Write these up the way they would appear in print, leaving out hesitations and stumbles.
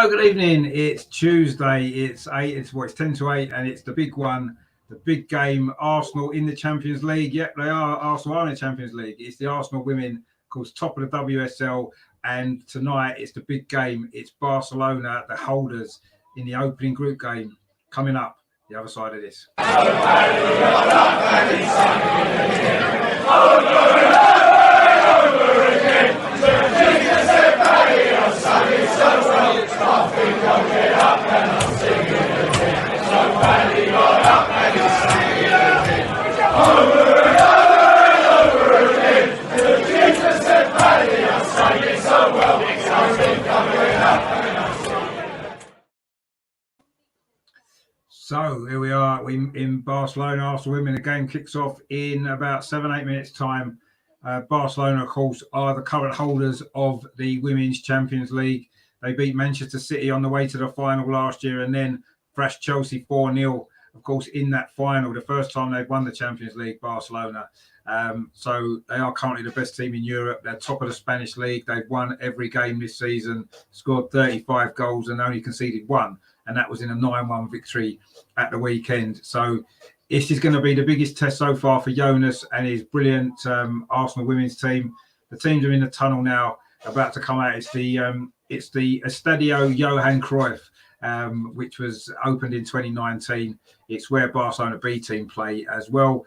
Hello, good evening. It's Tuesday. It's 10 to 8, and it's the big one, the big game. Arsenal in the Champions League. Yep, they are. Arsenal are in the Champions League. It's the Arsenal women, of course, top of the WSL, and tonight it's the big game. It's Barcelona, the holders, in the opening group game, coming up the other side of this. So here we are in Barcelona. Arsenal women. The game kicks off in about 7-8 minutes time. Barcelona, of course, are the current holders of the Women's Champions League. They beat Manchester City on the way to the final last year and then thrashed Chelsea 4-0, of course, in that final. The first time they've won the Champions League, Barcelona. So they are currently the best team in Europe. They're top of the Spanish league. They've won every game this season, scored 35 goals and only conceded one. And that was in a 9-1 victory at the weekend. So this is going to be the biggest test so far for Jonas and his brilliant Arsenal women's team. The teams are in the tunnel now, about to come out. It's the Estadio Johan Cruyff, which was opened in 2019. It's where Barcelona B team play as well.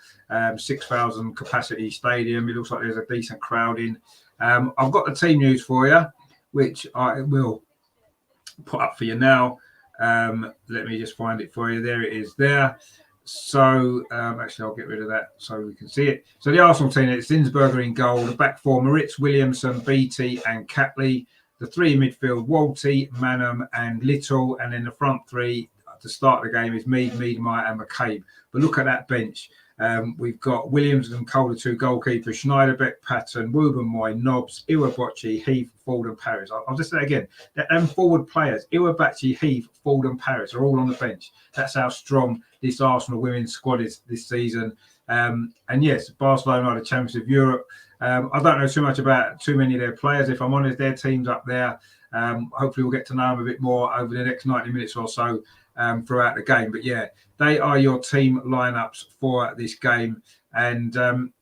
6,000 capacity stadium. It looks like there's a decent crowd in. I've got the team news for you, which I will put up for you now. Let me just find it for you. There it is there. So actually I'll get rid of that so we can see it. So the Arsenal team, it's Zinsberger in goal, the back four, Moritz, Williamson, Beattie and Catley. The three in midfield, Walty, Manham and Little. And then the front three to start the game is Mead, Meadmeyer and McCabe. But look at that bench. We've got Williams and Cole, the two goalkeepers, Schneiderbeck, Patton, Woobenmoy, Nobbs, Iwabachi, Heath, Ford and Paris. I'll just say it again. Them forward players, Iwabachi, Heath, Ford and Paris are all on the bench. That's how strong this Arsenal women's squad is this season. And yes, Barcelona are the champions of Europe. I don't know too much about too many of their players. If I'm honest, their team's up there. Hopefully we'll get to know them a bit more over the next 90 minutes or so throughout the game. But yeah, they are your team lineups for this game. And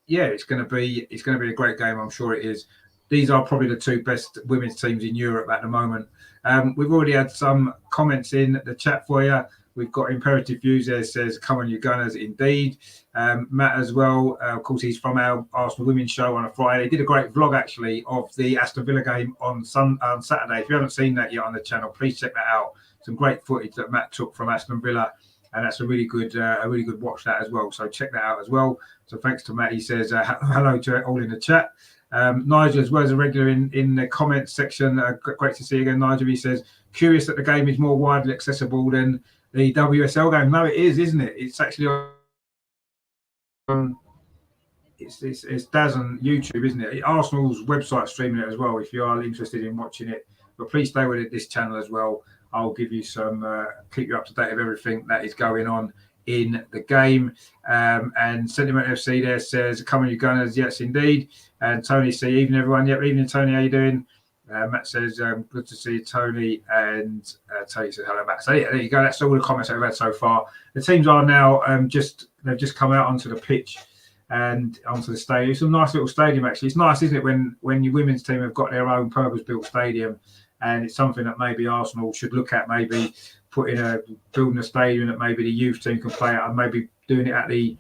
yeah, it's going to be a great game. I'm sure it is. These are probably the two best women's teams in Europe at the moment. We've already had some comments in the chat for you. We've got Imperative Views there, says, come on, you Gunners, indeed. Matt as well. Of course, he's from our Arsenal Women's Show on a Friday. He did a great vlog, actually, of the Aston Villa game on Saturday. If you haven't seen that yet on the channel, please check that out. Some great footage that Matt took from Aston Villa. And that's a really good watch, that as well. So check that out as well. So thanks to Matt. He says, hello to all in the chat. Nigel as well as a regular in the comments section. Great to see you again, Nigel. He says, curious that the game is more widely accessible than the WSL game. No, it is, isn't it? It's actually on it's Daz on YouTube, isn't it? Arsenal's website streaming it as well if you are interested in watching it. But please stay with this channel as well. I'll give you some keep you up to date of everything that is going on in the game. And Sentiment FC there says, come on, you Gunners. Yes, indeed. And Tony C, evening everyone. Yep, evening Tony, how you doing? Matt says, good to see you, Tony. And Tony says, hello, Matt. So yeah, there you go. That's all the comments I've had so far. The teams are now they've just come out onto the pitch and onto the stadium. It's a nice little stadium, actually. It's nice, isn't it, when your women's team have got their own purpose-built stadium. And it's something that maybe Arsenal should look at, maybe building a stadium that maybe the youth team can play at, and maybe doing it at the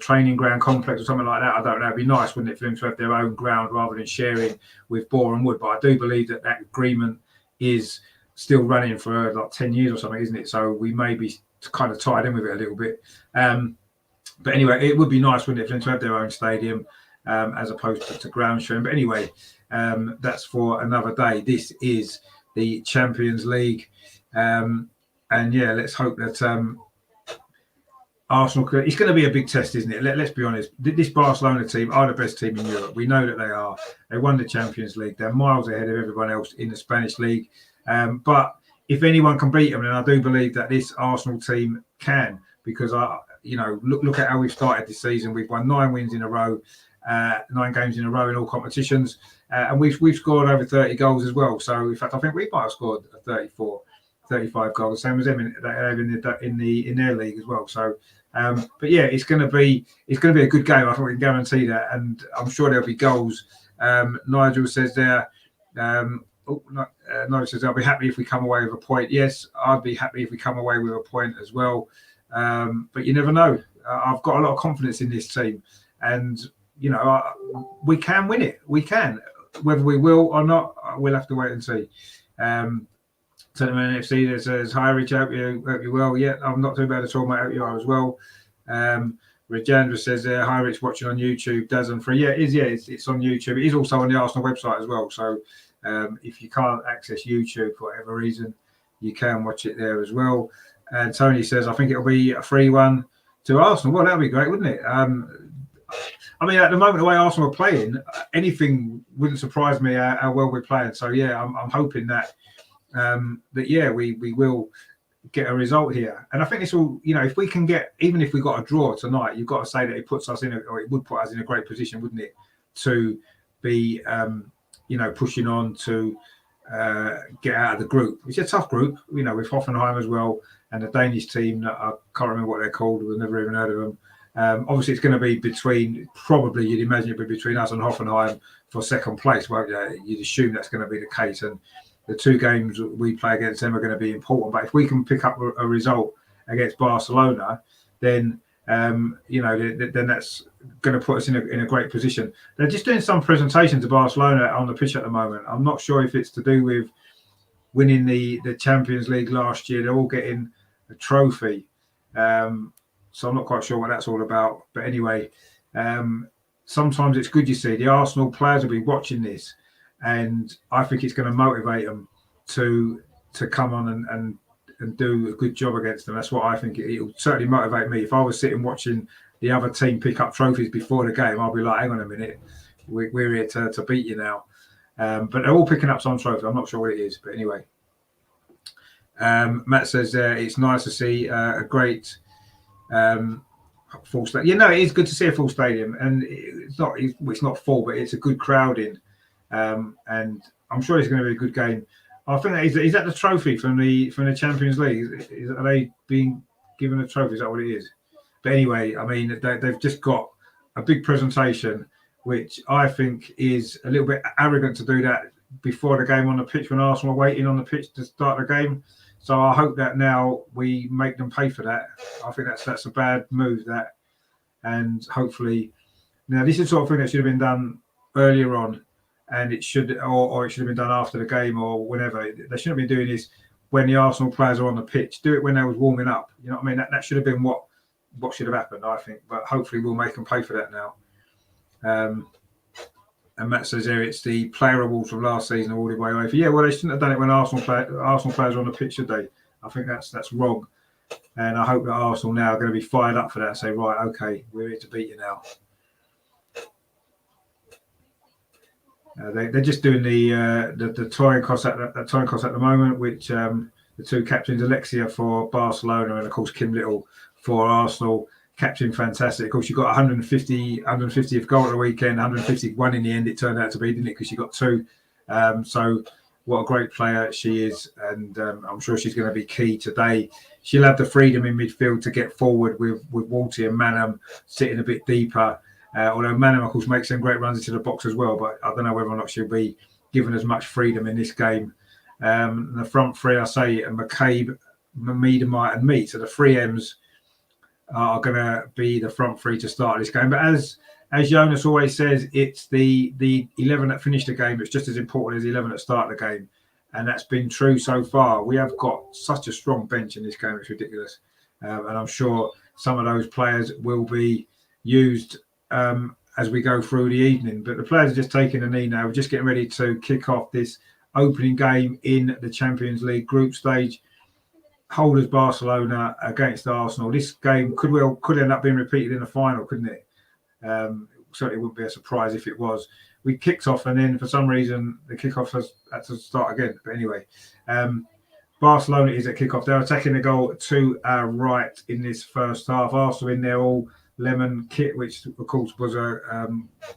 training ground complex or something like that. I don't know. It'd be nice, wouldn't it, for them to have their own ground rather than sharing with Boreham Wood. But I do believe that agreement is still running for like 10 years or something, isn't it? So we may be kind of tied in with it a little bit. But anyway, it would be nice, wouldn't it, for them to have their own stadium as opposed to ground sharing. But anyway, that's for another day. This is the Champions League. And yeah, let's hope that Arsenal, it's going to be a big test, isn't it? Let's be honest. This Barcelona team are the best team in Europe. We know that they are. They won the Champions League. They're miles ahead of everyone else in the Spanish league. But if anyone can beat them, then I do believe that this Arsenal team can, because look at how we've started this season. We've won 9 wins in a row, 9 games in a row in all competitions, and we've scored over 30 goals as well. So in fact, I think we might have scored 34. 35 goals, same as them in their league as well. So, but yeah, it's going to be a good game. I think we can guarantee that, and I'm sure there'll be goals. Nigel says there. Nigel says I'll be happy if we come away with a point. Yes, I'd be happy if we come away with a point as well. But you never know. I've got a lot of confidence in this team, and you know we can win it. We can. Whether we will or not, we'll have to wait and see. Gentleman FC that says, hi Rich, hope you well. Yeah, I'm not too bad at all, mate. Hope you are as well. Rajandra says there, hi Rich, watching on YouTube, Dazn Free. Yeah, it is, it's on YouTube. It is also on the Arsenal website as well. So if you can't access YouTube for whatever reason, you can watch it there as well. And Tony says, I think it'll be a 3-1 to Arsenal. Well, that'd be great, wouldn't it? I mean, at the moment, the way Arsenal are playing, anything wouldn't surprise me how well we're playing. So yeah, I'm hoping that we will get a result here. And I think this will, you know, if we can get, even if we got a draw tonight, you've got to say that it puts us in, or it would put us in a great position, wouldn't it, to be, pushing on to get out of the group. It's a tough group, you know, with Hoffenheim as well, and the Danish team that I can't remember what they're called. We've never even heard of them. Obviously, it's going to be probably you'd imagine it'd be between us and Hoffenheim for second place, won't you? You'd assume that's going to be the case. And the 2 games we play against them are going to be important. But if we can pick up a result against Barcelona, then then that's going to put us in a great position. They're just doing some presentation to Barcelona on the pitch at the moment. I'm not sure if it's to do with winning the Champions League last year. They're all getting a trophy. So I'm not quite sure what that's all about. But anyway, sometimes it's good, you see. The Arsenal players will be watching this, and I think it's going to motivate them to come on and do a good job against them. That's what I think. It'll certainly motivate me. If I was sitting watching the other team pick up trophies before the game, I'll be like, hang on a minute, we're here to beat you now. But they're all picking up some trophies. I'm not sure what it is. But anyway, Matt says it's nice to see a great full stadium. It is good to see a full stadium, and it's not full, but it's a good crowding, and I'm sure it's going to be a good game. I think is that the trophy from the Champions League? Are they being given a trophy? Is that what it is? But anyway, I mean, they've just got a big presentation, which I think is a little bit arrogant to do that before the game on the pitch when Arsenal are waiting on the pitch to start the game. So I hope that now we make them pay for that. I think that's a bad move, that. And hopefully, now this is the sort of thing that should have been done earlier on, and it should have been done after the game or whenever. They shouldn't be doing this when the Arsenal players are on the pitch. Do it when they was warming up. You know what I mean? That should have been what should have happened, I think. But hopefully we'll make them pay for that now. And Matt says here it's the player awards from last season all the way over. Yeah, well, they shouldn't have done it when Arsenal players are on the pitch, should they? I think that's wrong. And I hope that Arsenal now are going to be fired up for that and say, right, okay, we're here to beat you now. They're just doing the touring cost at the moment, which the 2 captains, Alexia for Barcelona and of course Kim Little for Arsenal. Captain fantastic. Of course, you got 150th goal at the weekend, 151 in the end. It turned out to be, didn't it? Because you got 2. So what a great player she is, and I'm sure she's going to be key today. She'll have the freedom in midfield to get forward with Walty and Manham sitting a bit deeper. Although Manham, of course, makes some great runs into the box as well, but I don't know whether or not she'll be given as much freedom in this game. The front 3, I say, McCabe, Miedemite, and me. So the 3 M's are going to be the front 3 to start this game. But as Jonas always says, it's the 11 that finish the game. It's just as important as the 11 that start the game. And that's been true so far. We have got such a strong bench in this game. It's ridiculous. And I'm sure some of those players will be used as we go through the evening. But the players are just taking a knee now. We're just getting ready to kick off this opening game in the Champions League group stage. Holders Barcelona against Arsenal. This game could end up being repeated in the final, couldn't it? Certainly wouldn't be a surprise if it was. We kicked off, and then for some reason the kickoff has had to start again. But anyway, Barcelona is at kickoff. They're attacking the goal to our right in this first half. Arsenal in their all lemon kit, which of course was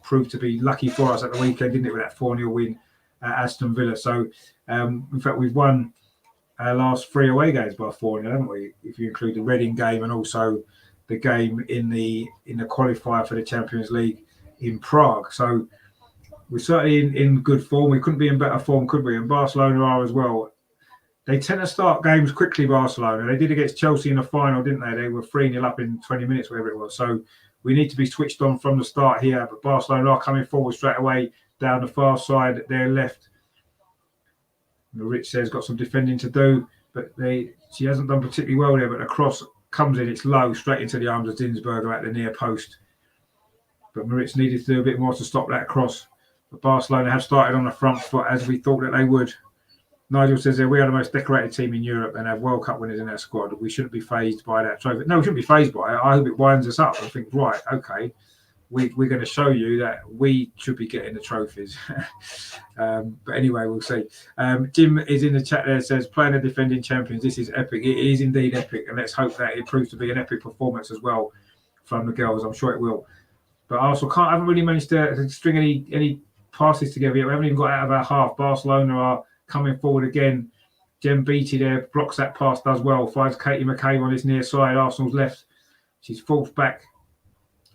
proved to be lucky for us at the weekend, didn't it, with that 4-0 win at Aston Villa. So in fact we've won our last 3 away games by 4-0, haven't we? If you include the Reading game and also the game in the qualifier for the Champions League in Prague. So we're certainly in good form. We couldn't be in better form, could we? And Barcelona are as well. They tend to start games quickly, Barcelona. They did against Chelsea in the final, didn't they? They were 3-0 up in 20 minutes, whatever it was. So we need to be switched on from the start here. But Barcelona are coming forward straight away down the far side, their left. Rich says got some defending to do, but she hasn't done particularly well there. But the cross comes in, it's low, straight into the arms of Dinsberger at the near post. But Maritz needed to do a bit more to stop that cross. But Barcelona have started on the front foot as we thought that they would. Nigel says that we are the most decorated team in Europe and have World Cup winners in our squad. We shouldn't be fazed by that trophy. No, we shouldn't be fazed by it. I hope it winds us up. I think, right, okay, we're going to show you that we should be getting the trophies. But anyway, we'll see. Jim is in the chat there, says, playing the defending champions, this is epic. It is indeed epic, and let's hope that it proves to be an epic performance as well from the girls. I'm sure it will. But Arsenal haven't really managed to string any passes together yet. We haven't even got out of our half. Barcelona are coming forward again. Jem Beattie there blocks that pass, does well. Finds Katie McCabe on his near side. Arsenal's left. She's falls back.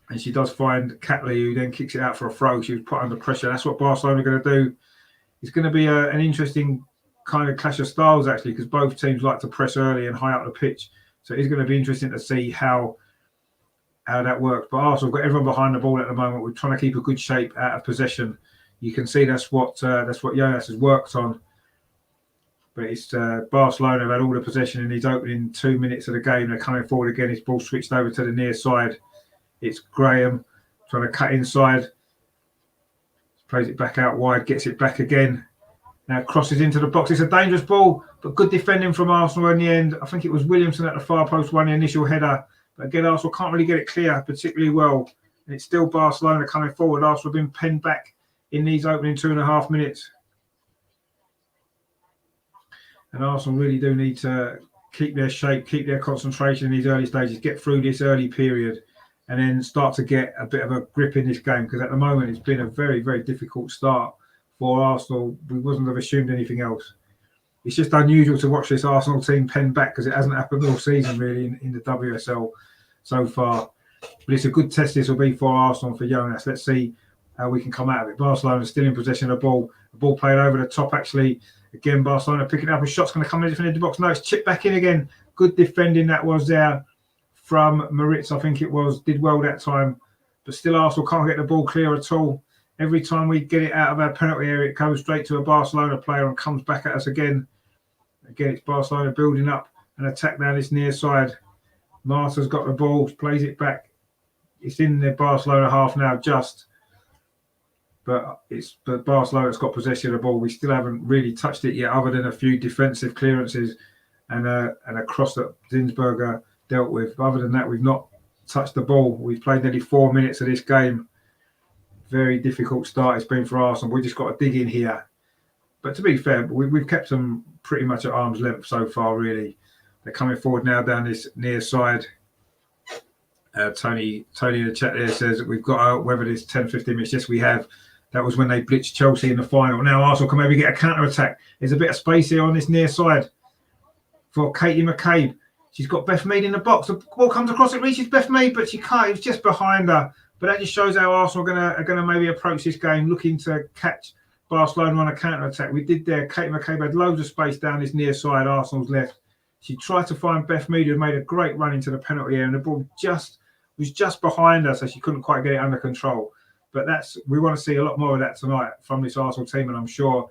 And she does find Catley, who then kicks it out for a throw. She was put under pressure. That's what Barcelona are going to do. It's going to be an interesting kind of clash of styles, actually, because both teams like to press early and high up the pitch. So it's going to be interesting to see how that works. But Arsenal have got everyone behind the ball at the moment. We're trying to keep a good shape out of possession. You can see that's what Jonas has worked on. But it's Barcelona have had all the possession in these opening 2 minutes of the game. They're coming forward again. His ball switched over to the near side. It's Graham trying to cut inside. Plays it back out wide, gets it back again. Now crosses into the box. It's a dangerous ball, but good defending from Arsenal in the end. I think it was Williamson at the far post won the initial header. But again, Arsenal can't really get it clear particularly well. And it's still Barcelona coming forward. Arsenal have been penned back in these opening 2.5 minutes. And Arsenal really do need to keep their shape, keep their concentration in these early stages, get through this early period, and then start to get a bit of a grip in this game. Because at the moment, it's been a very, very difficult start for Arsenal. We wouldn't have assumed anything else. It's just unusual to watch this Arsenal team pen back because it hasn't happened all season, really, in the WSL so far. But it's a good test this will be for Arsenal, for Jonas. Let's see how we can come out of it. Barcelona still in possession of the ball. The ball played over the top, actually. Again, Barcelona picking it up. A shot's going to come in the defending box. No, it's chipped back in again. Good defending that was there from Maritz, I think it was. Did well that time. But still, Arsenal can't get the ball clear at all. Every time we get it out of our penalty area, it goes straight to a Barcelona player and comes back at us again. Again, it's Barcelona building up an attack down this near side. Marta's got the ball, plays it back. It's in the Barcelona half now, just. But Barcelona's got possession of the ball. We still haven't really touched it yet, other than a few defensive clearances and a cross that Dinsberger dealt with. Other than that, we've not touched the ball. We've played nearly 4 minutes of this game. Very difficult start it's been for Arsenal. We just got to dig in here. But to be fair, we've kept them pretty much at arm's length so far, really. They're coming forward now down this near side. Tony in the chat there says that we've got whether it's 10, 15 minutes. Yes, we have. That was when they blitzed Chelsea in the final. Now Arsenal can maybe get a counter-attack. There's a bit of space here on this near side for Katie McCabe. She's got Beth Mead in the box. The ball comes across, it reaches Beth Mead, but she can't. It's just behind her. But that just shows how Arsenal are going to maybe approach this game, looking to catch Barcelona on a counter-attack. We did there. Katie McCabe had loads of space down this near side, Arsenal's left. She tried to find Beth Mead, who made a great run into the penalty area, and the ball was just behind her, so she couldn't quite get it under control. But we want to see a lot more of that tonight from this Arsenal team, and I'm sure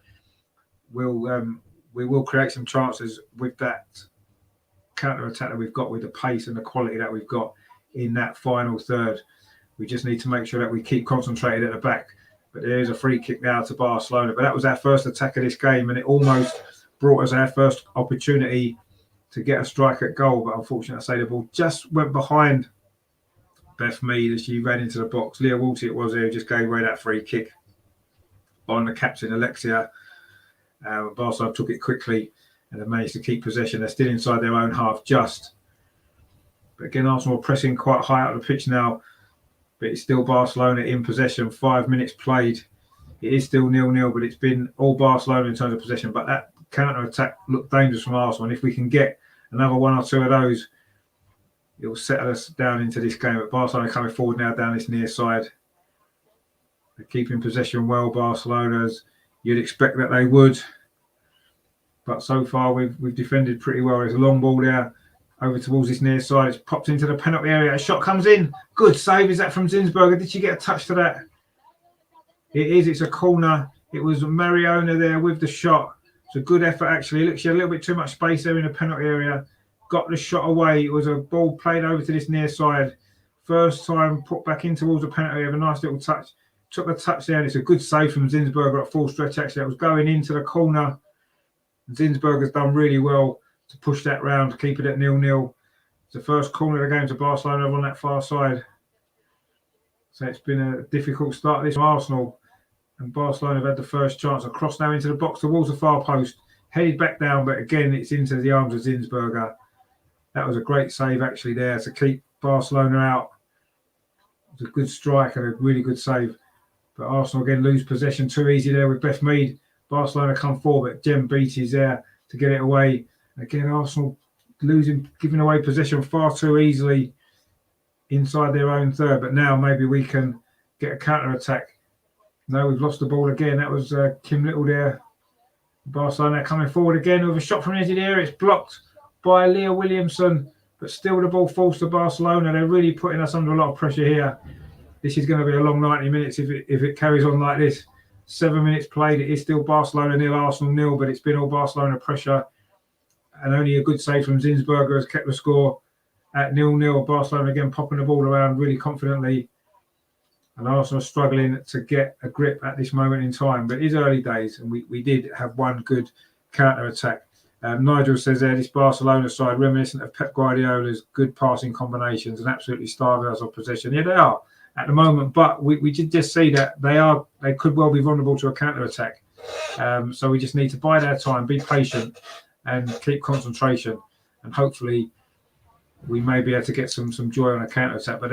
we will create some chances with that counter-attack that we've got, with the pace and the quality that we've got in that final third. We just need to make sure that we keep concentrated at the back. But there is a free kick now to Barcelona. But that was our first attack of this game, and it almost brought us our first opportunity to get a strike at goal. But unfortunately, I say the ball just went behind Beth Mead as she ran into the box. Leah Walty it was there who just gave away that free kick on the captain, Alexia. Barcelona took it quickly and they managed to keep possession. They're still inside their own half just. But again, Arsenal are pressing quite high up the pitch now. But it's still Barcelona in possession. 5 minutes played. It is still 0-0, but it's been all Barcelona in terms of possession. But that counter-attack looked dangerous from Arsenal. And if we can get another one or two of those, it will settle us down into this game. But Barcelona coming forward now down this near side. They're keeping possession well, Barcelona's. You'd expect that they would. But so far, we've defended pretty well. There's a long ball there over towards this near side. It's popped into the penalty area. A shot comes in. Good save. Is that from Zinsberger? Did she get a touch to that? It is. It's a corner. It was Mariona there with the shot. It's a good effort, actually. Look, she had a little bit too much space there in the penalty area. Got the shot away. It was a ball played over to this near side. First time put back in towards the penalty area. A nice little touch. Took the touch there, and it's a good save from Zinsberger at full stretch, actually. That was going into the corner. Zinsberger's done really well to push that round, to keep it at 0-0. It's the first corner of the game to Barcelona over on that far side. So it's been a difficult start this from Arsenal. And Barcelona have had the first chance. Across now into the box towards the far post. Headed back down, but again, it's into the arms of Zinsberger. That was a great save, actually, there to keep Barcelona out. It was a good strike and a really good save. But Arsenal again lose possession too easy there with Beth Mead. Barcelona come forward, but Jem Beattie's there to get it away. Again, Arsenal giving away possession far too easily inside their own third. But now maybe we can get a counter-attack. No, we've lost the ball again. That was Kim Little there. Barcelona coming forward again with a shot from the edge of the area. It's blocked by Leah Williamson, but still the ball falls to Barcelona. They're really putting us under a lot of pressure here. This is going to be a long 90 minutes if it carries on like this. 7 minutes played. It is still Barcelona 0, Arsenal 0, but it's been all Barcelona pressure. And only a good save from Zinsberger has kept the score at 0-0. Barcelona again popping the ball around really confidently. And Arsenal struggling to get a grip at this moment in time. But it is early days, and we did have one good counter-attack. Nigel says there, this Barcelona side, reminiscent of Pep Guardiola's good passing combinations and absolutely starved us of possession. Yeah, they are at the moment, but we did just see that they could well be vulnerable to a counter-attack. So we just need to bide our time, be patient, and keep concentration. And hopefully we may be able to get some joy on a counter-attack. But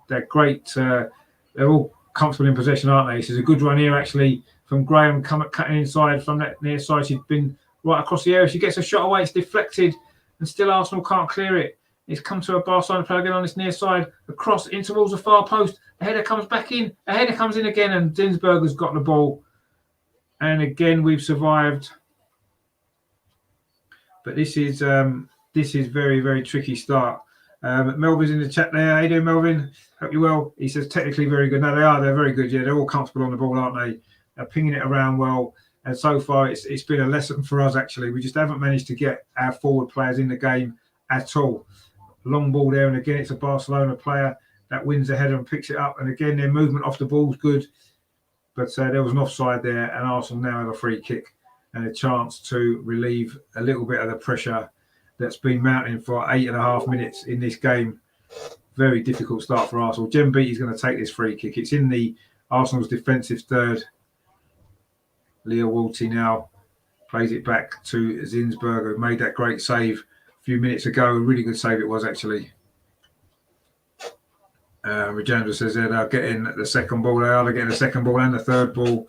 they're great. They're all comfortable in possession, aren't they? This is a good run here, actually, from Graham cutting inside from that near side. She's been right across the area. She gets a shot away. It's deflected, and still Arsenal can't clear it. It's come to a Barcelona player again on this near side. Across in towards the far post. A header comes back in. A header comes in again, and Zinsberger's got the ball. And again, we've survived. But this is very, very tricky start. Melvin's in the chat there. How you doing, Melvin? Hope you're well. He says technically very good. No, they are. They're very good. Yeah, they're all comfortable on the ball, aren't they? They're pinging it around well. And so far, it's been a lesson for us, actually. We just haven't managed to get our forward players in the game at all. Long ball there, and again, it's a Barcelona player that wins the header and picks it up. And again, their movement off the ball is good. But there was an offside there, and Arsenal now have a free kick and a chance to relieve a little bit of the pressure that's been mounting for 8.5 minutes in this game. Very difficult start for Arsenal. Jem Beattie's going to take this free kick. It's in the Arsenal's defensive third. Leah Walty now plays it back to Zinsberger, who made that great save a few minutes ago. A really good save it was, actually. Rajandra says they're getting the second ball. They're getting the second ball and the third ball.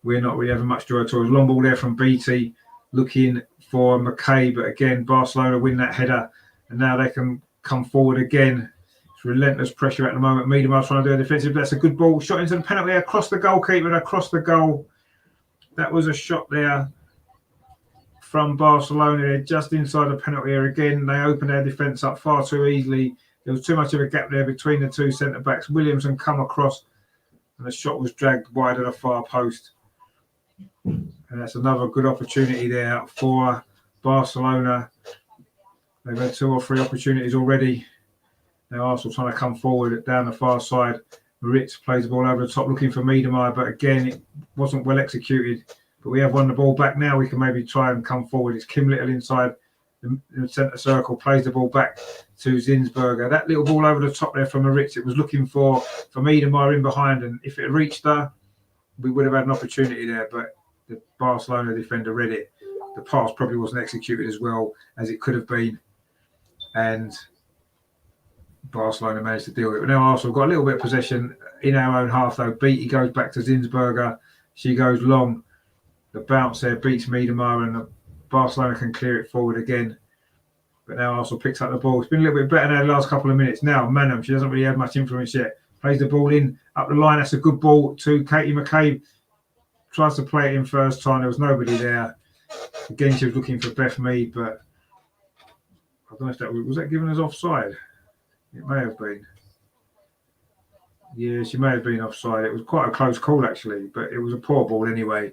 We're not really having much joy at all. Long ball there from Beattie, looking for McKay, but again, Barcelona win that header, and now they can come forward again. It's relentless pressure at the moment. Miedemar trying to do a defensive. That's a good ball. Shot into the penalty across the goalkeeper and across the goal. That was a shot there from Barcelona. They're just inside the penalty area again. They opened their defence up far too easily. There was too much of a gap there between the two centre-backs. Williamson come across, and the shot was dragged wide of the far post. And that's another good opportunity there for Barcelona. They've had 2 or 3 opportunities already. Now Arsenal trying to come forward down the far side. Maritz plays the ball over the top looking for Miedemar, but again, it wasn't well executed. But we have won the ball back now. We can maybe try and come forward. It's Kim Little inside the centre circle, plays the ball back to Zinsberger. That little ball over the top there from Maritz, it was looking for Miedemar in behind, and if it reached her, we would have had an opportunity there, but the Barcelona defender read it. The pass probably wasn't executed as well as it could have been, and Barcelona managed to deal with it. But now Arsenal got a little bit of possession in our own half, though. Beattie goes back to Zinsberger. She goes long. The bounce there beats Miedemar, and Barcelona can clear it forward again. But now Arsenal picks up the ball. It's been a little bit better now the last couple of minutes. Now, Manham, she doesn't really have much influence yet. Plays the ball in, up the line. That's a good ball to Katie McCabe. Tries to play it in first time. There was nobody there. Again, she was looking for Beth Mead, but I don't know if that was that given as offside. It may have been. Yeah, she may have been offside. It was quite a close call, actually, but it was a poor ball anyway.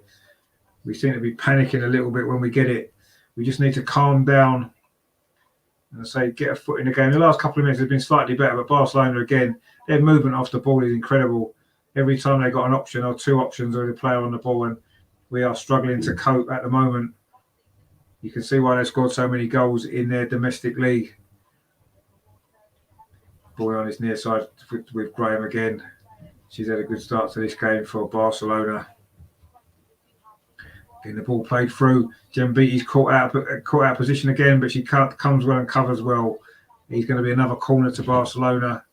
We seem to be panicking a little bit when we get it. We just need to calm down and say get a foot in the game. The last couple of minutes have been slightly better, but Barcelona, again, their movement off the ball is incredible. Every time they got an option or two options or a player on the ball, and we are struggling to cope at the moment. You can see why they scored so many goals in their domestic league. Ball on his near side with Graham again. She's had a good start to this game for Barcelona. Getting the ball played through. Jem Beattie's caught out of position again, but she comes well and covers well. He's going to be another corner to Barcelona.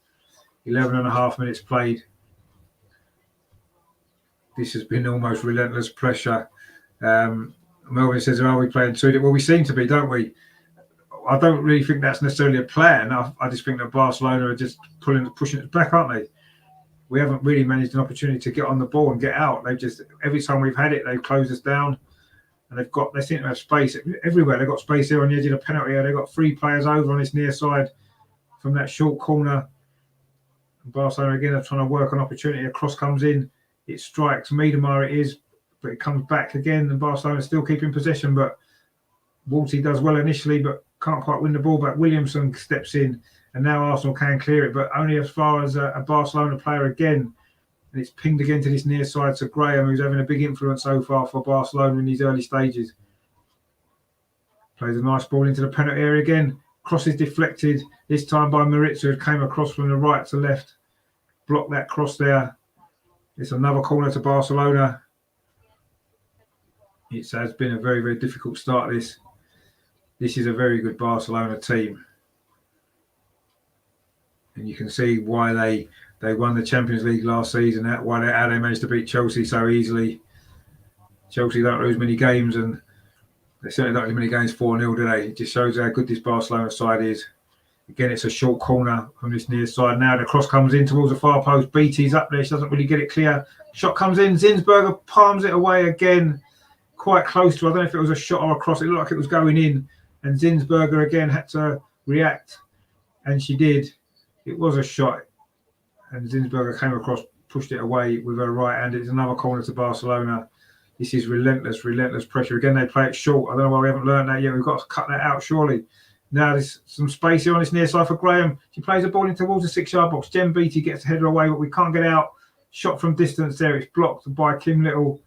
11.5 minutes played. This has been almost relentless pressure. Melvin says, are we playing too? Well, we seem to be, don't we? I don't really think that's necessarily a plan. I just think that Barcelona are just pushing it back, aren't they? We haven't really managed an opportunity to get on the ball and get out. They've just, every time we've had it, they've closed us down, and they seem to have space everywhere. They've got space here on the edge of the penalty area. They've got 3 players over on this near side from that short corner. And Barcelona again are trying to work on opportunity. A cross comes in, it strikes Miedemar, it is, but it comes back again, and Barcelona still keeping possession. But Walty does well initially, but can't quite win the ball back. Williamson steps in, and now Arsenal can clear it, but only as far as a Barcelona player again. And it's pinged again to this near side to Graham, who's having a big influence so far for Barcelona in these early stages. Plays a nice ball into the penalty area again. Cross is deflected, this time by Maritza, who came across from the right to left. Blocked that cross there. It's another corner to Barcelona. It has been a very, very difficult start, this. This is a very good Barcelona team. And you can see why they won the Champions League last season, how they managed to beat Chelsea so easily. Chelsea don't lose many games, and they certainly don't lose many games 4-0, do they? It just shows how good this Barcelona side is. Again, it's a short corner from this near side. Now the cross comes in towards the far post. Beattie's up there. She doesn't really get it clear. Shot comes in. Zinsberger palms it away again. Quite close to, I don't know if it was a shot or a cross. It looked like it was going in. And Zinsberger again had to react. And she did. It was a shot. And Zinsberger came across, pushed it away with her right hand. It's another corner to Barcelona. This is relentless, relentless pressure. Again, they play it short. I don't know why we haven't learned that yet. We've got to cut that out, surely. Now there's some space here on this near side for Graham. She plays the ball in towards the 6-yard box. Jem Beattie gets the header away, but we can't get out. Shot from distance there. It's blocked by Kim Little.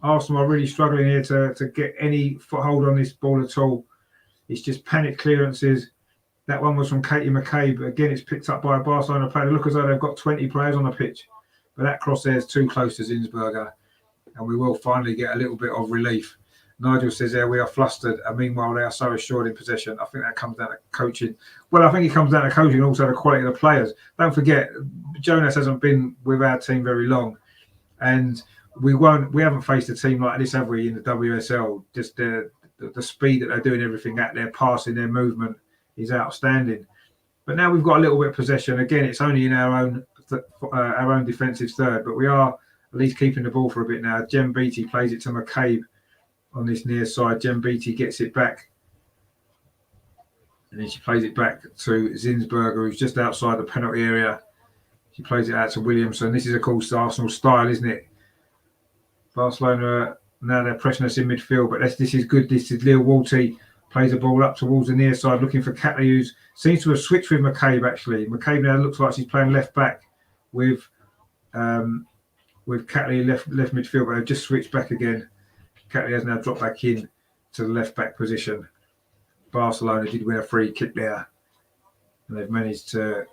Arsenal are really struggling here to get any foothold on this ball at all. It's just panic clearances. That one was from Katie McCabe. Again, it's picked up by a Barcelona player. They look as though they've got 20 players on the pitch. But that cross there is too close to Zinsberger. And we will finally get a little bit of relief. Nigel says there we are flustered, and meanwhile they are so assured in possession. I think that comes down to coaching. Well, I think it comes down to coaching and also the quality of the players. Don't forget, Jonas hasn't been with our team very long, and we haven't faced a team like this, have we, in the WSL? Just the speed that they're doing everything at, their passing, their movement is outstanding. But now we've got a little bit of possession. Again, it's only in our own defensive third, but we are at least keeping the ball for a bit now. Jem Beattie plays it to McCabe. On this near side, Jem Beattie gets it back. And then she plays it back to Zinsberger, who's just outside the penalty area. She plays it out to Williamson. This is, of course, Arsenal style, isn't it? Barcelona, now they're pressing us in midfield, but this is good. This is Lil Walty. Plays the ball up towards the near side, looking for Catley, who seems to have switched with McCabe, actually. McCabe now looks like she's playing left back with Catley left midfield, but they've just switched back again. Catley has now dropped back in to the left-back position. Barcelona did win a free kick there. And they've managed to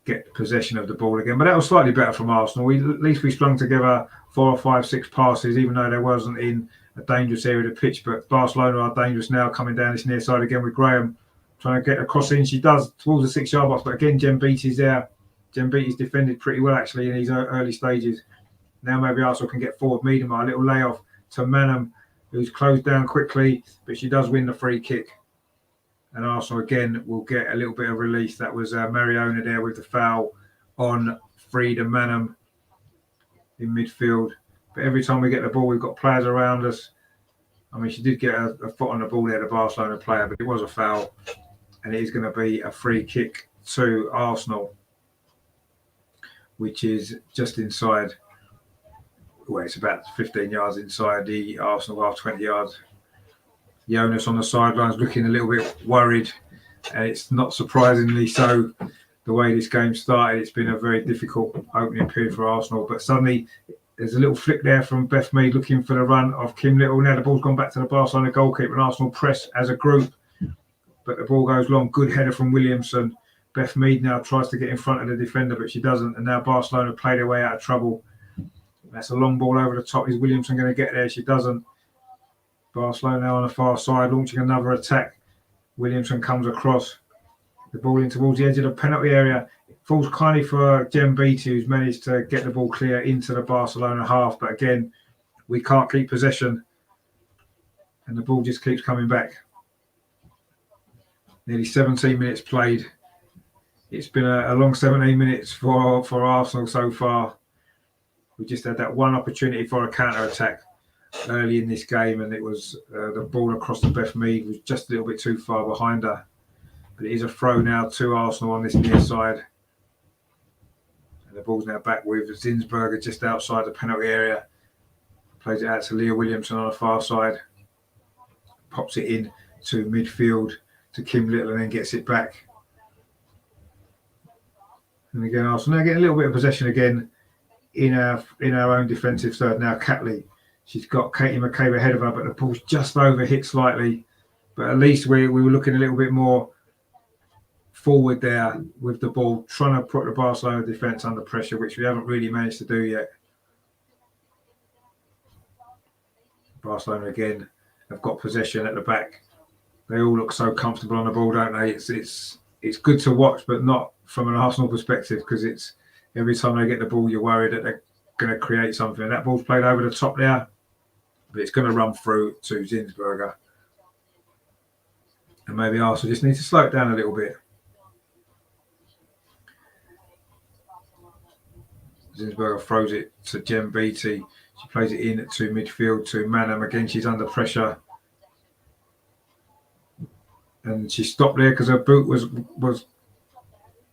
get possession of the ball again. But that was slightly better from Arsenal. At least we strung together 4 or 5, 6 passes, even though there wasn't in a dangerous area of the pitch. But Barcelona are dangerous now, coming down this near side again with Graham, trying to get a cross in. She does towards the 6-yard box. But again, Jem Beattie's there. Jem Beattie's defended pretty well, actually, in these early stages. Now maybe Arsenal can get forward. Miedemar, a little layoff to Manham, who's closed down quickly, but she does win the free kick. And Arsenal again will get a little bit of release. That was Mariona there with the foul on Frida Manham in midfield. But every time we get the ball, we've got players around us. I mean, she did get a foot on the ball there, the Barcelona player, but it was a foul. And it is going to be a free kick to Arsenal, which is just inside. Well, it's about 15 yards inside the Arsenal half, 20 yards. Jonas on the sidelines looking a little bit worried, and it's not surprisingly so. The way this game started, it's been a very difficult opening period for Arsenal, but suddenly there's a little flick there from Beth Mead looking for the run of Kim Little. Now the ball's gone back to the Barcelona goalkeeper, and Arsenal press as a group, but the ball goes long. Good header from Williamson. Beth Mead now tries to get in front of the defender, but she doesn't, and now Barcelona play their way out of trouble. That's a long ball over the top. Is Williamson going to get there? She doesn't. Barcelona now on the far side, launching another attack. Williamson comes across. The ball in towards the edge of the penalty area. It falls kindly for Jem Beattie, who's managed to get the ball clear into the Barcelona half. But again, we can't keep possession. And the ball just keeps coming back. Nearly 17 minutes played. It's been a long 17 minutes for Arsenal so far. We just had that one opportunity for a counter-attack early in this game, and it was the ball across the Beth Mead was just a little bit too far behind her. But it is a throw now to Arsenal on this near side. And the ball's now back with Zinsberger just outside the penalty area. Plays it out to Leah Williamson on the far side. Pops it in to midfield to Kim Little and then gets it back. And again, Arsenal now getting a little bit of possession again in our own defensive third. Now Catley. She's got Katie McCabe ahead of her, but the ball's just over hit slightly. But at least we were looking a little bit more forward there with the ball, trying to put the Barcelona defence under pressure, which we haven't really managed to do yet. Barcelona again have got possession at the back. They all look so comfortable on the ball, don't they? It's good to watch, but not from an Arsenal perspective, because it's every time they get the ball, you're worried that they're going to create something. That ball's played over the top there, but it's going to run through to Zinsberger. And maybe Arsenal just need to slow it down a little bit. Zinsberger throws it to Jem Beattie. She plays it in to midfield to Manham. Again, she's under pressure. And she stopped there because her boot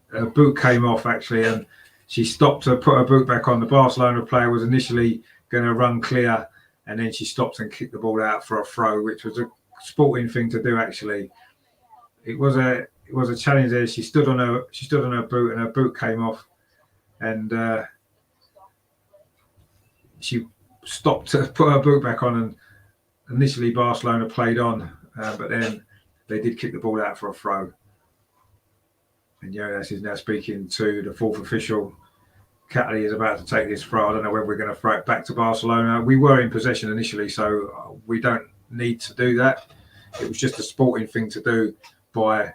her boot came off actually, and she stopped to put her boot back on. The Barcelona player was initially going to run clear, and then she stopped and kicked the ball out for a throw, which was a sporting thing to do actually. It was a challenge there. She stood on her boot, and her boot came off, and she stopped to put her boot back on. And initially Barcelona played on, but then they did kick the ball out for a throw. And Jonas is now speaking to the fourth official. Catley is about to take this throw. I don't know whether we're going to throw it back to Barcelona. We were in possession initially, so we don't need to do that. It was just a sporting thing to do by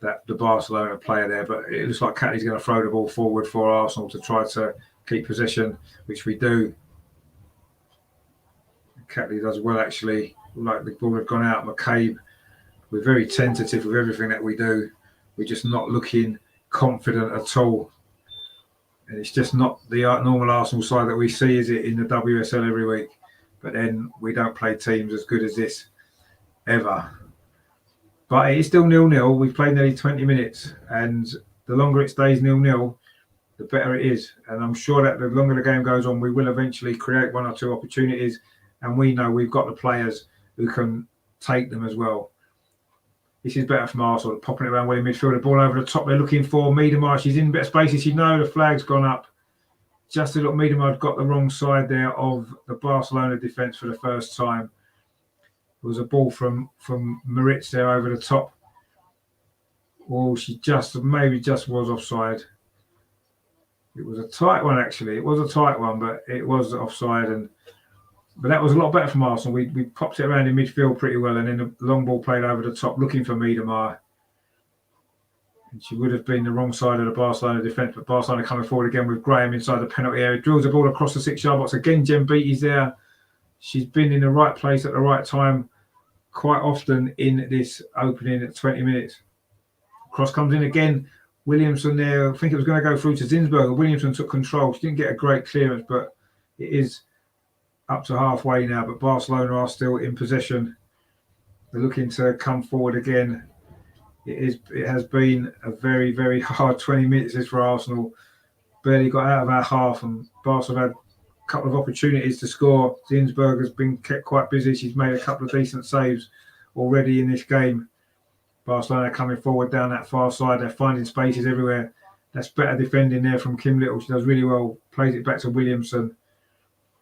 the Barcelona player there. But it looks like Catley's going to throw the ball forward for Arsenal to try to keep possession, which we do. Catley does well actually. Like the ball had gone out. McCabe, we're very tentative with everything that we do. We're just not looking confident at all. And it's just not the normal Arsenal side that we see, is it, in the WSL every week. But then we don't play teams as good as this ever. But it is still 0-0. We've played nearly 20 minutes. And the longer it stays 0-0, the better it is. And I'm sure that the longer the game goes on, we will eventually create one or two opportunities. And we know we've got the players who can take them as well. This is better from Arsenal, popping it around well in midfield. The ball over the top. They're looking for Miedemar. She's in better spaces. You know the flag's gone up. Just a little. Miedemar got the wrong side there of the Barcelona defence for the first time. It was a ball from Maritz there over the top. Oh, she maybe just was offside. It was a tight one actually. It was a tight one, but it was offside. But that was a lot better from Arsenal. We popped it around in midfield pretty well, and then the long ball played over the top, looking for Miedemar. And she would have been the wrong side of the Barcelona defence, but Barcelona coming forward again with Graham inside the penalty area. Drills the ball across the 6-yard box. Again, Jem Beattie's there. she's been in the right place at the right time quite often in this opening at 20 minutes. Cross comes in again. Williamson there, I think it was going to go through to Zinsberger. Williamson took control. She didn't get a great clearance, but it is up to halfway now. But Barcelona are still in possession. They're looking to come forward again. It has been a very, very hard 20 minutes this for Arsenal. Barely got out of our half, and Barcelona had a couple of opportunities to score. Zinsberger's been kept quite busy. She's made a couple of decent saves already in this game. Barcelona coming forward down that far side. They're finding spaces everywhere. That's better defending there from Kim Little. She does really well. Plays it back to Williamson.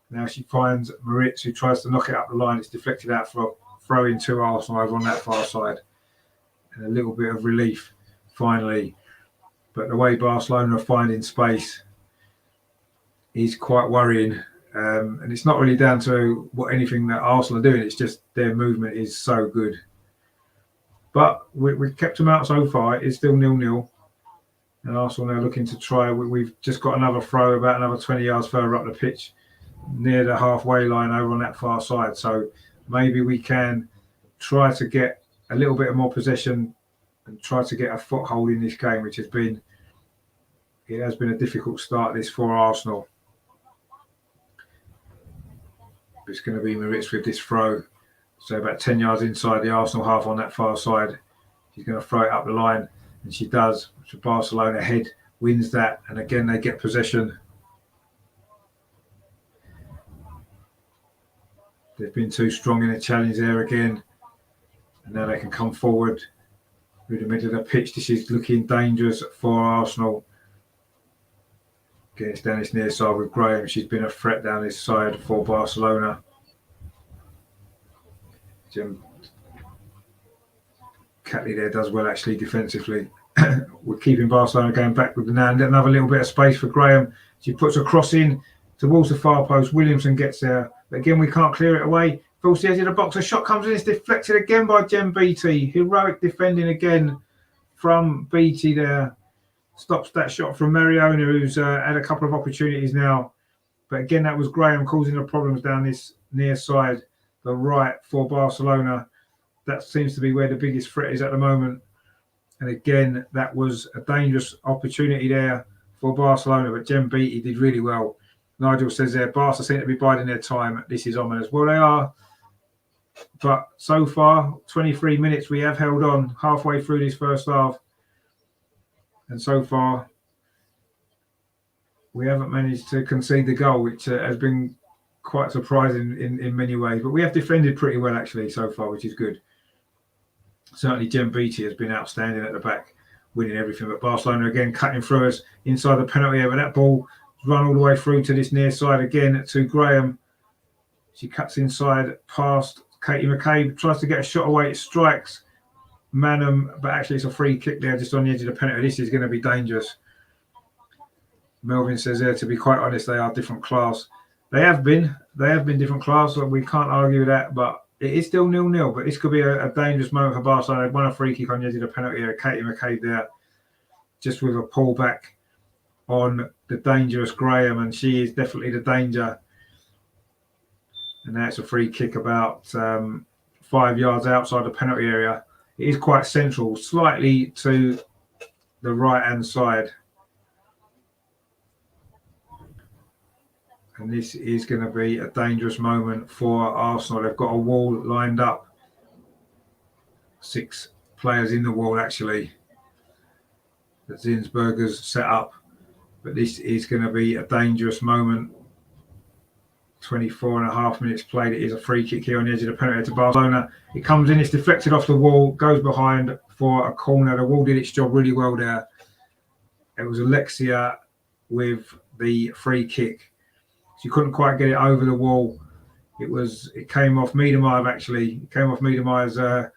Now she finds Moritz, who tries to knock it up the line. It's deflected out for throwing to Arsenal over on that far side. And a little bit of relief finally. But the way Barcelona are finding space is quite worrying. And it's not really down to anything that Arsenal are doing. It's just their movement is so good. But we've kept them out so far. It's still 0-0. And Arsenal now looking to try. We've just got another throw about another 20 yards further up the pitch near the halfway line over on that far side. So maybe we can try to get a little bit of more possession and try to get a foothold in this game, which has been a difficult start this for Arsenal. It's going to be Moritz with this throw. So about 10 yards inside the Arsenal half on that far side. She's going to throw it up the line, and she does. So Barcelona head wins that, and again they get possession. They've been too strong in the challenge there again, and now they can come forward through the middle of the pitch. This is looking dangerous for Arsenal. Gets down this near side with Graham. She's been a threat down this side for Barcelona. Catley there does well actually defensively. We're keeping Barcelona going back with the now. Another little bit of space for Graham. She puts a cross in towards the far post. Williamson gets there. But again, we can't clear it away. Falls the edge of the box. A shot comes in. It's deflected again by Jem Beattie. Heroic defending again from Beattie there. Stops that shot from Mariona, who's had a couple of opportunities now. But again, that was Graham causing the problems down this near side, the right for Barcelona. That seems to be where the biggest threat is at the moment. And again, that was a dangerous opportunity there for Barcelona. But Jem Beattie did really well. Nigel says there, Barca seem to be biding their time. This is ominous. Well, they are. But so far, 23 minutes, we have held on halfway through this first half. And so far, we haven't managed to concede the goal, which has been quite surprising in many ways. But we have defended pretty well, actually, so far, which is good. Certainly, Jem Beattie has been outstanding at the back, winning everything. But Barcelona, again, cutting through us inside the penalty area. But that ball run all the way through to this near side again to Graham. She cuts inside past Katie McCabe, tries to get a shot away. It strikes Manham, but actually it's a free kick there just on the edge of the penalty. This is going to be dangerous. Melvin says there, to be quite honest, they are different class. They have been different class, so we can't argue with that, but it is still 0-0. But this could be a dangerous moment for Barcelona. They've won a free kick on the edge of the penalty area. Katie McCabe there, just with a pullback on the dangerous Graham, and she is definitely the danger. And now it's a free kick about 5 yards outside the penalty area. It is quite central, slightly to the right-hand side. And this is going to be a dangerous moment for Arsenal. They've got a wall lined up. 6 players in the wall, actually, that Zinsberger's set up. But this is going to be a dangerous moment. 24.5 minutes played. It is a free kick here on the edge of the penalty to Barcelona. It comes in, it's deflected off the wall, goes behind for a corner. The wall did its job really well there. It was Alexia with the free kick. She couldn't quite get it over the wall. It came off Miedemeier, actually. It came off Miedemaier's the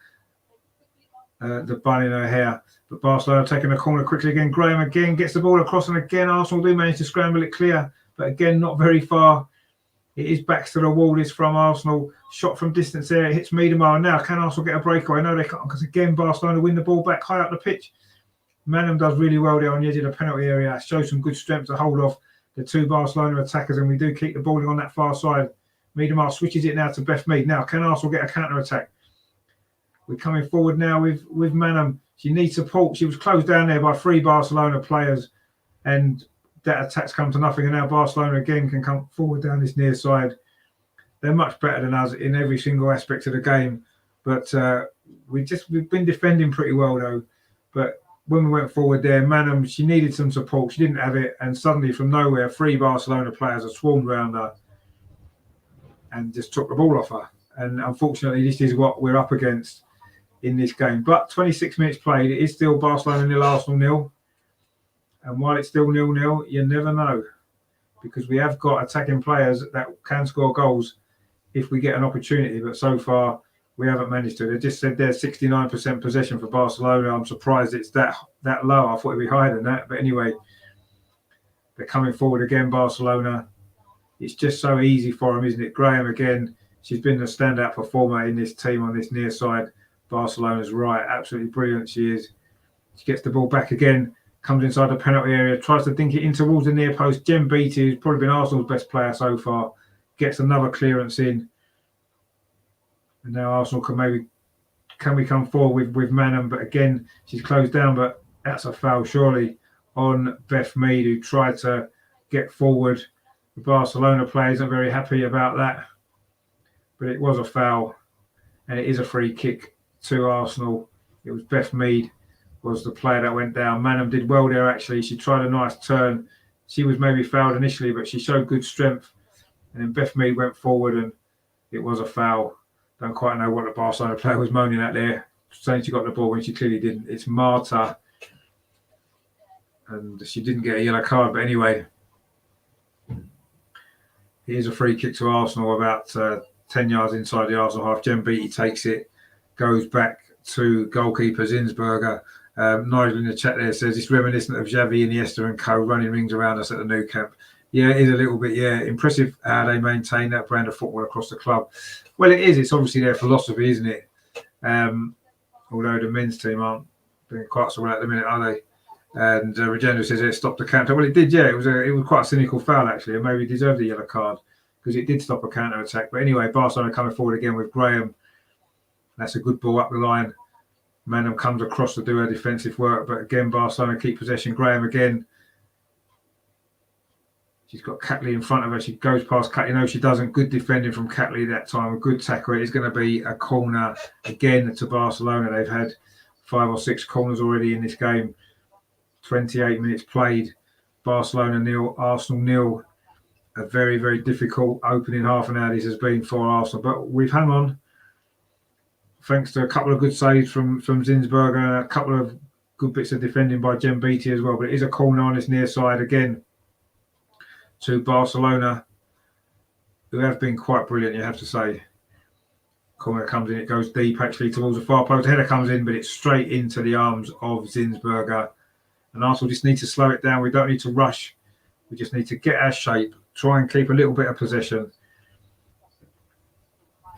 bun in her hair. But Barcelona taking the corner quickly again. Graham again gets the ball across, and again Arsenal do manage to scramble it clear, but again not very far. It is back to the wall. This from Arsenal. Shot from distance there. It hits Miedemeier. Now, can Arsenal get a breakaway? No, they can't, because again, Barcelona win the ball back high up the pitch. Manham does really well there on the edge of the penalty area. Shows some good strength to hold off the 2 Barcelona attackers, and we do keep the ball on that far side. Miedemar switches it now to Beth Mead. Now, can Arsenal get a counter-attack? We're coming forward now with Manham. She needs support. She was closed down there by 3 Barcelona players, and that attack's come to nothing. And now Barcelona again can come forward down this near side. They're much better than us in every single aspect of the game, but we've been defending pretty well though. But when we went forward there, Manham, she needed some support. She didn't have it, and suddenly from nowhere, 3 Barcelona players have swarmed around her and just took the ball off her. And unfortunately, this is what we're up against in this game. But 26 minutes played, it is still Barcelona 0, Arsenal 0. And while it's still 0-0, you never know, because we have got attacking players that can score goals if we get an opportunity. But so far, we haven't managed to. They just said there's 69% possession for Barcelona. I'm surprised it's that low. I thought it'd be higher than that. But anyway, they're coming forward again, Barcelona. It's just so easy for them, isn't it? Graham again. She's been the standout performer in this team on this near side. Barcelona's right. Absolutely brilliant she is. She gets the ball back again. Comes inside the penalty area. Tries to dink it in towards the near post. Jem Beattie, who's probably been Arsenal's best player so far, gets another clearance in. And now Arsenal can we come forward with Manham? But again, she's closed down. But that's a foul, surely, on Beth Mead, who tried to get forward. The Barcelona players are very happy about that. But it was a foul. And it is a free kick to Arsenal. It was Beth Mead was the player that went down. Manham did well there, actually. She tried a nice turn. She was maybe fouled initially, but she showed good strength. And then Beth Mead went forward, and it was a foul. Don't quite know what the Barcelona player was moaning at there, saying she got the ball when she clearly didn't. It's Marta, and she didn't get a yellow card. But anyway, here's a free kick to Arsenal about 10 yards inside the Arsenal half. Jem Beattie takes it, goes back to goalkeeper Zinsberger. Nigel in the chat there says it's reminiscent of Xavi, Iniesta and co running rings around us at the Nou Camp. Yeah, it is a little bit, yeah. Impressive how they maintain that brand of football across the club. Well, it is. It's obviously their philosophy, isn't it? Although the men's team aren't doing quite so well at the minute, are they? And Regendo says it stopped the counter. Well, it did, yeah. It was quite a cynical foul, actually, and maybe deserved a yellow card because it did stop a counter attack. But anyway, Barcelona coming forward again with Graham. That's a good ball up the line. Manham comes across to do her defensive work, but again, Barcelona keep possession. Graham again. She's got Catley in front of her. She goes past Catley. No, she doesn't. Good defending from Catley that time. A good tackle. It is going to be a corner again to Barcelona. They've had 5 or 6 corners already in this game. 28 minutes played. Barcelona 0, Arsenal 0. A very, very difficult opening half an hour this has been for Arsenal. But we've hung on. Thanks to a couple of good saves from Zinsberger and a couple of good bits of defending by Jem Beattie as well. But it is a corner on this near side again to Barcelona, who have been quite brilliant, you have to say. Corner comes in, it goes deep actually towards the far post. The header comes in, but it's straight into the arms of Zinsberger. And Arsenal just need to slow it down. We don't need to rush. We just need to get our shape, try and keep a little bit of possession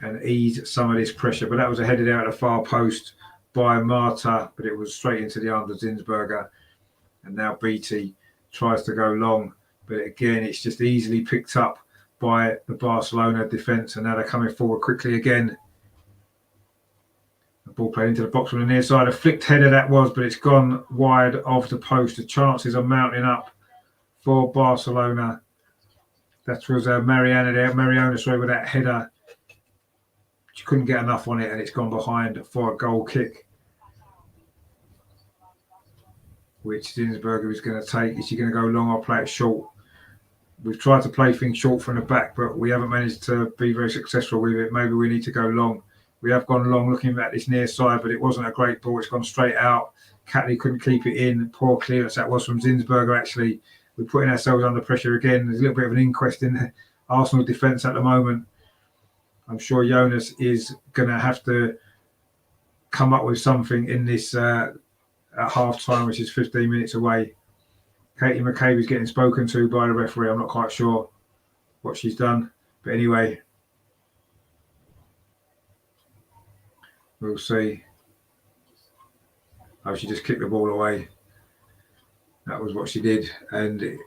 and ease some of this pressure. But that was a headed out at the far post by Marta, but it was straight into the arms of Zinsberger. And now Beattie tries to go long. But again, it's just easily picked up by the Barcelona defence. And now they're coming forward quickly again. The ball played into the box from the near side. A flicked header that was, but it's gone wide of the post. The chances are mounting up for Barcelona. That was Mariona with that header. She couldn't get enough on it, and it's gone behind for a goal kick, which Zinsberger is going to take. Is she going to go long or play it short? We've tried to play things short from the back, but we haven't managed to be very successful with it. Maybe we need to go long. We have gone long looking at this near side, but it wasn't a great ball. It's gone straight out. Catley couldn't keep it in. Poor clearance that was from Zinsberger, actually. We're putting ourselves under pressure again. There's a little bit of an inquest in the Arsenal defence at the moment. I'm sure Jonas is going to have to come up with something in this at half-time, which is 15 minutes away. Katie McCabe is getting spoken to by the referee. I'm not quite sure what she's done. But anyway, we'll see. Oh, she just kicked the ball away. That was what she did. And it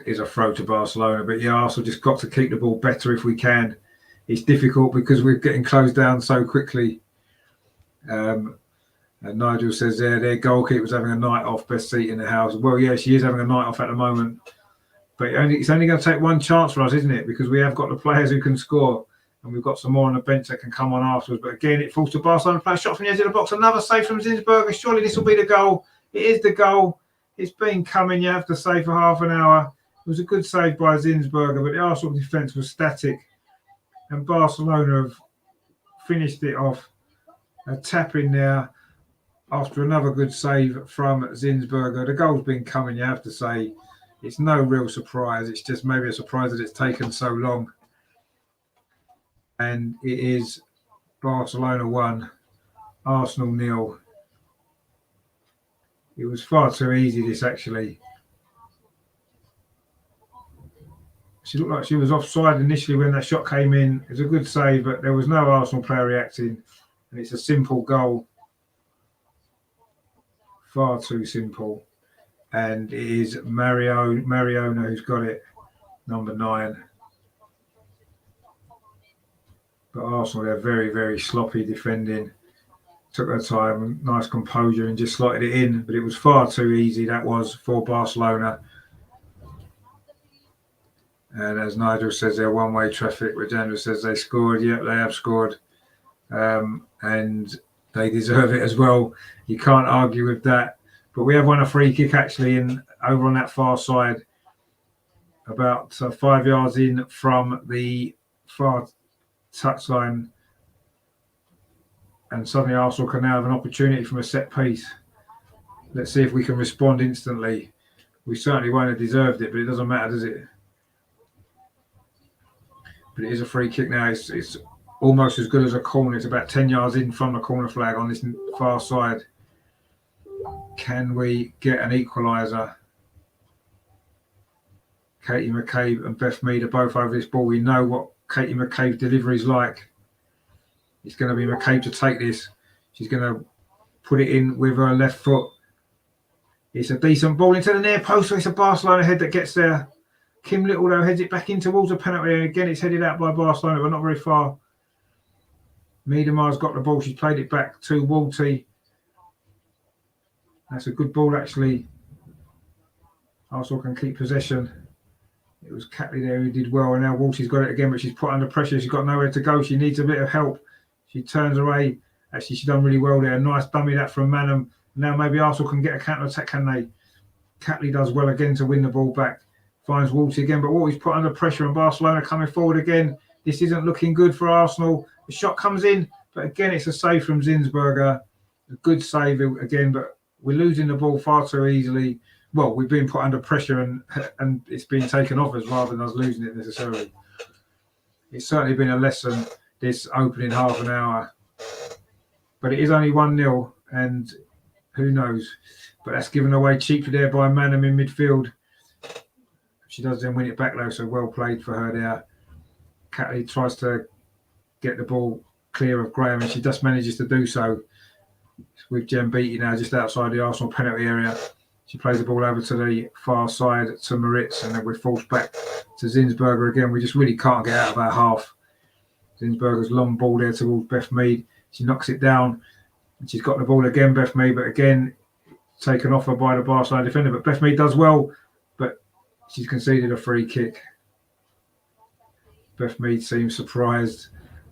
is a throw to Barcelona. But yeah, Arsenal just got to keep the ball better if we can. it's difficult because we're getting closed down so quickly. And Nigel says their goalkeeper's having a night off, best seat in the house. Well, yeah, she is having a night off at the moment. But it's only going to take one chance for us, isn't it? Because we have got the players who can score, and we've got some more on the bench that can come on afterwards. But again, it falls to Barcelona. Play shot from the edge of the box. Another save from Zinsberger. Surely this will be the goal. It is the goal. It's been coming. You have to say for half an hour. It was a good save by Zinsberger, but the Arsenal defence was static, and Barcelona have finished it off. A tap in there after another good save from Zinsberger. The goal's been coming. You have to say. It's no real surprise. It's just maybe a surprise that it's taken so long. And it is Barcelona 1, Arsenal 0. It was far too easy, this, actually. She looked like she was offside initially when that shot came in. It was a good save, but there was no Arsenal player reacting. And it's a simple goal. Far too simple. And it is Mariona who's got it, number 9. But Arsenal, they're very, very sloppy defending. Took their time, nice composure, and just slotted it in. But it was far too easy, that was, for Barcelona. And as Nigel says, they're one-way traffic. Rajendra says they scored. Yep, they have scored. And they deserve it as well. You can't argue with that. But we have won a free kick, actually, over on that far side, about 5 yards in from the far touchline. And suddenly Arsenal can now have an opportunity from a set piece. Let's see if we can respond instantly. We certainly won't have deserved it, but it doesn't matter, does it? But it is a free kick now. It's almost as good as a corner. It's about 10 yards in from the corner flag on this far side. Can we get an equaliser? Katie McCabe and Beth Mead are both over this ball. We know what Katie McCabe's delivery is like. It's going to be McCabe to take this. She's going to put it in with her left foot. It's a decent ball into the near post. So it's a Barcelona head that gets there. Kim Little, though, heads it back in towards the penalty. And again, it's headed out by Barcelona, but not very far. Miedemar's got the ball. She's played it back to Walty. That's a good ball, actually. Arsenal can keep possession. It was Catley there who did well, and now Walty's got it again, but she's put under pressure. She's got nowhere to go. She needs a bit of help. She turns away. Actually, she's done really well there. Nice dummy that from Manham. Now maybe Arsenal can get a counter-attack, can they? Catley does well again to win the ball back. Finds Walty again, but Walty's put under pressure, and Barcelona coming forward again. This isn't looking good for Arsenal. The shot comes in, but again, it's a save from Zinsberger. A good save again, but we're losing the ball far too easily. Well, we've been put under pressure and it's been taken off us rather than us losing it necessarily. It's certainly been a lesson this opening half an hour. But it is only 1-0 and who knows. But that's given away cheaply there by Manham in midfield. She does then win it back though, so well played for her there. Catley tries to get the ball clear of Graham and she just manages to do so. With Jem Beattie now just outside the Arsenal penalty area. She plays the ball over to the far side to Moritz, and then we're forced back to Zinsberger again. We just really can't get out of our half. Zinsberger's long ball there towards Beth Mead. She knocks it down, and she's got the ball again, Beth Mead, but again, taken off her by the Barcelona defender. But Beth Mead does well, but she's conceded a free kick. Beth Mead seems surprised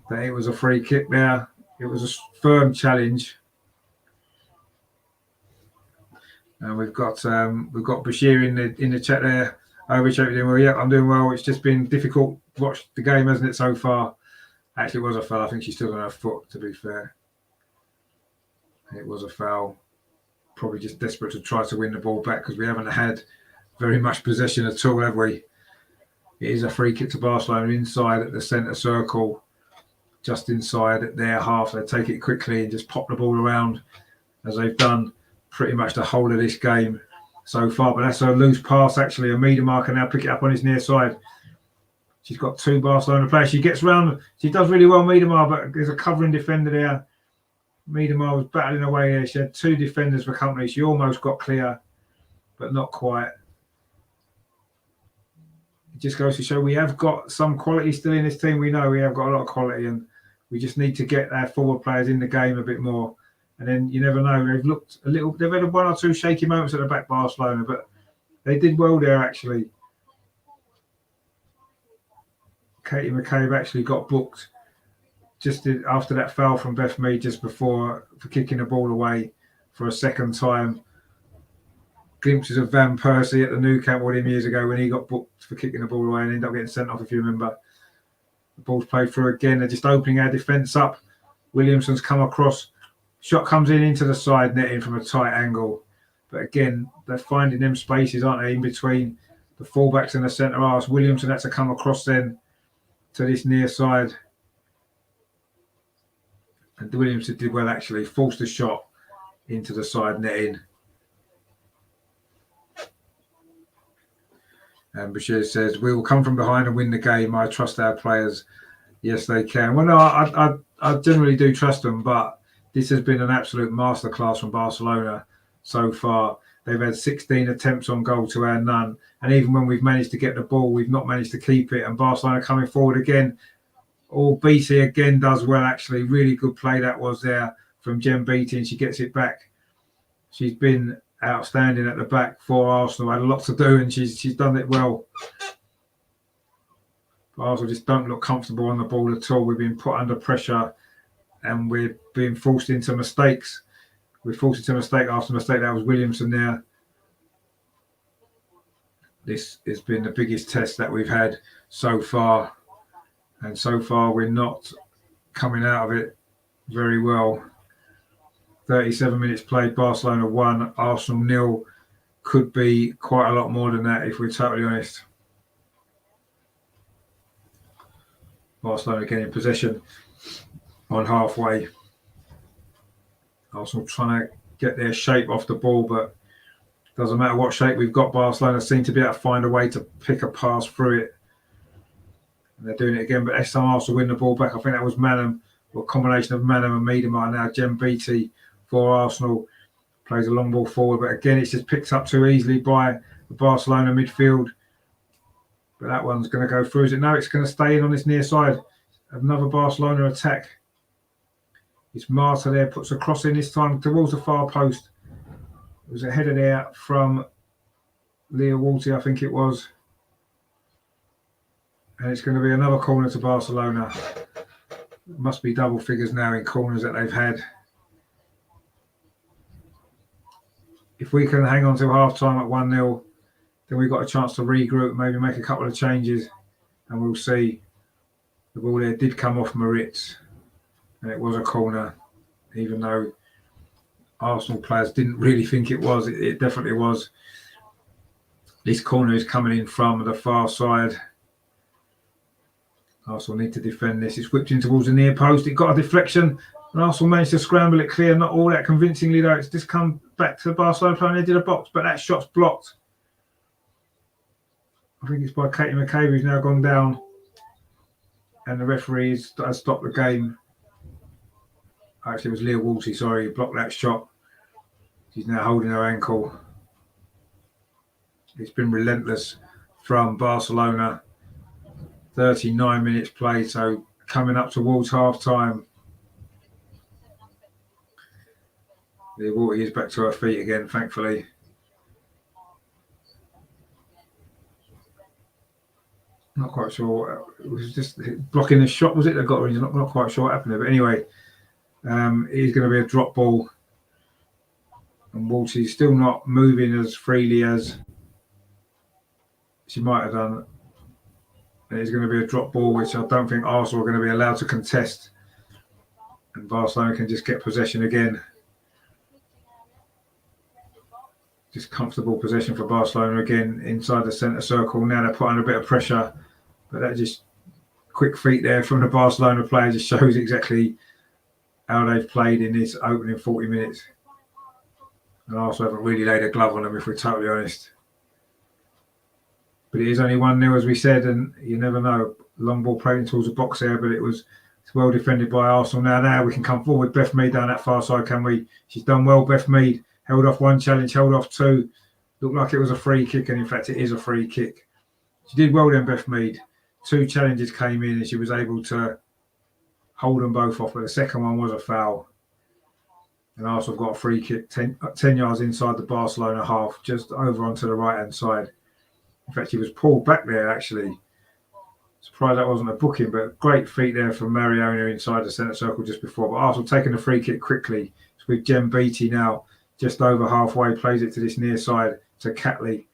that it was a free kick there. It was a firm challenge. And we've got Bashir in the chat there. Rich, hope you're doing well. Yeah, I'm doing well. It's just been difficult to watch the game, hasn't it, so far? Actually, it was a foul. I think she's still on her foot, to be fair. It was a foul. Probably just desperate to try to win the ball back because we haven't had very much possession at all, have we? It is a free kick to Barcelona inside at the centre circle, just inside at their half. They take it quickly and just pop the ball around as they've done pretty much the whole of this game so far. But that's a loose pass, actually. A Miedemark can now pick it up on his near side. She's got 2 Barcelona players. She gets round. She does really well, Miedemark, but there's a covering defender there. Miedemark was battling away there. She had 2 defenders for company. She almost got clear, but not quite. it just goes to show we have got some quality still in this team. We know we have got a lot of quality, and we just need to get our forward players in the game a bit more. And then you never know. They've looked a little. They've had one or two shaky moments at the back, Barcelona, but they did well there actually. Katie McCabe actually got booked just after that foul from Beth Mead just before for kicking the ball away for a second time. Glimpses of Van Persie at the Nou Camp with him years ago when he got booked for kicking the ball away and ended up getting sent off, if you remember. The ball's played through again. They're just opening our defence up. Williamson's come across. Shot comes into the side netting from a tight angle. But again, they're finding them spaces, aren't they, in between the fullbacks and the centre halves. Williamson had to come across then to this near side. And Williamson did well, actually. Forced a shot into the side netting. And Bashir says, we will come from behind and win the game. I trust our players. Yes, they can. Well, no, I generally do trust them, but this has been an absolute masterclass from Barcelona so far. They've had 16 attempts on goal to our none. And even when we've managed to get the ball, we've not managed to keep it. And Barcelona coming forward again. All Beattie again does well, actually. Really good play that was there from Jen Beattie, and she gets it back. She's been outstanding at the back for Arsenal. Had a lot to do, and she's done it well. But Arsenal just don't look comfortable on the ball at all. We've been put under pressure, and we're being forced into mistakes. We're forced into mistake after mistake. That was Williamson there. This has been the biggest test that we've had so far, and so far we're not coming out of it very well. 37 minutes played, Barcelona 1, Arsenal 0. Could be quite a lot more than that if we're totally honest. Barcelona getting possession on halfway. Arsenal trying to get their shape off the ball, but doesn't matter what shape we've got. Barcelona seem to be able to find a way to pick a pass through it. And they're doing it again, but this time Arsenal win the ball back. I think that was Manham, or a combination of Manham and Miedemar. Now Jen Beattie for Arsenal plays a long ball forward, but again it's just picked up too easily by the Barcelona midfield. But that one's going to go through. Is it? No, it's going to stay in on this near side. Another Barcelona attack. It's Marta there, puts a cross in this time towards the far post. It was a header there from Leah Walty, I think it was. And it's going to be another corner to Barcelona. It must be double figures now in corners that they've had. If we can hang on till half-time at 1-0, then we've got a chance to regroup, maybe make a couple of changes, and we'll see. The ball there did come off Moritz, and it was a corner, even though Arsenal players didn't really think it was. It definitely was. This corner is coming in from the far side. Arsenal need to defend this. It's whipped in towards the near post. It got a deflection, and Arsenal managed to scramble it clear. Not all that convincingly, though. It's just come back to the Barcelona player and they did a box, but that shot's blocked. I think it's by Katie McCabe, who's now gone down, and the referee has stopped the game. Actually, it was Leah Wolsey, sorry, blocked that shot. She's now holding her ankle. It's been relentless from Barcelona. 39 minutes played, so coming up towards half-time. Leah Wolsey is back to her feet again, thankfully. Not quite sure. It was just blocking the shot, was it? That got her in. Not quite sure what happened there. But anyway, it is going to be a drop ball. And Wolsey's still not moving as freely as she might have done. And it's going to be a drop ball, which I don't think Arsenal are going to be allowed to contest. And Barcelona can just get possession again. Just comfortable possession for Barcelona again inside the centre circle. Now they're putting a bit of pressure, but that just quick feet there from the Barcelona player just shows exactly how they've played in this opening 40 minutes. And Arsenal haven't really laid a glove on them, if we're totally honest. But it is only 1-0, as we said, and you never know. Long ball playing towards the box there, but it's well defended by Arsenal. Now we can come forward. Beth Mead down that far side, can we? She's done well, Beth Mead. Held off one challenge, held off two. Looked like it was a free kick, and in fact it is a free kick She did well then, Beth Mead. 2 challenges came in and she was able to hold them both off, but the second one was a foul. And Arsenal got a free kick 10 yards inside the Barcelona half, just over onto the right-hand side. In fact, he was pulled back there, actually. Surprised that wasn't a booking, but great feet there from Mariona inside the centre circle just before. But Arsenal taking the free kick quickly. It's with Jem Beattie now, just over halfway, plays it to this near side to Catley.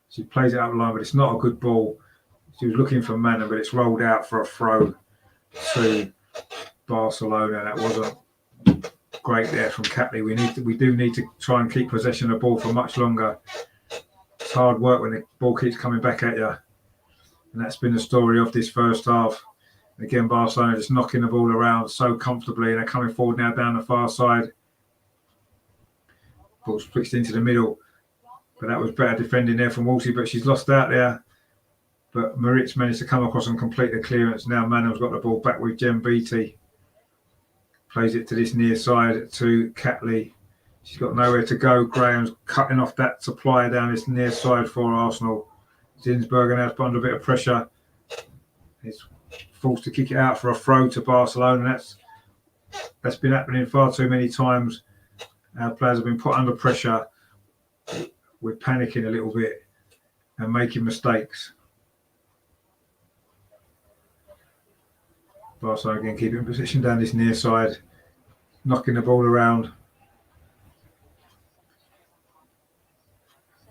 She plays it up the line, but it's not a good ball. She was looking for Manor, but it's rolled out for a throw to Barcelona. That wasn't great there from Catley. We do need to try and keep possession of the ball for much longer. It's hard work when the ball keeps coming back at you. And that's been the story of this first half. Again, Barcelona just knocking the ball around so comfortably. They're coming forward now down the far side. Ball switched into the middle. But that was better defending there from Wolsey, but she's lost out there. But Maritz managed to come across and complete the clearance. Now Manuel's got the ball back with Jem Beattie. Plays it to this near side to Catley. She's got nowhere to go. Graham's cutting off that supply down this near side for Arsenal. Zinsberger now put under a bit of pressure. He's forced to kick it out for a throw to Barcelona. That's been happening far too many times. Our players have been put under pressure. We're panicking a little bit and making mistakes. Barcelona again keeping position down this near side, knocking the ball around.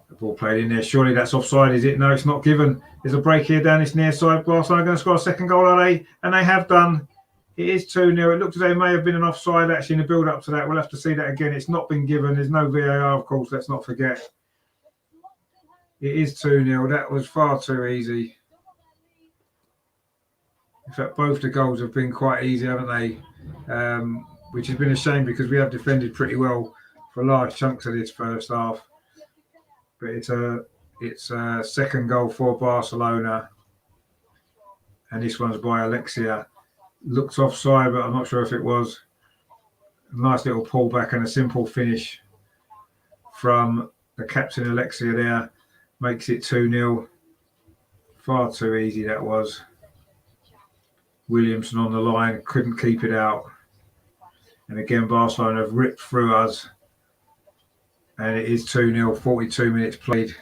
The ball played in there. Surely that's offside, is it? No, it's not given. There's a break here down this near side. Barcelona going to score a second goal, are they? And they have done. It is 2-0. It looks as though it may have been an offside actually in the build-up to that. We'll have to see that again. It's not been given. There's no VAR, of course. Let's not forget. It is 2-0. That was far too easy. In fact, both the goals have been quite easy, haven't they? Which has been a shame because we have defended pretty well for large chunks of this first half. But it's a second goal for Barcelona. And this one's by Alexia. Looks offside, but I'm not sure if it was. A nice little pullback and a simple finish from the captain Alexia there. Makes it 2-0. Far too easy that was. Williamson on the line, couldn't keep it out. And again, Barcelona have ripped through us. And it is 2-0, 42 minutes played.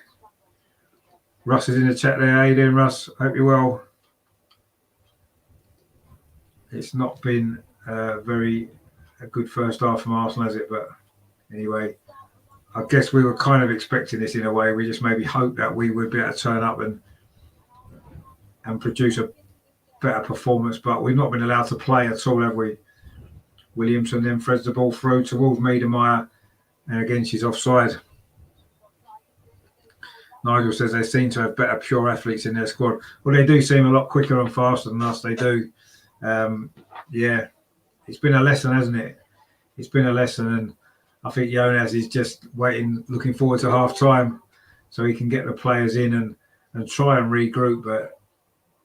Russ is in the chat there. How you doing, Russ? Hope you're well. It's not been a good first half from Arsenal, has it? But anyway, I guess we were kind of expecting this in a way. We just maybe hoped that we would be able to turn up and produce a better performance, but we've not been allowed to play at all, have we? Williamson then threads the ball through towards Miedemeier, and again she's offside. Nigel says they seem to have better pure athletes in their squad. Well, they do seem a lot quicker and faster than us. They do. Yeah, it's been a lesson, hasn't it? It's been a lesson, and I think Jonas is just waiting, looking forward to half time so he can get the players in and try and regroup. But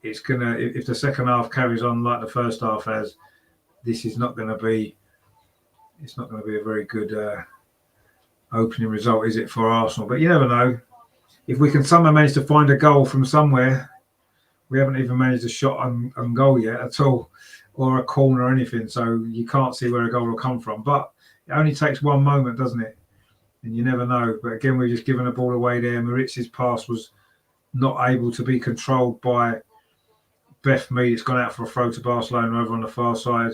it's gonna, if the second half carries on like the first half has, this is not going to be. It's not going to be a very good opening result, is it, for Arsenal? But you never know. If we can somehow manage to find a goal from somewhere, we haven't even managed a shot on goal yet at all, or a corner or anything. So you can't see where a goal will come from. But it only takes one moment, doesn't it? And you never know. But again, we've just given the ball away there. Maritz's pass was not able to be controlled by Beth Mead. It's gone out for a throw to Barcelona over on the far side.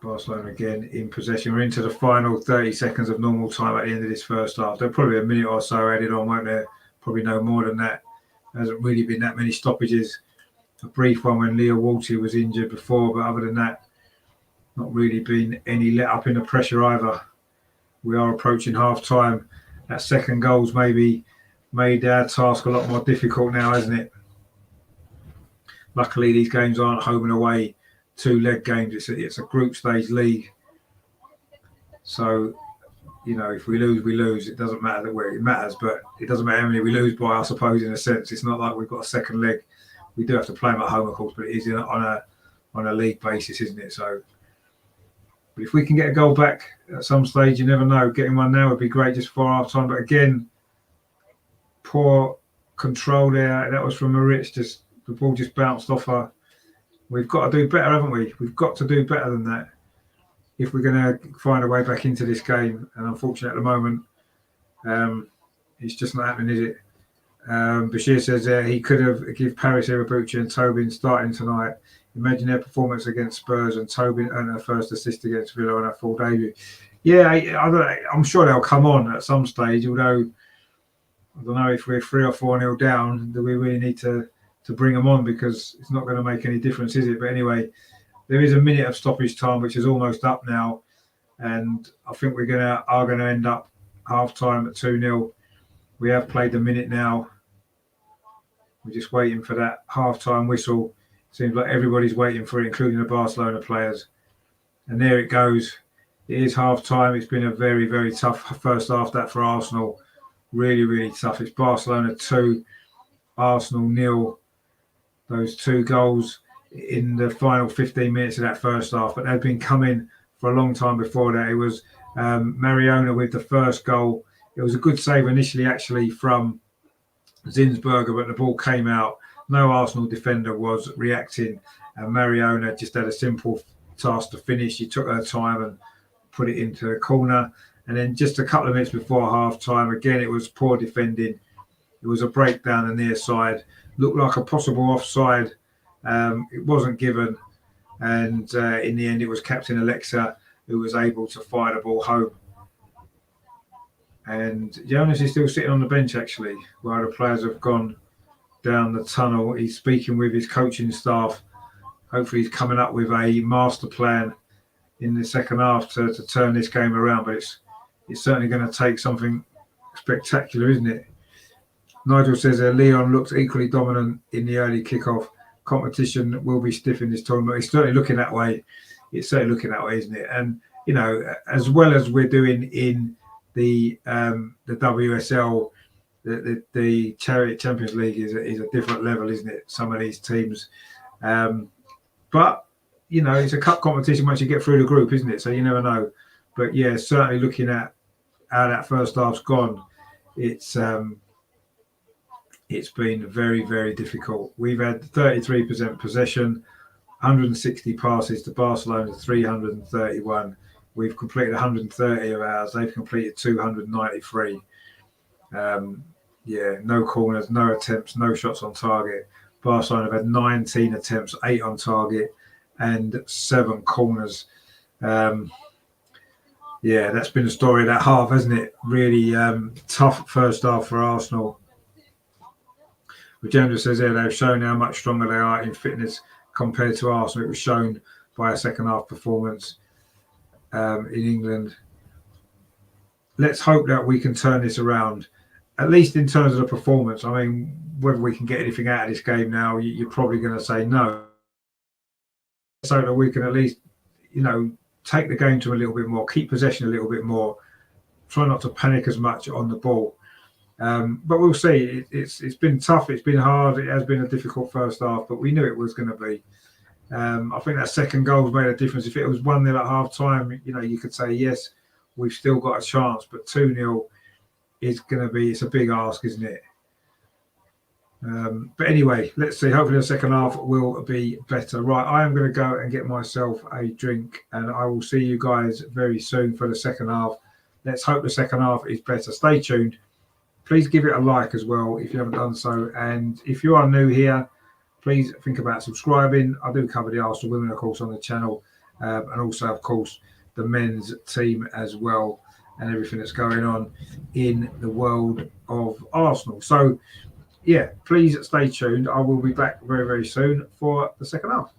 Barcelona again in possession. We're into the final 30 seconds of normal time at the end of this first half. There'll probably a minute or so added on, won't there? Probably no more than that. There hasn't really been that many stoppages. A brief one when Leah Walty was injured before, but other than that, not really been any let up in the pressure either. We are approaching half time. That second goal's maybe made our task a lot more difficult now, hasn't it? Luckily, these games aren't home and away 2-leg games. It's a group stage league. So, you know, if we lose, we lose. It doesn't matter where it matters, but it doesn't matter how many we lose by, I suppose, in a sense. It's not like we've got a second leg. We do have to play them at home, of course, but it is on a league basis, isn't it? So, but if we can get a goal back at some stage, you never know. Getting one now would be great just before half time. But again, poor control there. That was from Maritz. Just the ball just bounced off her. We've got to do better, haven't we? We've got to do better than that if we're going to find a way back into this game. And unfortunately, at the moment, it's just not happening, is it? Bashir says he could have give Paris Irabuchi and Tobin starting tonight. Imagine their performance against Spurs and Tobin earned her first assist against Villa on her full debut. Yeah, I'm sure they'll come on at some stage, although I don't know if we're 3 or 4-0 down, do we really need to bring them on, because it's not going to make any difference, is it? But anyway, there is a minute of stoppage time, which is almost up now, and I think are going to end up half time at 2-0. We have played the minute now. We're just waiting for that half time whistle. Seems like everybody's waiting for it, including the Barcelona players. And there it goes. It is half time. It's been a very, very tough first half that for Arsenal. Really, really tough. It's Barcelona 2, Arsenal 0. Those 2 goals in the final 15 minutes of that first half, but they've been coming for a long time before that. It was Mariona with the first goal. It was a good save initially, actually, from Zinsberger, but the ball came out. No Arsenal defender was reacting, and Mariona just had a simple task to finish. She took her time and put it into the corner. And then just a couple of minutes before half time, again, it was poor defending. It was a break down the near side. Looked like a possible offside. It wasn't given. And in the end, it was Captain Alexa who was able to fire the ball home. And Jonas is still sitting on the bench, actually, while the players have gone down the tunnel. He's speaking with his coaching staff. Hopefully he's coming up with a master plan in the second half to turn this game around. But it's certainly going to take something spectacular, isn't it? Nigel says Leon looks equally dominant in the early kickoff. Competition will be stiff in this tournament. It's certainly looking that way. It's certainly looking that way, isn't it? And, you know, as well as we're doing in the WSL, the Charity Champions League is a different level, isn't it? Some of these teams. But, you know, it's a cup competition once you get through the group, isn't it? So you never know. But, yeah, certainly looking at how that first half's gone, it's been very, very difficult. We've had 33% possession, 160 passes to Barcelona, 331. We've completed 130 of ours. They've completed 293. No corners, no attempts, no shots on target. Barcelona have had 19 attempts, 8 on target, and 7 corners. That's been the story of that half, hasn't it? Really tough first half for Arsenal. Regenda says there they've shown how much stronger they are in fitness compared to Arsenal. It was shown by a second half performance in England. Let's hope that we can turn this around, at least in terms of the performance. I mean, whether we can get anything out of this game now, you're probably going to say no. So that we can at least, you know, take the game to a little bit more, keep possession a little bit more, try not to panic as much on the ball. But we'll see. It's been tough. It's been hard. It has been a difficult first half, but we knew it was going to be. I think that second goal made a difference. If it was 1-0 at half time, you know, you could say, yes, we've still got a chance, but 2-0 is going to be, it's a big ask, isn't it? But anyway, let's see. Hopefully the second half will be better. Right, I am going to go and get myself a drink, and I will see you guys very soon for the second half. Let's hope the second half is better. Stay tuned. Please give it a like as well if you haven't done so. And if you are new here, please think about subscribing. I do cover the Arsenal women, of course, on the channel. And also, of course, the men's team as well, and everything that's going on in the world of Arsenal. So, yeah, please stay tuned. I will be back very, very soon for the second half.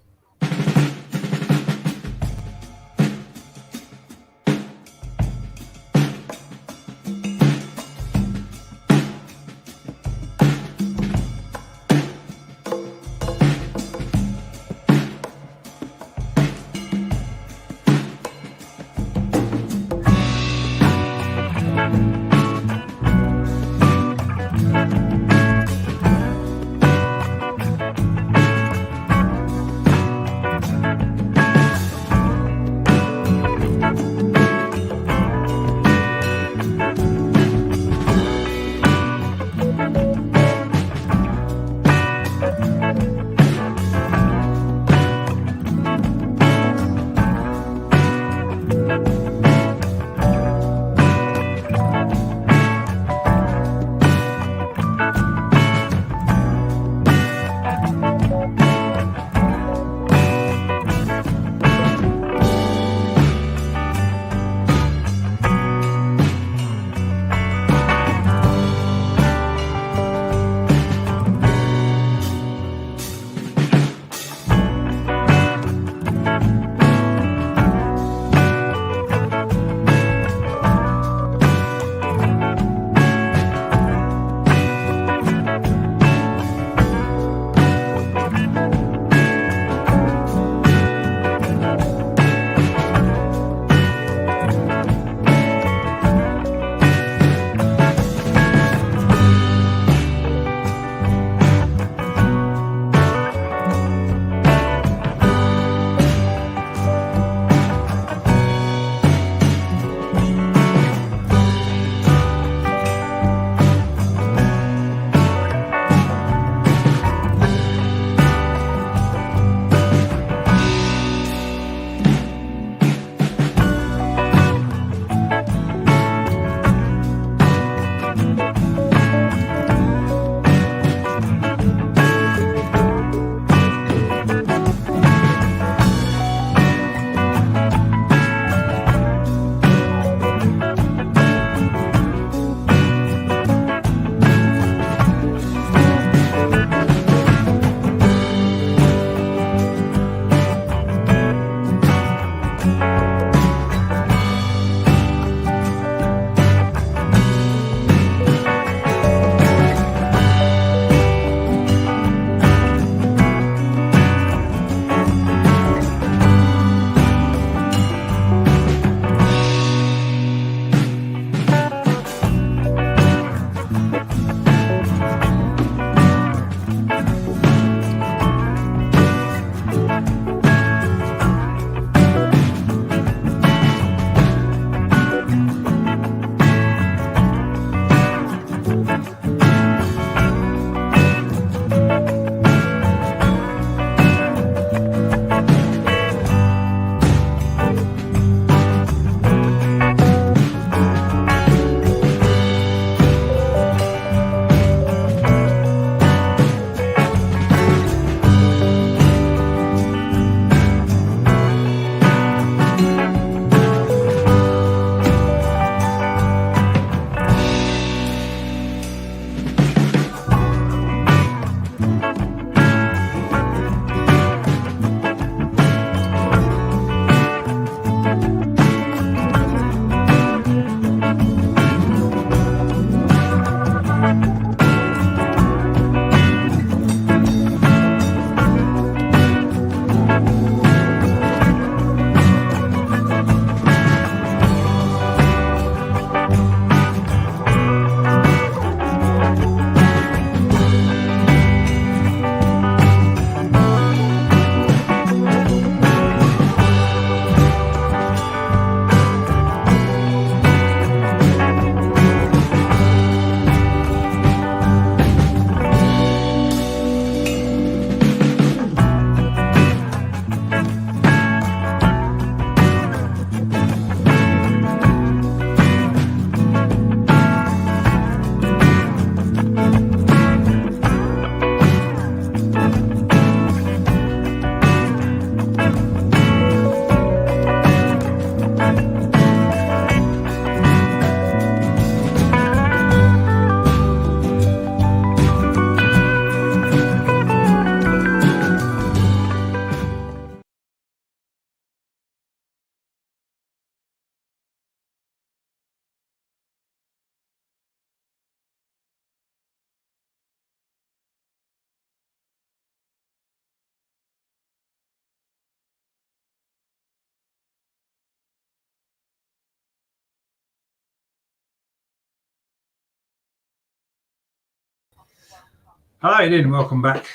Hello, Ian. Welcome back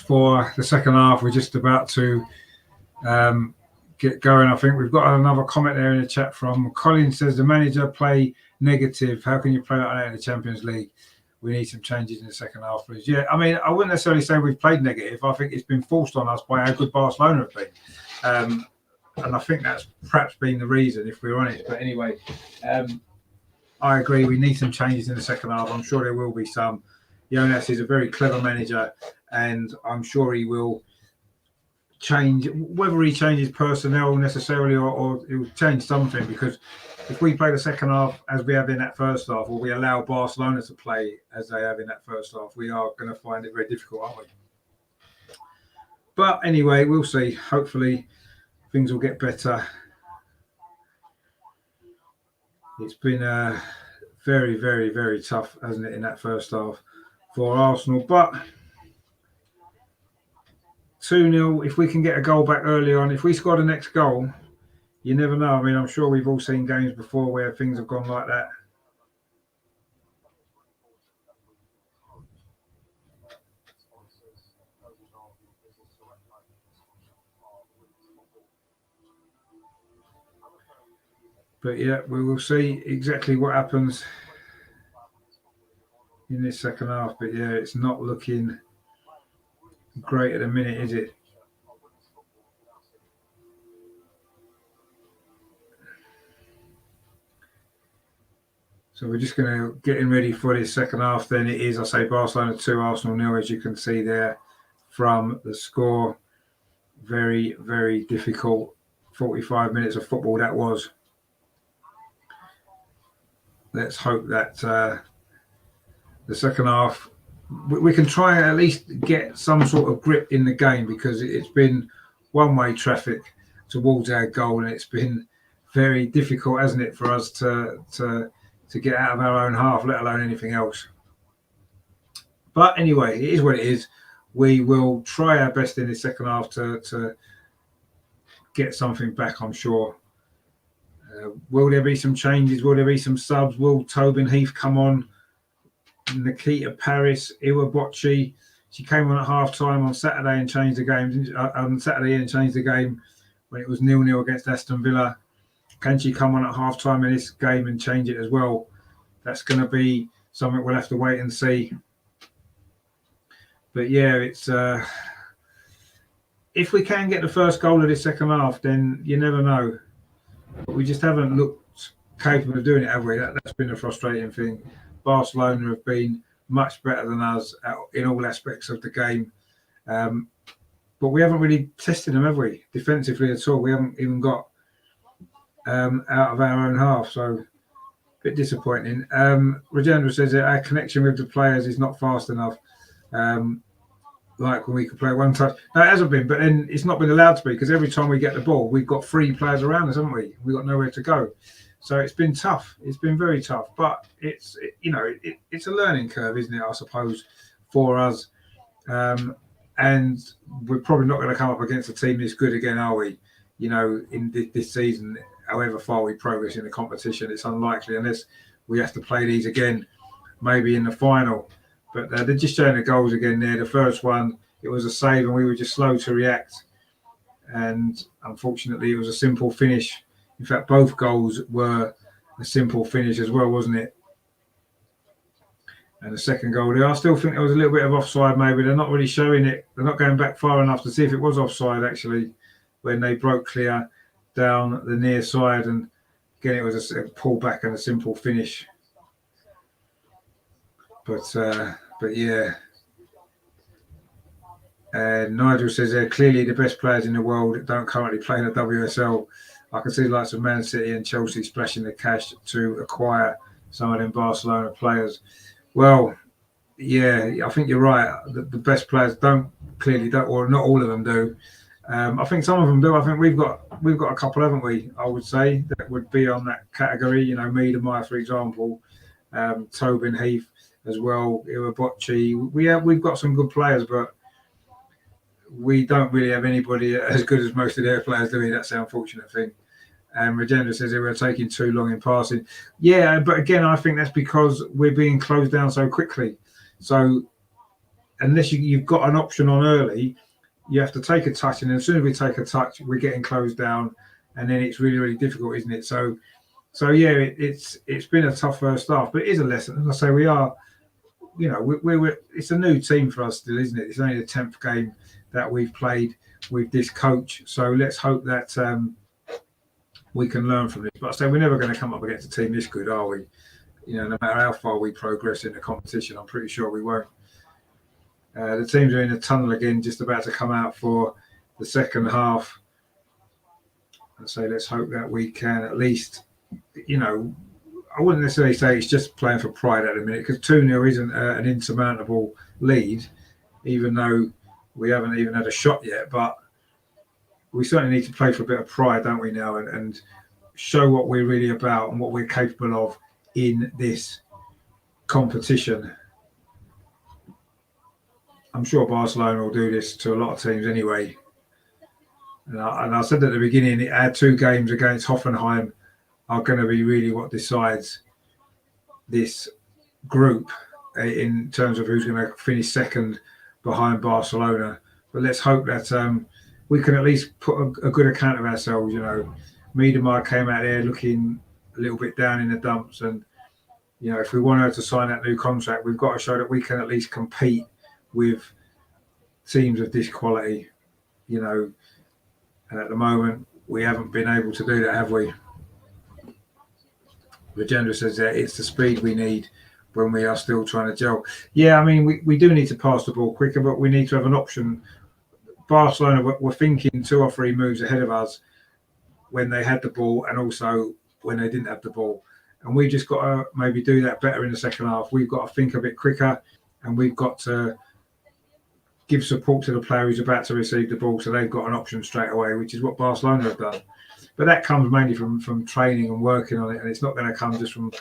for the second half. We're just about to get going. I think we've got another comment there in the chat from Colin. Says the manager play negative. How can you play like that in the Champions League? We need some changes in the second half, please. Yeah, I mean, I wouldn't necessarily say we've played negative. I think it's been forced on us by how good Barcelona have been. And I think that's perhaps been the reason, if we're honest. But anyway, I agree. We need some changes in the second half. I'm sure there will be some. Jonas is a very clever manager, and I'm sure he will change. Whether he changes personnel necessarily or he will change something, because if we play the second half as we have in that first half, or we allow Barcelona to play as they have in that first half, we are going to find it very difficult, aren't we? But anyway, we'll see. Hopefully things will get better. It's been very, very, very tough, hasn't it, in that first half for Arsenal. But 2-0, if we can get a goal back early on, if we score the next goal, you never know. I mean, I'm sure we've all seen games before where things have gone like that. But yeah, we will see exactly what happens in this second half. But yeah, it's not looking great at the minute, is it? So we're just going to get ready for this second half. Then it is, I say, Barcelona 2, Arsenal 0, as you can see there from the score. Very, very difficult 45 minutes of football that was. Let's hope that the second half, we can try and at least get some sort of grip in the game, because it's been one-way traffic towards our goal, and it's been very difficult, hasn't it, for us to get out of our own half, let alone anything else. But anyway, it is what it is. We will try our best in the second half to get something back, I'm sure. Will there be some changes? Will there be some subs? Will Tobin Heath come on? Nikita Paris, Iwabochi. She came on at half time on Saturday and changed the game. On Saturday and changed the game when it was 0-0 against Aston Villa. Can she come on at half time in this game and change it as well? That's going to be something we'll have to wait and see. But yeah, it's if we can get the first goal of this second half, then you never know. But we just haven't looked capable of doing it, have we? That's been a frustrating thing. Barcelona have been much better than us in all aspects of the game. But we haven't really tested them, have we? Defensively at all. We haven't even got out of our own half. So a bit disappointing. Rajendra says that our connection with the players is not fast enough. Like when we could play one touch. No, it hasn't been, but then it's not been allowed to be, because every time we get the ball, we've got 3 players around us, haven't we? We've got nowhere to go. So it's been tough. It's been very tough. But it's a learning curve, isn't it, I suppose, for us. And we're probably not going to come up against a team this good again, are we? In this season, however far we progress in the competition, it's unlikely unless we have to play these again, maybe in the final. But they're just showing the goals again there. The first one, it was a save and we were just slow to react. And unfortunately, it was a simple finish. In fact, both goals were a simple finish as well, wasn't it? And the second goal there, I still think there was a little bit of offside maybe. They're not really showing it. They're not going back far enough to see if it was offside, actually, when they broke clear down the near side. And again, it was a pull back and a simple finish. But yeah. Nigel says they're clearly the best players in the world that don't currently play in the WSL. I can see the likes of Man City and Chelsea splashing the cash to acquire some of them Barcelona players. Well, yeah, I think you're right. The best players don't, or not all of them do. I think some of them do. I think we've got a couple, haven't we? I would say that would be on that category. Miedemar, for example, Tobin Heath as well, Iwabochi. We've got some good players, but we don't really have anybody as good as most of their players, do we? That's the unfortunate thing. And Rajendra says they were taking too long in passing. Yeah, but again, I think that's because we're being closed down so quickly. So unless you've got an option on early, you have to take a touch, and as soon as we take a touch, we're getting closed down, and then it's really, really difficult, isn't it? So yeah, it's been a tough first half, but it is a lesson. As I say, we are, we're it's a new team for us still, isn't it? It's only the 10th game that we've played with this coach, so let's hope that we can learn from this. But I say we're never going to come up against a team this good, are we? No matter how far we progress in the competition, I'm pretty sure we won't. The teams are in the tunnel again, just about to come out for the second half. And so let's hope that we can at least, I wouldn't necessarily say it's just playing for pride at the minute, because 2-0 isn't an insurmountable lead, even though we haven't even had a shot yet. But we certainly need to play for a bit of pride, don't we, now, and show what we're really about and what we're capable of in this competition. I'm sure Barcelona will do this to a lot of teams anyway. And I said at the beginning, our 2 games against Hoffenheim are going to be really what decides this group in terms of who's going to finish second behind Barcelona. But let's hope that we can at least put a good account of ourselves. Miedemar came out there looking a little bit down in the dumps, and if we want her to sign that new contract, we've got to show that we can at least compete with teams of this quality, and at the moment we haven't been able to do that, have we? Legenda says that it's the speed we need when we are still trying to gel. Yeah, I mean, we do need to pass the ball quicker, but we need to have an option. Barcelona were thinking 2 or 3 moves ahead of us when they had the ball, and also when they didn't have the ball. And we just got to maybe do that better in the second half. We've got to think a bit quicker, and we've got to give support to the player who's about to receive the ball, so they've got an option straight away, which is what Barcelona have done. But that comes mainly from training and working on it, and it's not going to come just from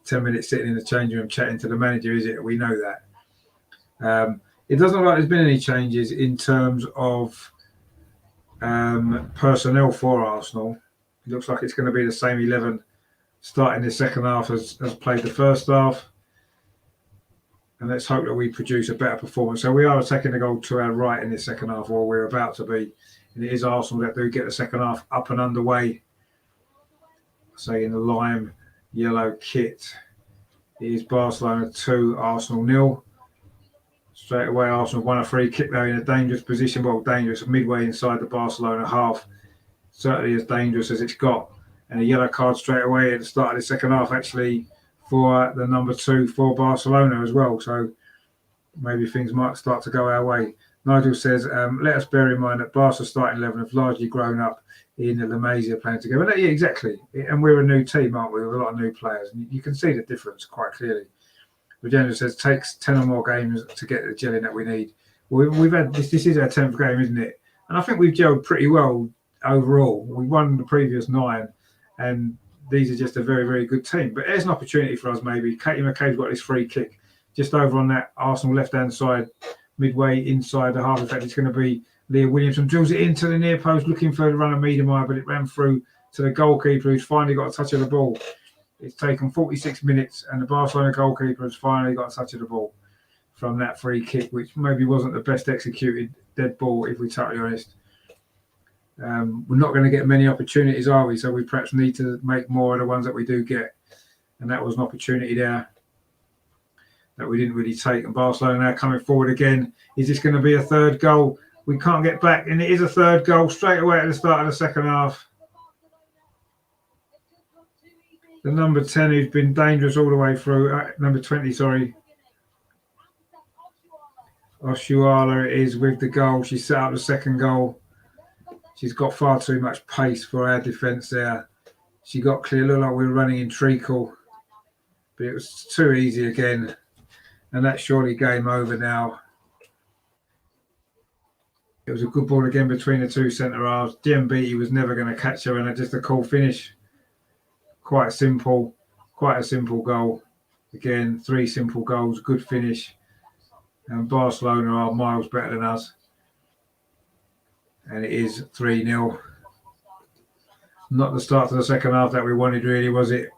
10 minutes sitting in the changing room chatting to the manager, is it? We know that. It doesn't look like there's been any changes in terms of personnel for Arsenal. It looks like it's going to be the same 11 starting the second half as played the first half. And let's hope that we produce a better performance. So we are taking the goal to our right in this second half, or we're about to be. And it is Arsenal that do get the second half up and underway. Say in the lime yellow kit. It is Barcelona 2, Arsenal 0. Straight away, Arsenal won a free kick though in a dangerous position. Well, dangerous, midway inside the Barcelona half. Certainly as dangerous as it's got. And a yellow card straight away at the start of the second half, actually, for the number 2 for Barcelona as well. So maybe things might start to go our way. Nigel says, let us bear in mind that Barca's starting 11 have largely grown up in the La Masia playing together. Yeah, exactly. And we're a new team, aren't we, with a lot of new players. And you can see the difference quite clearly. Regina says, takes 10 or more games to get the gelling that we need. Well, we've had this is our 10th game, isn't it? And I think we've gelled pretty well overall. We won the previous 9, and these are just a very, very good team. But there's an opportunity for us maybe. Katie McCabe's got this free kick just over on that Arsenal left-hand side, midway inside the half. In fact, it's going to be Leah Williamson. Drills it into the near post, looking for the run of Miedemar, but it ran through to the goalkeeper, who's finally got a touch of the ball. It's taken 46 minutes, and the Barcelona goalkeeper has finally got a touch of the ball from that free kick, which maybe wasn't the best executed dead ball, if we're totally honest. We're not going to get many opportunities, are we? So we perhaps need to make more of the ones that we do get. And that was an opportunity there that we didn't really take. And Barcelona now coming forward again. Is this going to be a third goal? We can't get back, and it is a third goal straight away at the start of the second half. The number 10 who's been dangerous all the way through, number 20, sorry. Oshuala is with the goal. She set up the second goal. She's got far too much pace for our defence there. She got clear, looked like we were running in treacle, but it was too easy again. And that's surely game over now. It was a good ball again between the 2 centre halves. Jem Beattie was never going to catch her, and just a cool finish. Quite a simple goal. Again, 3 simple goals, good finish. And Barcelona are miles better than us. And it is 3-0. Not the start to the second half that we wanted, really, was it?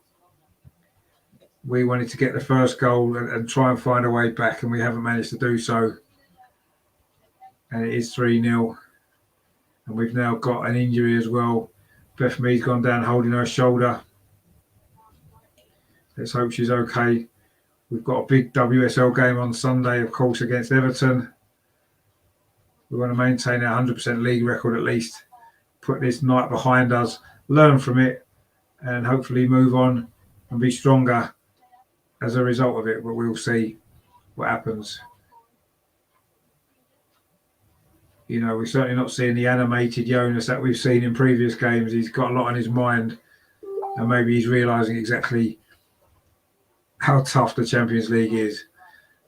We wanted to get the first goal and try and find a way back, and we haven't managed to do so. and it is 3-0. And we've now got an injury as well. Beth Mead's gone down holding her shoulder. Let's hope she's okay. We've got a big WSL game on Sunday, of course, against Everton. We want to maintain our 100% league record at least. Put this night behind us, learn from it, and hopefully move on and be stronger as a result of it. But we'll see what happens. You know, we're certainly not seeing the animated Jonas that we've seen in previous games. He's got a lot on his mind, and maybe he's realising exactly how tough the Champions League is.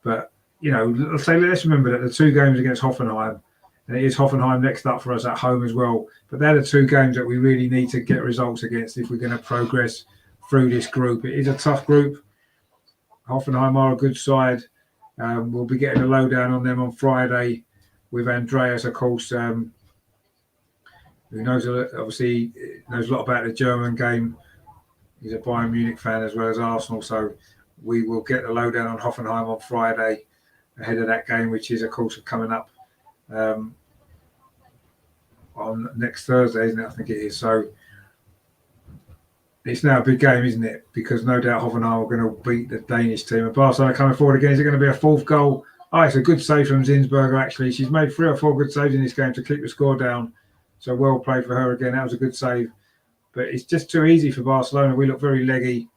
But, you know, let's remember that the 2 games against Hoffenheim, and it is Hoffenheim next up for us at home as well. But they're the 2 games that we really need to get results against if we're going to progress through this group. It is a tough group. Hoffenheim are a good side. We'll be getting a lowdown on them on Friday with Andreas, of course, who knows obviously knows a lot about the German game. He's a Bayern Munich fan as well as Arsenal, so we will get the lowdown on Hoffenheim on Friday ahead of that game, which is, of course, coming up on next Thursday, isn't it? I think it is. So it's now a big game, isn't it? Because no doubt Hoffenheim are going to beat the Danish team. And Barcelona coming forward again. Is it going to be a 4th goal? Oh, it's a good save from Zinsberger, actually. She's made 3 or 4 good saves in this game to keep the score down. So well played for her again. That was a good save. But it's just too easy for Barcelona. We look very leggy.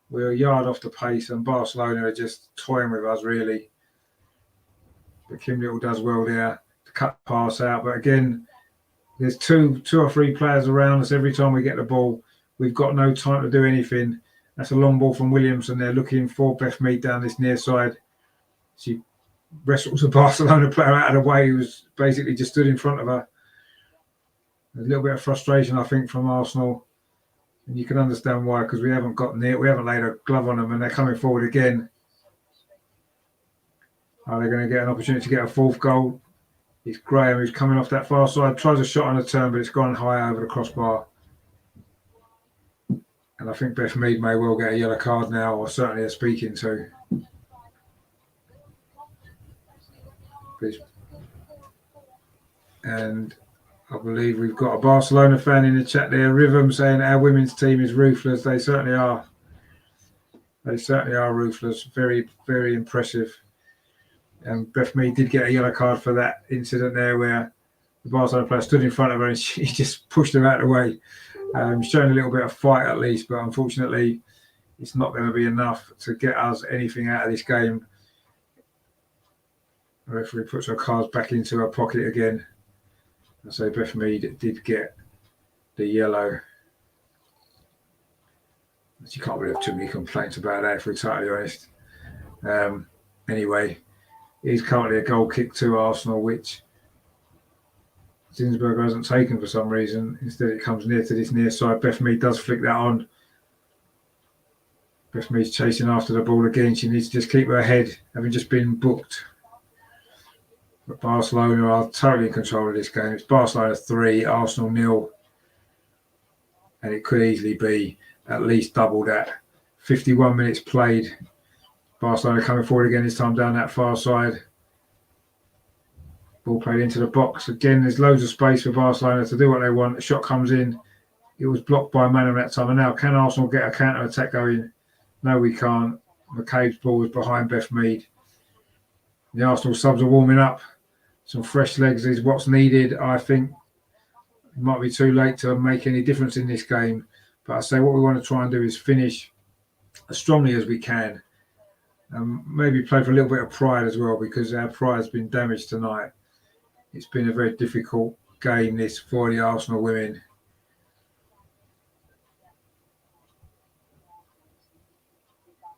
We're a yard off the pace, and Barcelona are just toying with us, really. But Kim Little does well there to cut the pass out. But again, there's two or three players around us every time we get the ball. We've got no time to do anything. That's a long ball from Williamson. They're looking for Beth Mead down this near side. She wrestles a Barcelona player out of the way who was basically just stood in front of her. There's a little bit of frustration, I think, from Arsenal. And you can understand why, because we haven't got near, we haven't laid a glove on them, and they're coming forward again. Are they going to get an opportunity to get a 4th goal? It's Graham who's coming off that far side, tries a shot on a turn, but it's gone high over the crossbar. And I think Beth Mead may well get a yellow card now, or certainly a speaking to. And I believe we've got a Barcelona fan in the chat there, Rhythm, saying our women's team is ruthless. They certainly are. They certainly are ruthless. Very, very impressive. And Beth Mead did get a yellow card for that incident there where the Barcelona player stood in front of her and she just pushed her out of the way. Showing a little bit of fight at least, but unfortunately it's not going to be enough to get us anything out of this game. The referee puts her cards back into her pocket again. And so Beth Mead did get the yellow. You can't really have too many complaints about that, if we're totally honest. Anyway, it is currently a goal kick to Arsenal, which Zinsberger hasn't taken for some reason. Instead, it comes near to this near side. Beth Mead does flick that on. Beth Mead's chasing after the ball again. She needs to just keep her head, having just been booked. But Barcelona are totally in control of this game. It's Barcelona 3, Arsenal 0. And it could easily be at least double that. 51 minutes played. Barcelona coming forward again, this time down that far side. Ball played into the box. Again, there's loads of space for Barcelona to do what they want. The shot comes in. It was blocked by Manham that time. And now, can Arsenal get a counter-attack going? No, we can't. McCabe's ball is behind Beth Mead. The Arsenal subs are warming up. Some fresh legs is what's needed. I think it might be too late to make any difference in this game. But I say what we want to try and do is finish as strongly as we can. Maybe play for a little bit of pride as well, because our pride has been damaged tonight. It's been a very difficult game, this, for the Arsenal women.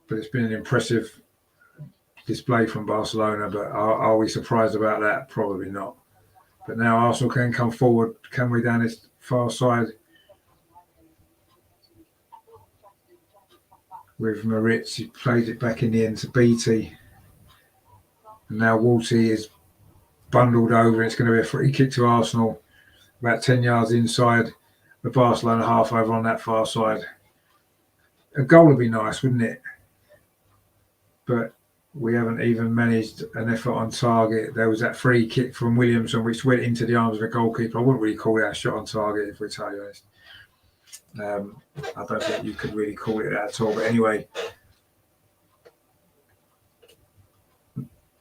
But it's been an impressive display from Barcelona. But are we surprised about that? Probably not. But now Arsenal can come forward. Can we down this far side? With Moritz, he plays it back in the end to Beattie. And now Walty is bundled over. It's going to be a free kick to Arsenal. About 10 yards inside the Barcelona half over on that far side. A goal would be nice, wouldn't it? But we haven't even managed an effort on target. There was that free kick from Williamson which went into the arms of the goalkeeper. I wouldn't really call it a shot on target, if we're totally honest. I don't think you could really call it that at all. But anyway,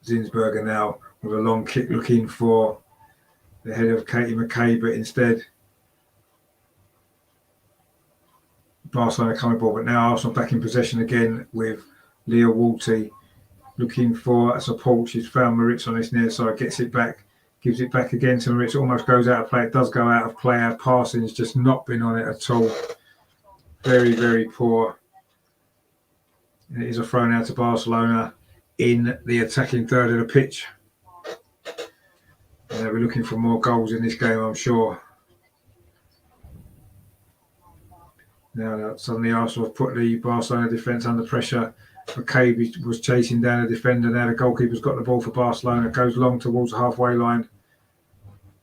Zinsberger now with a long kick looking for the head of Katie McKay, but instead Barcelona coming ball. But now Arsenal back in possession again with Leah Walty looking for a support. She's found Maritz on this near side, gets it back, gives it back again to Maritz. It almost goes out of play. It does go out of play. Our passing has just not been on it at all. Very, very poor. And it is a throw now to Barcelona in the attacking third of the pitch. And they'll be looking for more goals in this game, I'm sure. Now suddenly Arsenal have put the Barcelona defence under pressure. McCabe was chasing down a defender. Now the goalkeeper's got the ball for Barcelona. Goes long towards the halfway line.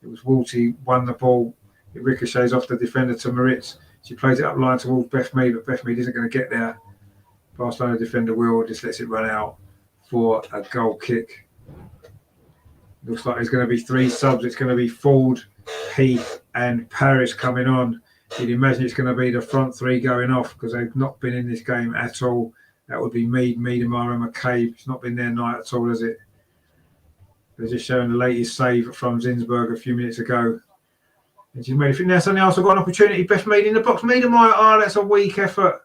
It was Walty won the ball. It ricochets off the defender to Maritz. She plays it up line towards Beth Mead, but Beth Mead isn't going to get there. Barcelona defender will just lets it run out for a goal kick. Looks like there's going to be 3 subs. It's going to be Ford, Heath and Paris coming on. You'd imagine it's going to be the front 3 going off because they've not been in this game at all. That would be Mead, Miedemar and McCabe. It's not been their night at all, has it? They're just showing the latest save from Zinsberg a few minutes ago. And she's made it. Now suddenly also got an opportunity. Beth Mead in the box. Miedemar, that's a weak effort.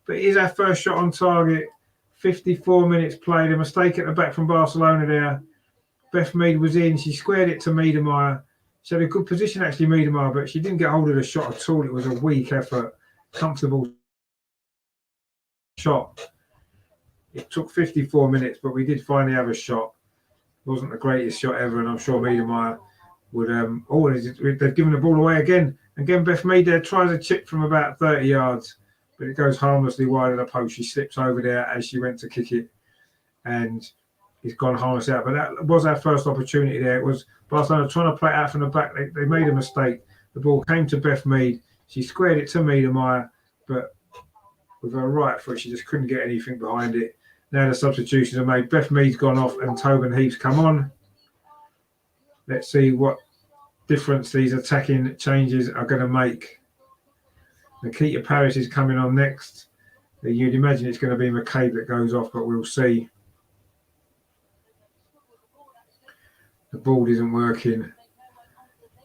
But it is our first shot on target. 54 minutes played. A mistake at the back from Barcelona there. Beth Mead was in. She squared it to Miedemar. She had a good position, actually, Miedemar, but she didn't get hold of the shot at all. It was a weak effort. Comfortable shot. It took 54 minutes, but we did finally have a shot. It wasn't the greatest shot ever, and I'm sure Miedemar would... they've given the ball away again. Again, Beth Mead there tries a chip from about 30 yards, but it goes harmlessly wide of the post. She slips over there as she went to kick it, and it's gone harmless out. But that was our first opportunity there. It was Barcelona trying to play it out from the back. They made a mistake. The ball came to Beth Mead. She squared it to Miedemar, but with her right foot, she just couldn't get anything behind it. Now the substitutions are made. Beth Mead's gone off and Tobin Heath's come on. Let's see what difference these attacking changes are going to make. Nikita Paris is coming on next. You'd imagine it's going to be McCabe that goes off, but we'll see. The board isn't working,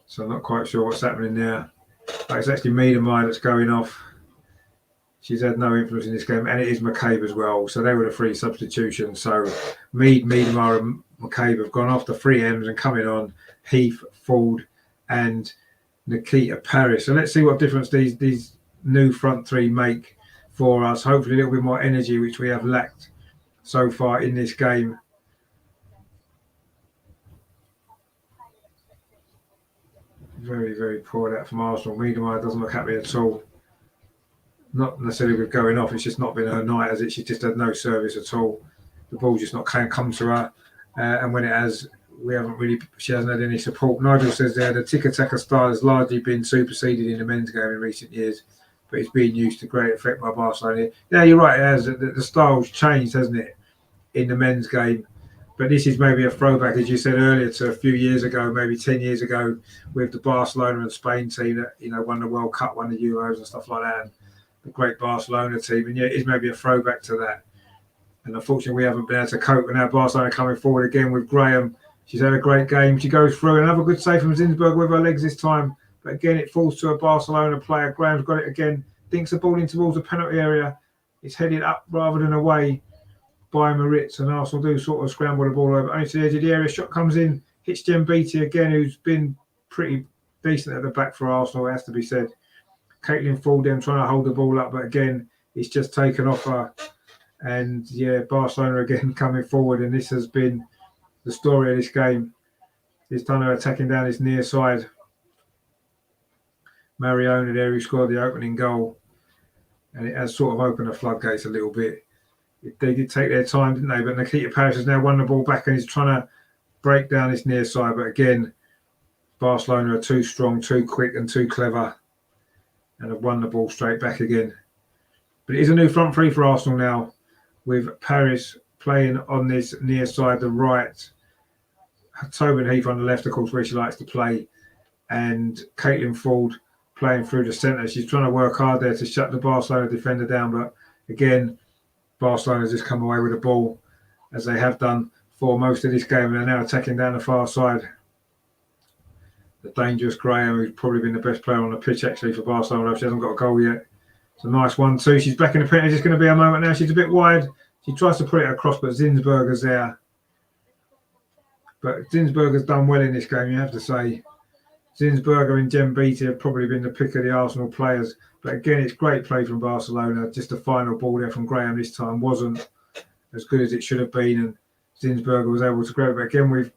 so I'm not quite sure what's happening there. But it's actually Miedemar that's going off. She's had no influence in this game, and it is McCabe as well. So they were the 3 substitutions. So Mead, Miedemar and McCabe have gone off the 3 M's and coming on Heath, Ford and Nikita Paris. So let's see what difference these new front 3 make for us. Hopefully a little bit more energy, which we have lacked so far in this game. Very, very poor that from Arsenal. Miedemar doesn't look happy at all. Not necessarily with going off, it's just not been her night, has it? She's just had no service at all. The ball just not come to her. And when it has, she hasn't had any support. Nigel says there, the tiki-taka style has largely been superseded in the men's game in recent years, but it's being used to great effect by Barcelona. Yeah, you're right, it has. The style's changed, hasn't it, in the men's game? But this is maybe a throwback, as you said earlier, to a few years ago, maybe 10 years ago, with the Barcelona and Spain team that won the World Cup, won the Euros and stuff like that. And the great Barcelona team, and yeah, it is maybe a throwback to that. And unfortunately, we haven't been able to cope. And now Barcelona coming forward again with Graham. She's had a great game. She goes through. Another good save from Zinsberg with her legs this time. But again, it falls to a Barcelona player. Graham's got it again. Dinks the ball in towards the penalty area. It's headed up rather than away by Maritz. And Arsenal do sort of scramble the ball over. Only to the edge of the area. Shot comes in. Hits Jen Beattie again, who's been pretty decent at the back for Arsenal, it has to be said. Caitlin Ford then trying to hold the ball up, but again, it's just taken off her. And yeah, Barcelona again coming forward, and this has been the story of this game. This time they're attacking down this near side. Mariona there, who scored the opening goal, and it has sort of opened the floodgates a little bit. They did take their time, didn't they? But Nikita Paris has now won the ball back and is trying to break down this near side. But again, Barcelona are too strong, too quick, and too clever, and have won the ball straight back again. But it is a new front 3 for Arsenal now, with Paris, playing on this near side, the right. Tobin Heath on the left, of course, where she likes to play. And Caitlin Ford playing through the centre. She's trying to work hard there to shut the Barcelona defender down. But again, Barcelona's just come away with the ball, as they have done for most of this game. And they're now attacking down the far side. The dangerous Graham, who's probably been the best player on the pitch, actually, for Barcelona. She hasn't got a goal yet. It's a nice 1-2. She's back in the penalty. It's going to be a moment now. She's a bit wide. She tries to put it across, but Zinsberger's there. But Zinsberger's done well in this game, you have to say. Zinsberger and Jem Beattie have probably been the pick of the Arsenal players. But again, it's great play from Barcelona. Just the final ball there from Graham this time wasn't as good as it should have been. And Zinsberger was able to grab it. But again, we've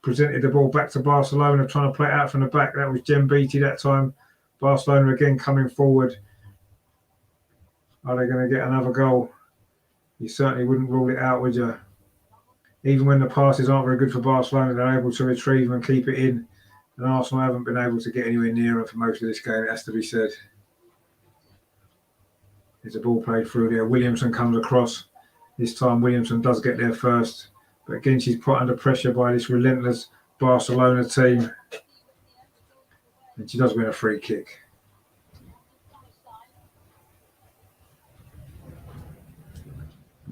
presented the ball back to Barcelona, trying to play it out from the back. That was Jem Beattie that time. Barcelona again coming forward. Are they going to get another goal? You certainly wouldn't rule it out, would you? Even when the passes aren't very good for Barcelona, they're able to retrieve them and keep it in. And Arsenal haven't been able to get anywhere near them for most of this game, it has to be said. There's a ball played through there. Williamson comes across. This time Williamson does get there first. But again, she's put under pressure by this relentless Barcelona team. And she does win a free kick.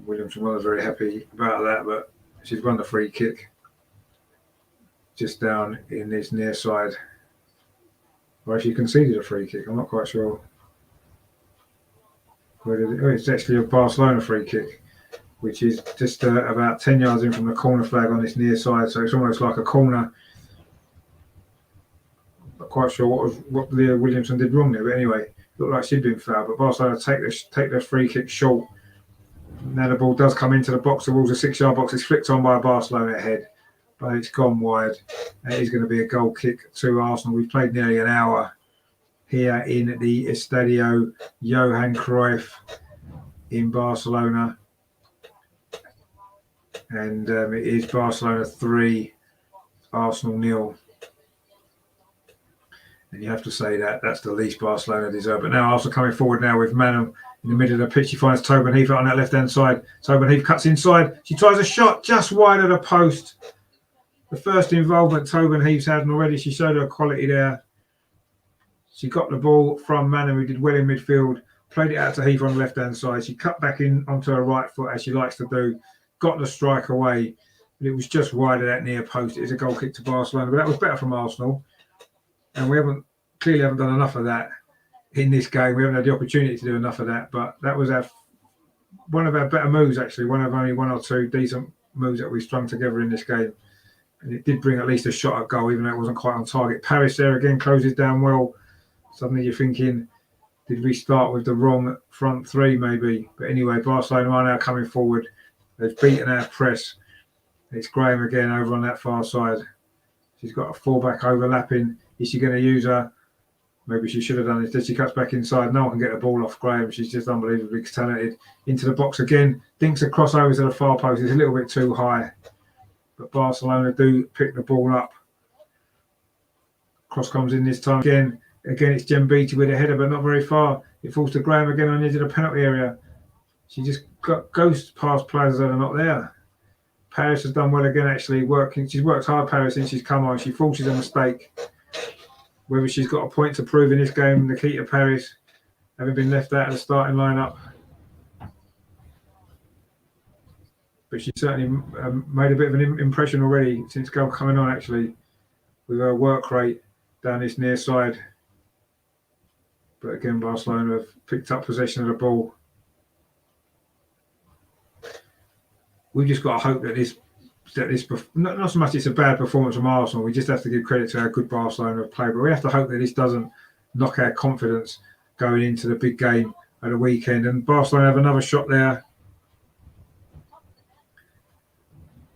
Williamson wasn't very happy about that, but she's won the free kick. Just down in this near side. Or she conceded a free kick, I'm not quite sure. Where did it? Oh, it's actually a Barcelona free kick, which is just about 10 yards in from the corner flag on this near side, so it's almost like a corner. Not quite sure what Leah Williamson did wrong there, but anyway, it looked like she'd been fouled. But Barcelona take the free kick short. Now the ball does come into the box towards the 6-yard box. It's flicked on by a Barcelona head, but it's gone wide. It is going to be a goal kick to Arsenal. We've played nearly an hour here in the Estadio Johan Cruyff in Barcelona. And it is Barcelona 3, Arsenal 0. And you have to say that's the least Barcelona deserve. But now Arsenal coming forward now with Manham in the middle of the pitch. She finds Tobin Heath on that left-hand side. Tobin Heath cuts inside. She tries a shot just wide of the post. The first involvement Tobin Heath's had, and already she showed her quality there. She got the ball from Manham, who did well in midfield, played it out to Heath on the left-hand side. She cut back in onto her right foot, as she likes to do, got the strike away, but it was just wide of that near post. It is a goal kick to Barcelona, but that was better from Arsenal. And we clearly haven't done enough of that in this game. We haven't had the opportunity to do enough of that, but that was one of our better moves, actually. One of only one or two decent moves that we strung together in this game. And it did bring at least a shot at goal, even though it wasn't quite on target. Paris there again closes down well. Suddenly you're thinking, did we start with the wrong front three maybe? But anyway, Barcelona are now coming forward. They've beaten our press. It's Graham again over on that far side. She's got a fullback overlapping. Is she going to use her? Maybe she should have done it. Instead, she cuts back inside. No one can get the ball off Graham. She's just unbelievably talented. Into the box again. Dinks a crossover to the far post. It's a little bit too high. But Barcelona do pick the ball up. Cross comes in this time. Again, it's Jem Beattie with a header, but not very far. It falls to Graham again on the edge of the penalty area. She just goes past players that are not there. Paris has done well again, actually. She's worked hard, Paris, since she's come on. She forces a mistake. Whether she's got a point to prove in this game, Nikita Paris, having been left out of the starting lineup. But she certainly made a bit of an impression already since coming on, actually, with her work rate down this near side. But again, Barcelona have picked up possession of the ball. We've just got to hope that this not so much it's a bad performance from Arsenal. We just have to give credit to how good Barcelona have played. But we have to hope that this doesn't knock our confidence going into the big game at the weekend. And Barcelona have another shot there.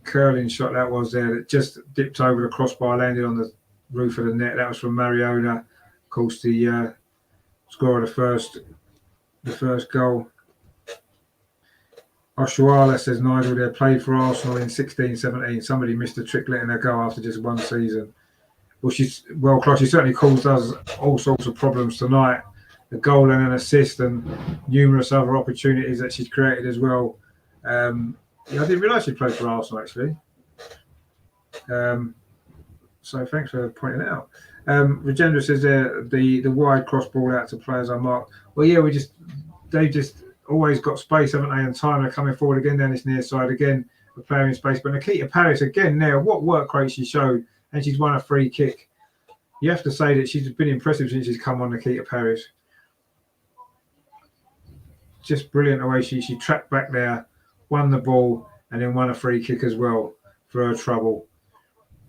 Curling shot that was there that just dipped over the crossbar, landed on the roof of the net. That was from Mariona. Of course, the scorer of the first goal. Oshuala, says Nigel, there played for Arsenal in 16-17. Somebody missed a trick letting her go after just one season. Well, she's world class. She certainly caused us all sorts of problems tonight. A goal and an assist and numerous other opportunities that she's created as well. Yeah, I didn't realise she played for Arsenal actually. So thanks for pointing it out. Rajendra says the wide cross ball out to players unmarked. Well, yeah, they just always got space, haven't they? And time are coming forward again down this near side again, a player in space. But Nikita Paris again now, what work rate she showed, and she's won a free kick. You have to say that she's been impressive since she's come on, Nikita Paris. Just brilliant the way she tracked back there, won the ball, and then won a free kick as well for her trouble.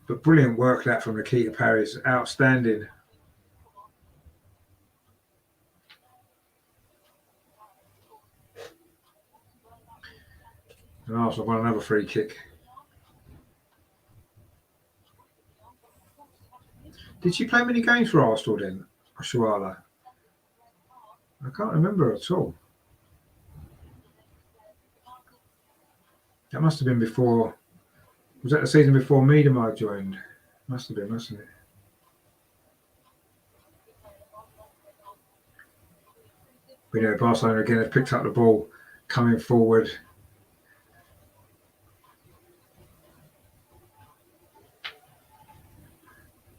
But brilliant work that from Nikita Paris, outstanding. And Arsenal won another free kick. Did she play many games for Arsenal then, Oshuala? I can't remember at all. That must have been before. Was that the season before Miedemar joined? Must have been, mustn't it? We know Barcelona again have picked up the ball, coming forward.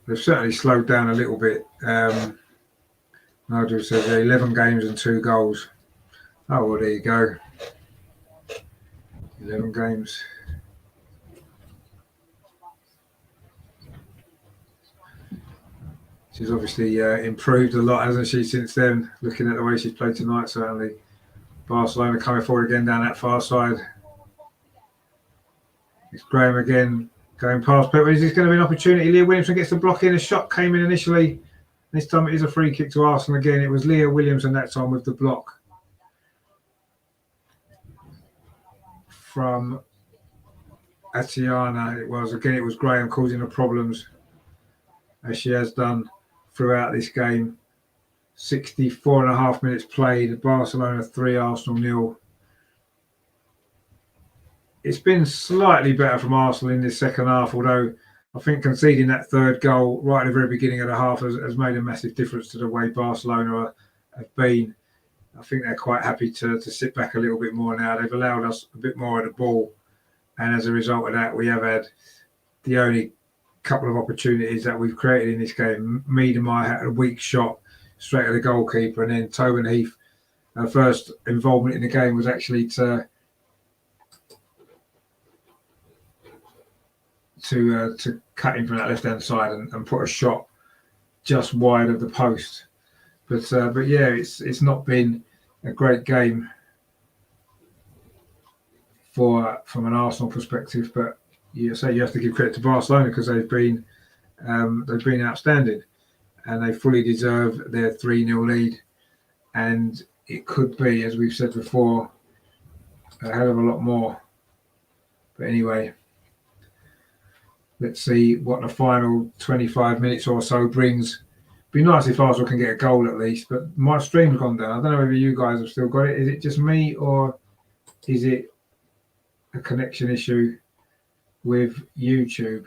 They've certainly slowed down a little bit. Nigel says 11 games and 2 goals. Oh, well, there you go. 11 games. She's obviously improved a lot, hasn't she, since then? Looking at the way she's played tonight, certainly. Barcelona coming forward again down that far side. It's Graham again going past Pepper. Is this going to be an opportunity? Leah Williamson gets the block in. A shot came in initially. This time it is a free kick to Arsenal again. It was Leah Williamson that time with the block from Atiana. It was Graham causing the problems, as she has done throughout this game. 64.5 minutes played. Barcelona 3, Arsenal 0. It's been slightly better from Arsenal in this second half, although I think conceding that third goal right at the very beginning of the half has made a massive difference to the way Barcelona have been. I think they're quite happy to sit back a little bit more now. They've allowed us a bit more of the ball, and as a result of that, we have had the only couple of opportunities that we've created in this game. Miedemar had a weak shot straight at the goalkeeper, and then Tobin Heath, her first involvement in the game was actually to cut in from that left-hand side and put a shot just wide of the post. But yeah, it's not been a great game from an Arsenal perspective. But you have to give credit to Barcelona because they've been outstanding, and they fully deserve their 3-0 lead. And it could be, as we've said before, a hell of a lot more. But anyway, let's see what the final 25 minutes or so brings. Be nice if Arsenal can get a goal at least, but my stream's gone down. I don't know whether you guys have still got it. Is it just me, or is it a connection issue with YouTube?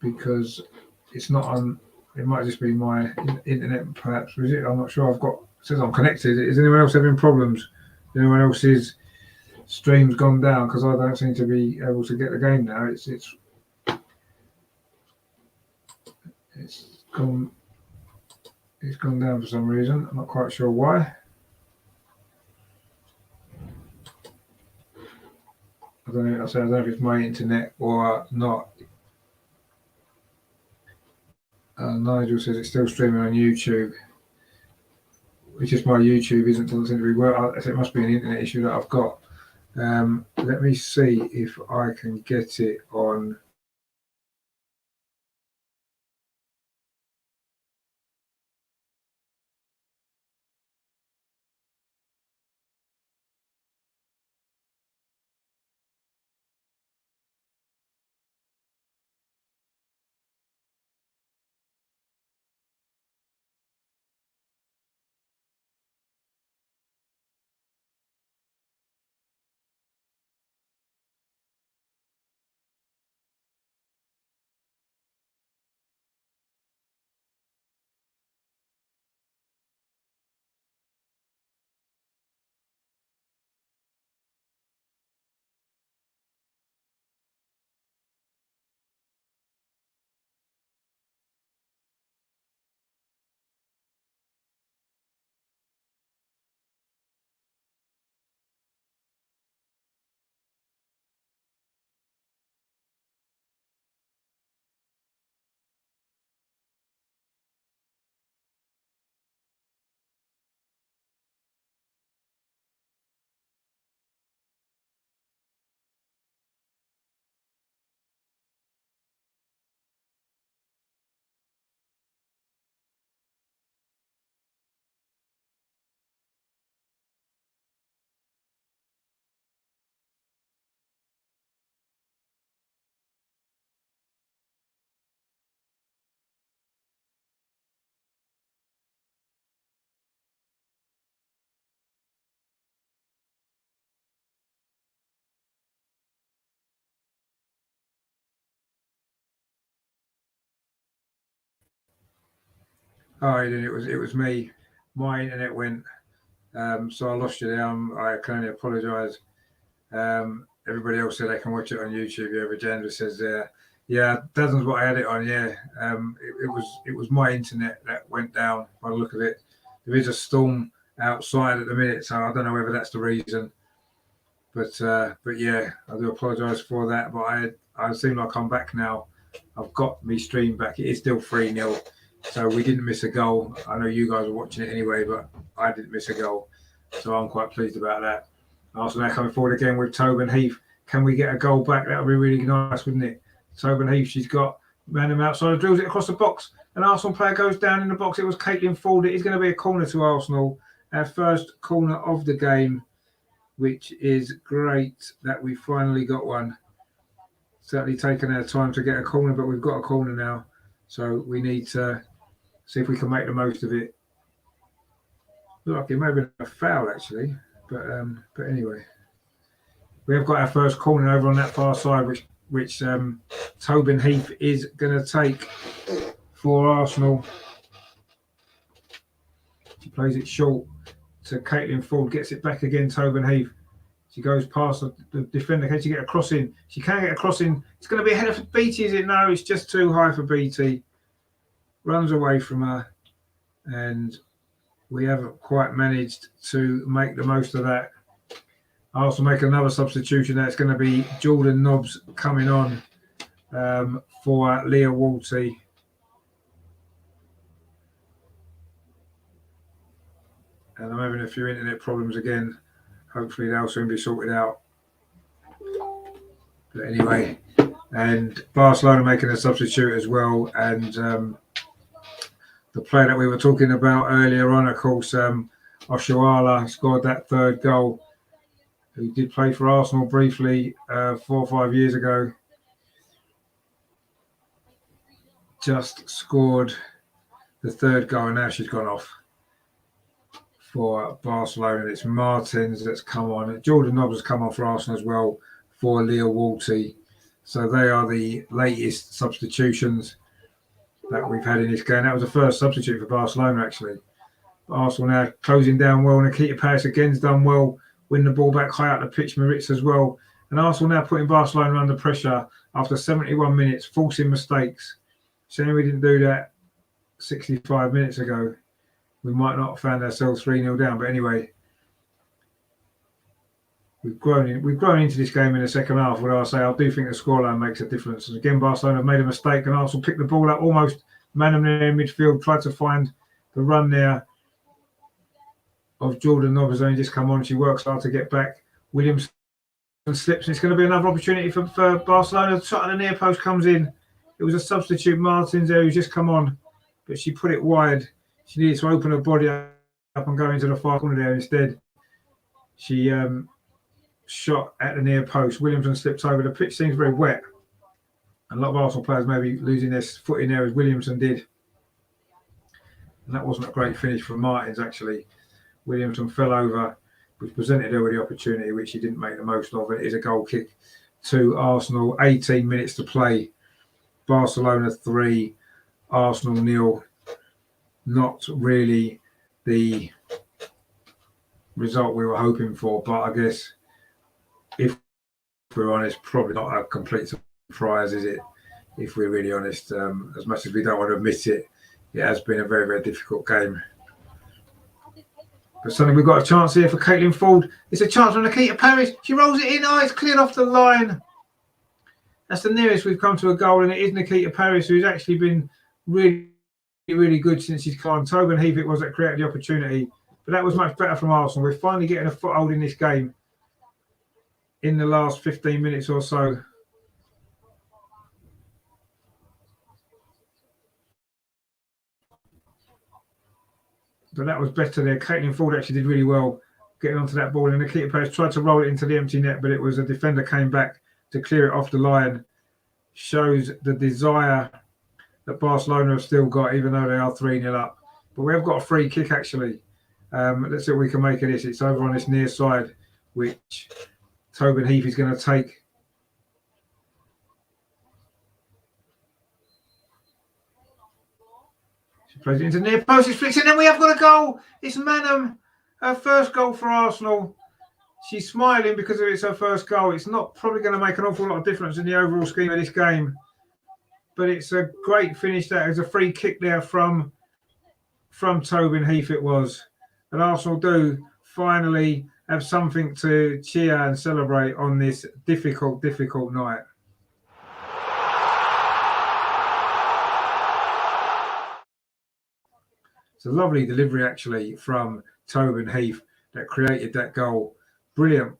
Because it's not on. It might just be my internet, perhaps. Is it? I'm not sure. It says I'm connected. Is anyone else having problems? Is anyone else's stream's gone down? Because I don't seem to be able to get the game now. It's gone. It's gone down for some reason. I'm not quite sure why. I don't know if it's my internet or not. Nigel says it's still streaming on YouTube. It's just my YouTube doesn't seem to be well. It must be an internet issue that I've got. Let me see if I can get it on. Oh, it was me. My internet went, so I lost you there. I can only apologise. Everybody else said they can watch it on YouTube. Yeah, Vijayendra says there. Yeah, Dazon's what I had it on. Yeah, it was my internet that went down by the look of it. There is a storm outside at the minute, so I don't know whether that's the reason. But yeah, I do apologise for that. But I seem like I'm back now. I've got me stream back. It is still 3-0, so we didn't miss a goal. I know you guys are watching it anyway, but I didn't miss a goal, so I'm quite pleased about that. Arsenal now coming forward again with Tobin Heath. Can we get a goal back? That would be really nice, wouldn't it? Tobin Heath, she's got man outside, drills it across the box. An Arsenal player goes down in the box. It was Caitlin Ford. It is going to be a corner to Arsenal. Our first corner of the game, which is great that we finally got one. Certainly taken our time to get a corner, but we've got a corner now. So we need to see if we can make the most of it. Look like it may have been a foul, actually. But anyway, we have got our first corner over on that far side, which Tobin Heath is going to take for Arsenal. She plays it short to Caitlin Ford, gets it back again. Tobin Heath. She goes past the defender. Can she get a cross in? She can get a cross in. It's going to be ahead of BT, is it? No, it's just too high for BT. Runs away from her, and we haven't quite managed to make the most of that. I also make another substitution. That's going to be Jordan Nobbs coming on for Leah Walty. And I'm having a few internet problems again. Hopefully they'll soon be sorted out. But anyway, and Barcelona making a substitute as well. And the player that we were talking about earlier on, of course, Oshuala scored that third goal. Who did play for Arsenal briefly 4 or 5 years ago. Just scored the third goal, and now she's gone off for Barcelona. It's Martins that's come on. Jordan Nobbs has come on for Arsenal as well for Leah Walty. So they are the latest substitutions that we've had in this game. That was the first substitute for Barcelona, actually. Arsenal now closing down well. Nikita Paris again's done well. Win the ball back high up the pitch, Maritz as well. And Arsenal now putting Barcelona under pressure after 71 minutes, forcing mistakes. Saying we didn't do that 65 minutes ago, we might not have found ourselves 3-0 down. But anyway, we've grown into this game in the second half. What I say, I do think the scoreline makes a difference. And again, Barcelona have made a mistake, and Arsenal picked the ball up almost man them there in midfield, tried to find the run there of Jordan Nobbs. Only just come on. She works hard to get back. Williams slips, and it's going to be another opportunity for Barcelona. The shot at the near post comes in. It was a substitute, Martins there, who's just come on, but she put it wide. She needed to open her body up and go into the far corner there. Instead, she shot at the near post. Williamson slipped over. The pitch seems very wet. And a lot of Arsenal players may be losing their foot in there as Williamson did. And that wasn't a great finish from Martins, actually. Williamson fell over, which presented her with the opportunity, which she didn't make the most of. It is a goal kick to Arsenal. 18 minutes to play. Barcelona 3, Arsenal 0. Not really the result we were hoping for, but I guess if we're honest, probably not a complete surprise, is it? If we're really honest, as much as we don't want to admit it, it has been a very, very difficult game. But suddenly we've got a chance here for Caitlin Ford. It's a chance from Nikita Paris. She rolls it in. Oh, it's cleared off the line. That's the nearest we've come to a goal, and it is Nikita Paris, who's actually been really, really good since she's come on. Tobin Heath it was that created the opportunity, but that was much better from Arsenal. We're finally getting a foothold in this game in the last 15 minutes or so. But that was better there. Caitlin Ford actually did really well getting onto that ball, and Nikita Paris tried to roll it into the empty net, but it was a defender came back to clear it off the line. Shows the desire that Barcelona have still got, even though they are 3-0 up. But we have got a free kick, actually. Let's see what we can make of this. It's over on this near side, which Tobin Heath is going to take. She plays it into near post, it's flicks, and then we have got a goal. It's Manham, her first goal for Arsenal. She's smiling because it's her first goal. It's not probably going to make an awful lot of difference in the overall scheme of this game, but it's a great finish. That is a free kick there from Tobin Heath it was. And Arsenal do finally have something to cheer and celebrate on this difficult night. It's a lovely delivery actually from Tobin Heath that created that goal. Brilliant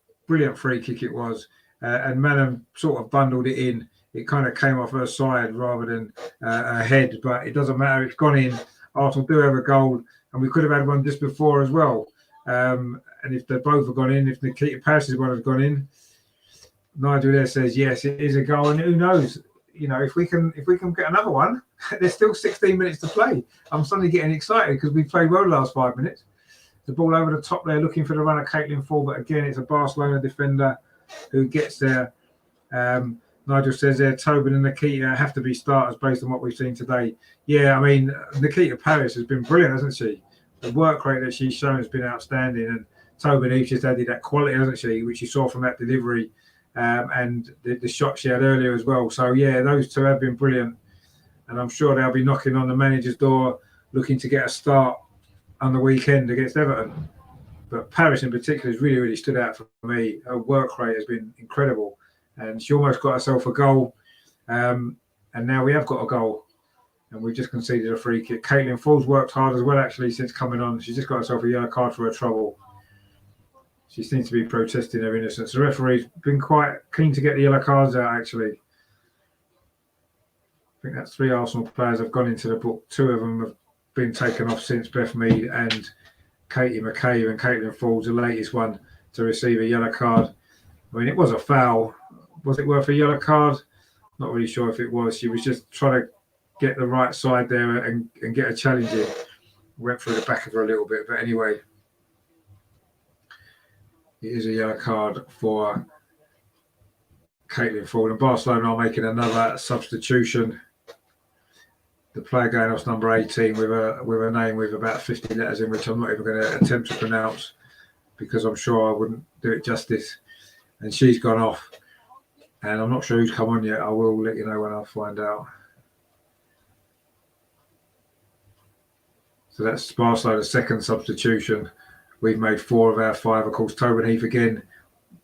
free kick it was. And Manham sort of bundled it in. It kind of came off her side rather than her head, but it doesn't matter. It's gone in. Arsenal do have a goal, and we could have had one just before as well. And if they both have gone in, if Nikita Paris's one has gone in, Nigel there says yes, it is a goal, and who knows? You know, if we can get another one, there's still 16 minutes to play. I'm suddenly getting excited because we played well the last 5 minutes. The ball over the top there, looking for the runner, Caitlin Ford, but again, it's a Barcelona defender who gets there. Nigel says there, Tobin and Nikita have to be starters based on what we've seen today. Yeah, I mean, Nikita Paris has been brilliant, hasn't she? The work rate that she's shown has been outstanding, and Tobin Heath just added that quality, hasn't she, which you saw from that delivery. And the shot she had earlier as well. So, yeah, those two have been brilliant. And I'm sure they'll be knocking on the manager's door looking to get a start on the weekend against Everton. But Paris in particular has really stood out for me. Her work rate has been incredible. And she almost got herself a goal. And now we have got a goal. And we've just conceded a free kick. Caitlin Ford's worked hard as well, actually, since coming on. She's just got herself a yellow card for her trouble. She seems to be protesting her innocence. The referee's been quite keen to get the yellow cards out, actually. I think that's 3 Arsenal players have gone into the book. 2 of them have been taken off since Beth Mead and Katie McCabe, and Caitlin Ford's the latest one to receive a yellow card. I mean, it was a foul. Was it worth a yellow card? Not really sure if it was. She was just trying to get the right side there and get a challenge in. Went through the back of her a little bit, but anyway. It is a yellow card for Caitlin Ford, and Barcelona are making another substitution. The player going off number 18 with a name with about 50 letters in, which I'm not even going to attempt to pronounce because I'm sure I wouldn't do it justice. And she's gone off, and I'm not sure who's come on yet. I will let you know when I find out. So that's Barcelona's second substitution. We've made 4 of our 5. Of course, Tobin Heath again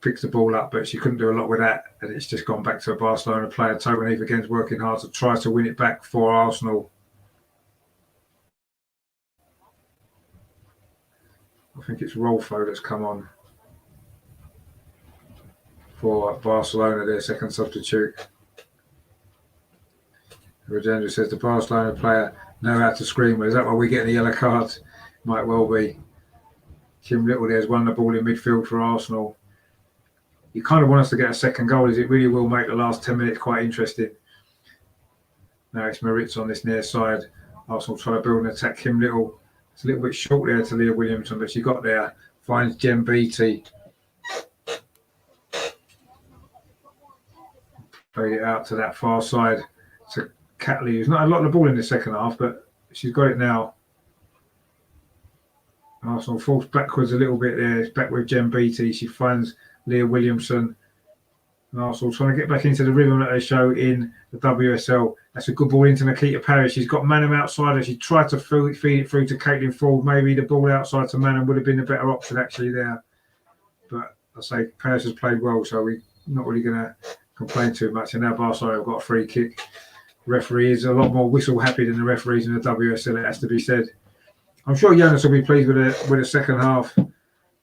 picks the ball up, but she couldn't do a lot with that. And it's just gone back to a Barcelona player. Tobin Heath again is working hard to try to win it back for Arsenal. I think it's Rolfo that's come on for Barcelona, their second substitute. Rogender says the Barcelona player know how to scream. Is that why we're getting the yellow cards? Might well be. Kim Little there's won the ball in midfield for Arsenal. You kind of want us to get a second goal, as it really will make the last 10 minutes quite interesting. Now it's Maritz on this near side. Arsenal trying to build an attack. Kim Little, it's a little bit short there to Leah Williamson, but she got there. Finds Jem Beattie. Played it out to that far side to Catley, who's not had a lot of the ball in the second half, but she's got it now. Arsenal falls backwards a little bit there. It's back with Jem Beattie. She finds Leah Williamson. And Arsenal trying to get back into the rhythm that they show in the WSL. That's a good ball into Nikita Paris. She's got Manham outside her. She tried to feed it through to Caitlin Ford. Maybe the ball outside to Manham would have been a better option actually there. But I say Paris has played well, so we're not really going to complain too much. And now Barcelona have got a free kick. Referee is a lot more whistle happy than the referees in the WSL, it has to be said. I'm sure Jonas will be pleased with a second half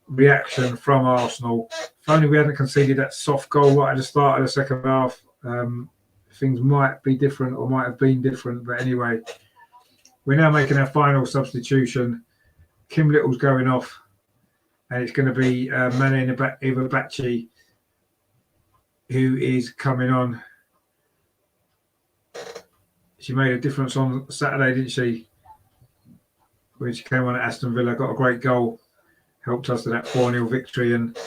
reaction from Arsenal. If only we hadn't conceded that soft goal right at the start of the second half, things might be different or might have been different. But anyway, we're now making our final substitution. Kim Little's going off, and it's going to be Mane Ivabachi who is coming on. She made a difference on Saturday, didn't she? When she came on at Aston Villa, got a great goal, helped us to that 4-0 victory. And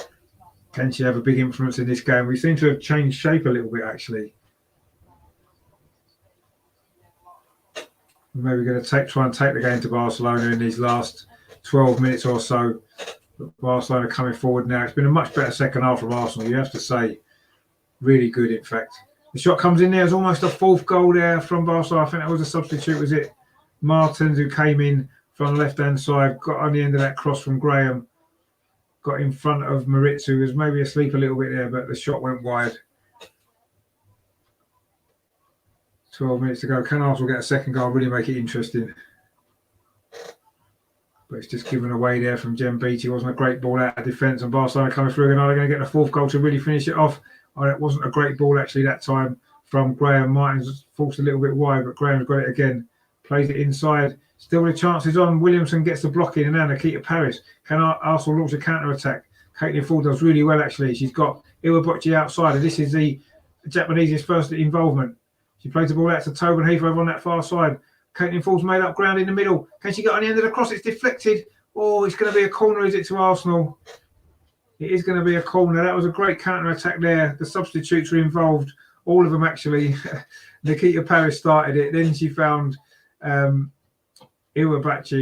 can she have a big influence in this game? We seem to have changed shape a little bit, actually. We're maybe going to try and take the game to Barcelona in these last 12 minutes or so. But Barcelona coming forward now. It's been a much better second half from Arsenal, you have to say. Really good, in fact. The shot comes in there. There's almost a fourth goal there from Barcelona. I think that was a substitute, was it? Martins, who came in from the left-hand side, got on the end of that cross from Graham. Got in front of Moritz, who was maybe asleep a little bit there, but the shot went wide. 12 minutes to go. Can Arsenal get a second goal? Really make it interesting. But it's just given away there from Jem Beattie. It wasn't a great ball out of defence, and Barcelona coming through. And are they going to get the fourth goal to really finish it off? Oh, it wasn't a great ball actually that time from Graham. Martins forced a little bit wide, but Graham's got it again. Plays it inside. Still the chances on. Williamson gets the block in, and now Nikita Paris. Can Arsenal launch a counter-attack? Caitlin Ford does really well actually. She's got Iwabuchi outside, and this is the Japanese's first involvement. She plays the ball out to Tobin Heath over on that far side. Caitlin Ford's made up ground in the middle. Can she get on the end of the cross? It's deflected. Oh, it's going to be a corner, is it, to Arsenal? It is going to be a corner. That was a great counter-attack there. The substitutes were involved. All of them, actually. Nikita Paris started it. Then she found Iwabuchi.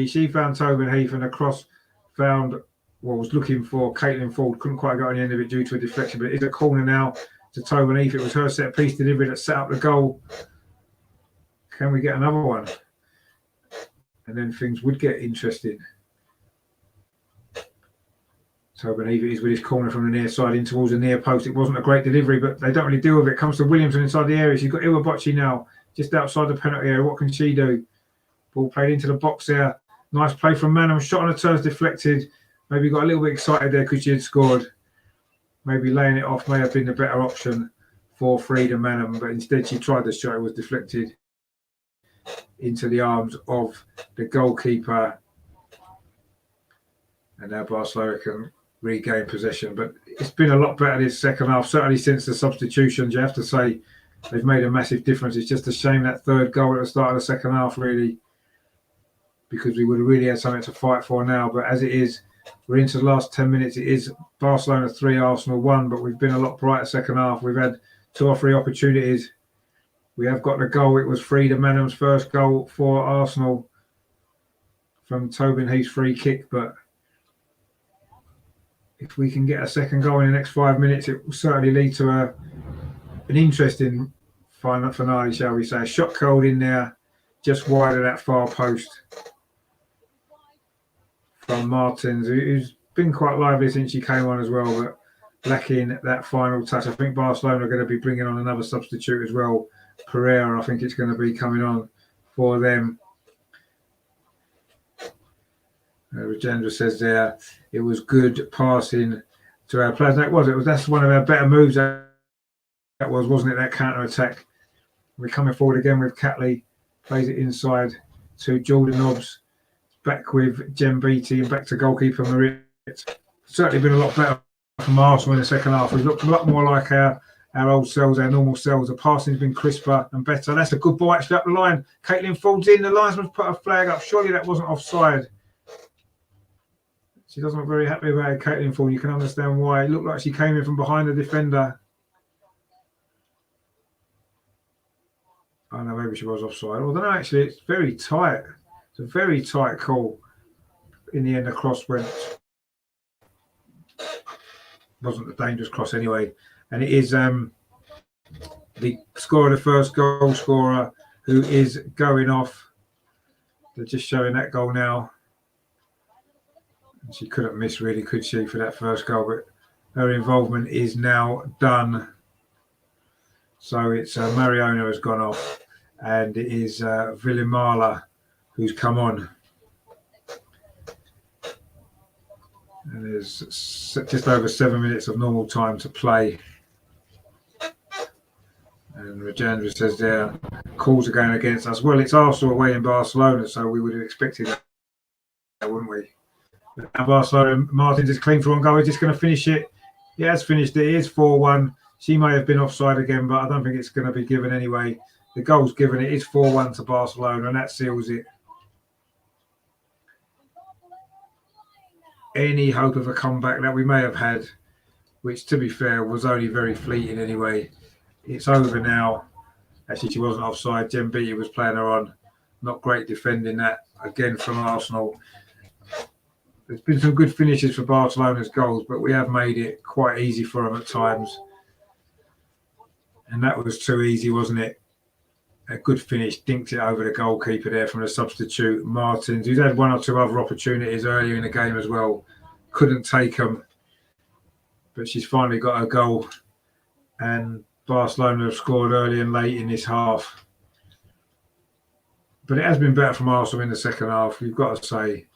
She found Tobin Heath, and the cross found, was looking for Caitlin Ford. Couldn't quite get on the end of it due to a deflection, but it is a corner now to Tobin Heath. It was her set-piece delivery that set up the goal. Can we get another one? And then things would get interesting. Tobin Heath is with his corner from the near side in towards the near post. It wasn't a great delivery, but they don't really deal with it. Comes to Williamson inside the area. She's got Iwabuchi now, just outside the penalty area. What can she do? Ball played into the box there. Nice play from Manham. Shot on the turns deflected. Maybe got a little bit excited there because she had scored. Maybe laying it off may have been the better option for Frida Manham, but instead she tried the shot. It was deflected into the arms of the goalkeeper. And now Barcelona can regain possession. But it's been a lot better this second half, certainly since the substitutions. You have to say they've made a massive difference. It's just a shame that third goal at the start of the second half, really, because we would have really had something to fight for now. But as it is, we're into the last 10 minutes. It is Barcelona 3, Arsenal 1, but we've been a lot brighter second half. We've had 2 or 3 opportunities. We have got the goal. It was Frida Manham's first goal for Arsenal from Tobin Heath's free kick. But if we can get a second goal in the next 5 minutes, it will certainly lead to an interesting final finale, shall we say. A shot curled in there, just wide of that far post from Martins, who's been quite lively since she came on as well, but lacking that final touch. I think Barcelona are going to be bringing on another substitute as well. Pereira, I think it's going to be coming on for them. Rajendra says there, it was good passing to our players. That's one of our better moves. That was, wasn't it? That counter attack. We're coming forward again with Catley. Plays it inside to Jordan Nobbs. Back with Jem Beattie and back to goalkeeper Moritz. Certainly been a lot better from Arsenal in the second half. We've looked a lot more like our old selves, our normal selves. The passing's been crisper and better. That's a good ball actually up the line. Caitlin Ford's in. The linesman's put a flag up. Surely that wasn't offside. She doesn't look very happy about Caitlin Ford. You can understand why. It looked like she came in from behind the defender. Oh no, maybe she was offside. Although no, actually, it's very tight. It's a very tight call. In the end, the cross went. Wasn't a dangerous cross anyway. And it is the scorer, the first goal scorer, who is going off. They're just showing that goal now. She couldn't miss, really, could she, for that first goal? But her involvement is now done. So it's Mariona has gone off, and it is Villamala who's come on. And there's just over 7 minutes of normal time to play. And Rajendra says there, calls are going against us. Well, it's Arsenal away in Barcelona, so we would have expected that, wouldn't we? And Barcelona, Martins is clean for one goal. He's just going to finish it. He has finished it. It is 4-1. She may have been offside again, but I don't think it's going to be given anyway. The goal's given. It is 4-1 to Barcelona, and that seals it. Any hope of a comeback that we may have had, which, to be fair, was only very fleeting anyway. It's over now. Actually, she wasn't offside. Jem Beattie was playing her on. Not great defending that again from Arsenal. There's been some good finishes for Barcelona's goals, but we have made it quite easy for them at times. And that was too easy, wasn't it? A good finish, dinked it over the goalkeeper there from the substitute, Martins, who's had one or two other opportunities earlier in the game as well. Couldn't take them. But she's finally got her goal. And Barcelona have scored early and late in this half. But it has been better from Arsenal in the second half, you've got to say.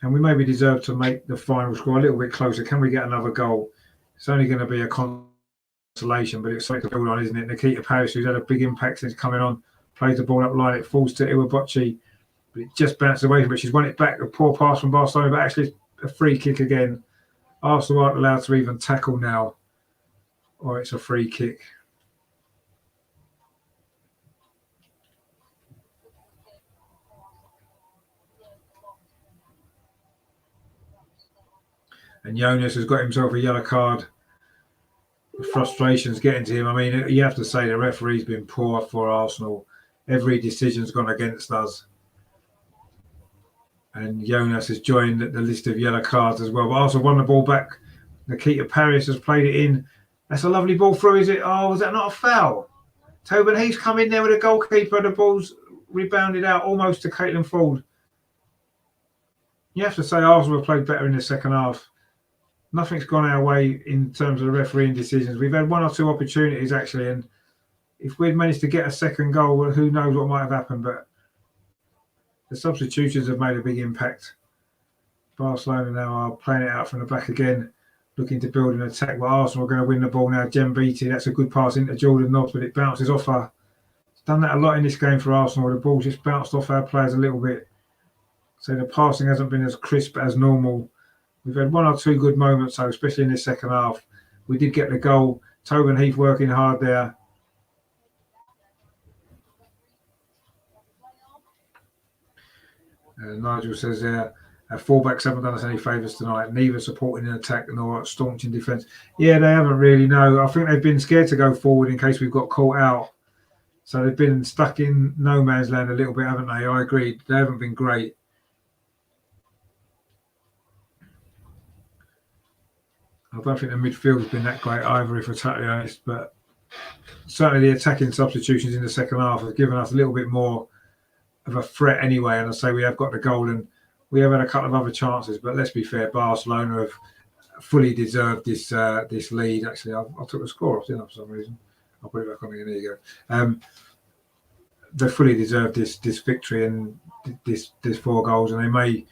And we maybe deserve to make the final score a little bit closer. Can we get another goal? It's only going to be a consolation, but it's something to build on, isn't it? Nikita Parris, who's had a big impact since coming on, plays the ball up line. It falls to Iwabochi, but it just bounced away from it. She's won it back. A poor pass from Barcelona, but actually a free kick again. Arsenal aren't allowed to even tackle now, or it's a free kick. And Jonas has got himself a yellow card. The frustration's getting to him. I mean, you have to say the referee's been poor for Arsenal. Every decision's gone against us. And Jonas has joined the list of yellow cards as well. But Arsenal won the ball back. Nikita Parris has played it in. That's a lovely ball through, is it? Oh, was that not a foul? Tobin Heath's come in there with a goalkeeper. The ball's rebounded out almost to Caitlin Ford. You have to say Arsenal have played better in the second half. Nothing's gone our way in terms of the refereeing decisions. We've had one or two opportunities, actually, and if we'd managed to get a second goal, well, who knows what might have happened, but the substitutions have made a big impact. Barcelona now are playing it out from the back again, looking to build an attack, but Arsenal are going to win the ball now. Jem Beattie, that's a good pass into Jordan Nobbs, but it bounces off her. It's done that a lot in this game for Arsenal. The ball just bounced off our players a little bit. So the passing hasn't been as crisp as normal. We've had one or two good moments, so especially in the second half. We did get the goal. Tobin Heath working hard there. Nigel says there, our fullbacks haven't done us any favours tonight, neither supporting an attack nor staunching defence. Yeah, they haven't really, no. I think they've been scared to go forward in case we've got caught out. So they've been stuck in no man's land a little bit, haven't they? I agree. They haven't been great. I don't think the midfield's been that great either, if we're totally honest. But certainly the attacking substitutions in the second half have given us a little bit more of a threat anyway. And I say we have got the goal and we have had a couple of other chances. But let's be fair, Barcelona have fully deserved this this lead. Actually, I took the score off, didn't I, for some reason? I'll put it back on again. There you go. They fully deserved this victory and this 4 goals, and they may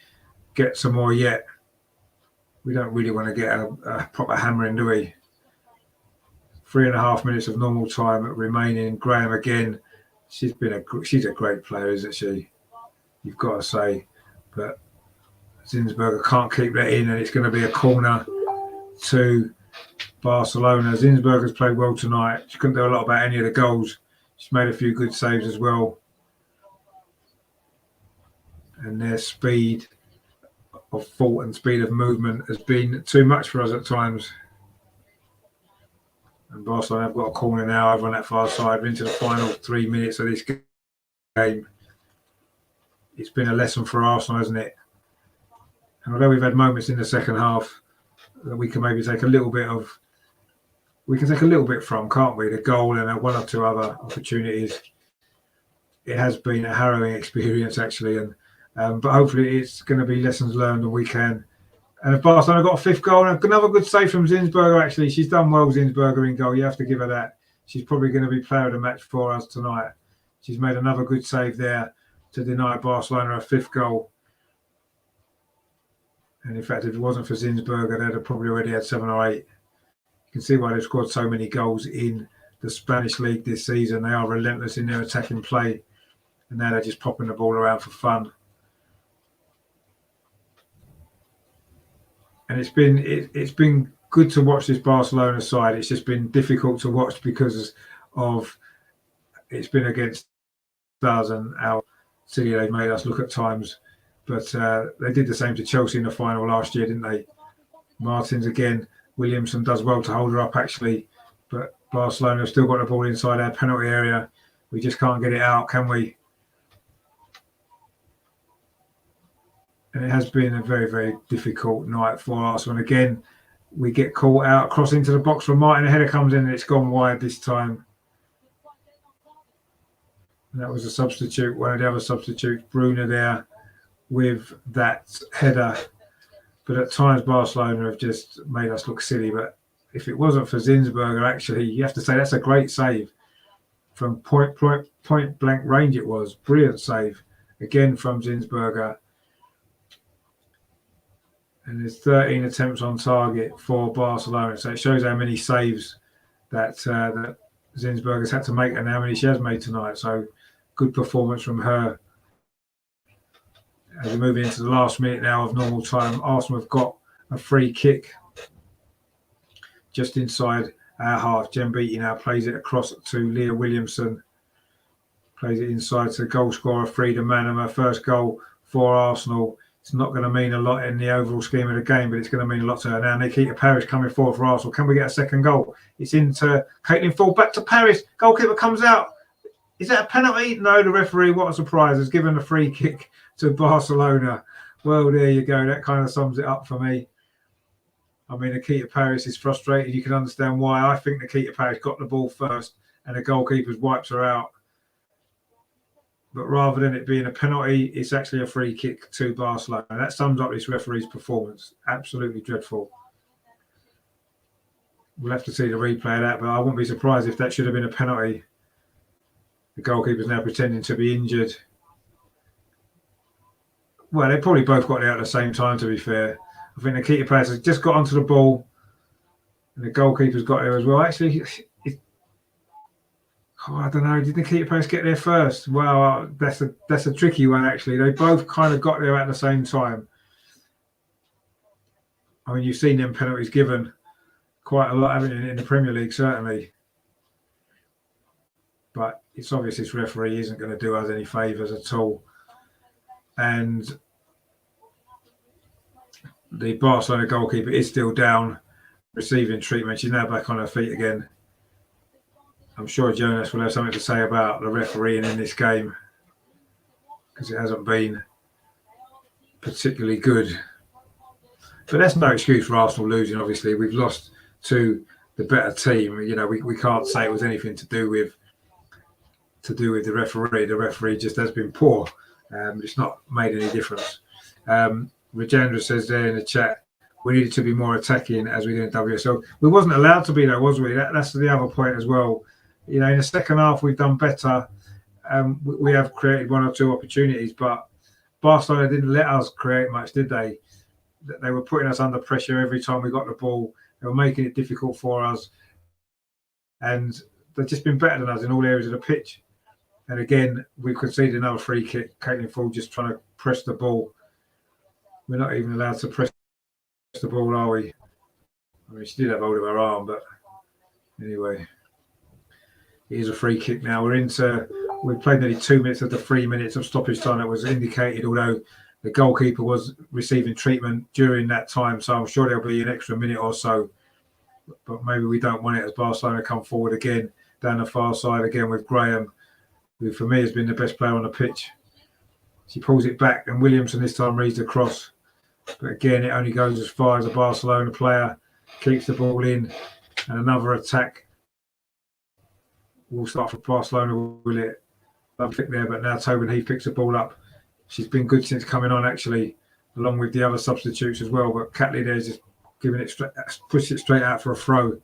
get some more yet. We don't really want to get a proper hammering, do we? 3.5 minutes of normal time remaining. Graham again. She's a great player, isn't she? You've got to say. But Zinsberger can't keep that in, and it's going to be a corner to Barcelona. Zinsberger's played well tonight. She couldn't do a lot about any of the goals. She's made a few good saves as well. And their speed of thought and speed of movement has been too much for us at times. And Barcelona have got a corner now over on that far side. We're into the final 3 minutes of this game. It's been a lesson for Arsenal, hasn't it? And although we've had moments in the second half that we can maybe take a little bit of, we can take a little bit from, can't we? The goal and one or two other opportunities. It has been a harrowing experience, actually, and but hopefully it's going to be lessons learned and we can. And if Barcelona got a 5th goal, and another good save from Zinsberger, actually. She's done well, Zinsberger, in goal. You have to give her that. She's probably going to be player of the match for us tonight. She's made another good save there to deny Barcelona a 5th goal. And in fact, if it wasn't for Zinsberger, they'd have probably already had 7 or 8. You can see why they've scored so many goals in the Spanish league this season. They are relentless in their attacking play. And now they're just popping the ball around for fun. And it's been good to watch this Barcelona side. It's just been difficult to watch because of it's been against us and how silly they've made us look at times. But they did the same to Chelsea in the final last year, didn't they? Martins again. Williamson does well to hold her up, actually. But Barcelona have still got the ball inside our penalty area. We just can't get it out, can we? And it has been a very, very difficult night for Arsenal. And again, we get caught out, cross into the box from Martin. The header comes in and it's gone wide this time. And that was a substitute, one of the other substitutes, Bruno there with that header. But at times, Barcelona have just made us look silly. But if it wasn't for Zinsberger, actually, you have to say that's a great save. From point blank range it was. Brilliant save. Again from Zinsberger. And there's 13 attempts on target for Barcelona. So it shows how many saves that Zinsberger's had to make and how many she has made tonight. So good performance from her. As we move into the last minute now of normal time, Arsenal have got a free kick just inside our half. Jen Beattie now plays it across to Leah Williamson. Plays it inside to goal scorer Frida Manham, her first goal for Arsenal. It's not going to mean a lot in the overall scheme of the game, but it's going to mean a lot to her. Now Nikita Parrish coming forward for Arsenal. Can we get a second goal? It's into Caitlin Ford, back to Parrish. Goalkeeper comes out. Is that a penalty? No, the referee, what a surprise, has given a free kick to Barcelona. Well, there you go. That kind of sums it up for me. I mean, Nikita Parrish is frustrated. You can understand why. I think Nikita Parrish got the ball first and the goalkeeper's wiped her out. But rather than it being a penalty, it's actually a free kick to Barcelona. That sums up this referee's performance. Absolutely dreadful. We'll have to see the replay of that, but I wouldn't be surprised if that should have been a penalty. The goalkeeper's now pretending to be injured. Well, they probably both got there at the same time, to be fair. I think Nikita Parrish has just got onto the ball and the goalkeeper's got there as well. Actually, I don't know. Did Nikita Parrish get there first? Well, that's a tricky one, actually. They both kind of got there at the same time. I mean, you've seen them penalties given quite a lot, haven't you, in the Premier League, certainly. But it's obvious this referee isn't going to do us any favours at all. And the Barcelona goalkeeper is still down, receiving treatment. She's now back on her feet again. I'm sure Jonas will have something to say about the refereeing in this game because it hasn't been particularly good. But that's no excuse for Arsenal losing, obviously. We've lost to the better team. You know, we can't say it was anything to do with the referee. The referee just has been poor. It's not made any difference. Rajendra says there in the chat, we needed to be more attacking as we did in WSL. We wasn't allowed to be though, was we? That's the other point as well. You know, in the second half, we've done better. We have created one or two opportunities, but Barcelona didn't let us create much, did they? They were putting us under pressure every time we got the ball. They were making it difficult for us. And they've just been better than us in all areas of the pitch. And again, we've conceded another free kick. Caitlin Ford just trying to press the ball. We're not even allowed to press the ball, are we? I mean, she did have hold of her arm, but anyway. Here's a free kick now. We've played nearly 2 minutes of the 3 minutes of stoppage time that was indicated, although the goalkeeper was receiving treatment during that time. So I'm sure there'll be an extra minute or so. But maybe we don't want it as Barcelona come forward again down the far side again with Graham, who for me has been the best player on the pitch. She pulls it back and Williamson this time reads the cross. But again, it only goes as far as a Barcelona player keeps the ball in. And another attack will start for Barcelona, will it? Lovely flick there, but now Tobin Heath picks the ball up. She's been good since coming on, actually, along with the other substitutes as well. But Catley there's just giving it straight, push it straight out for a throw.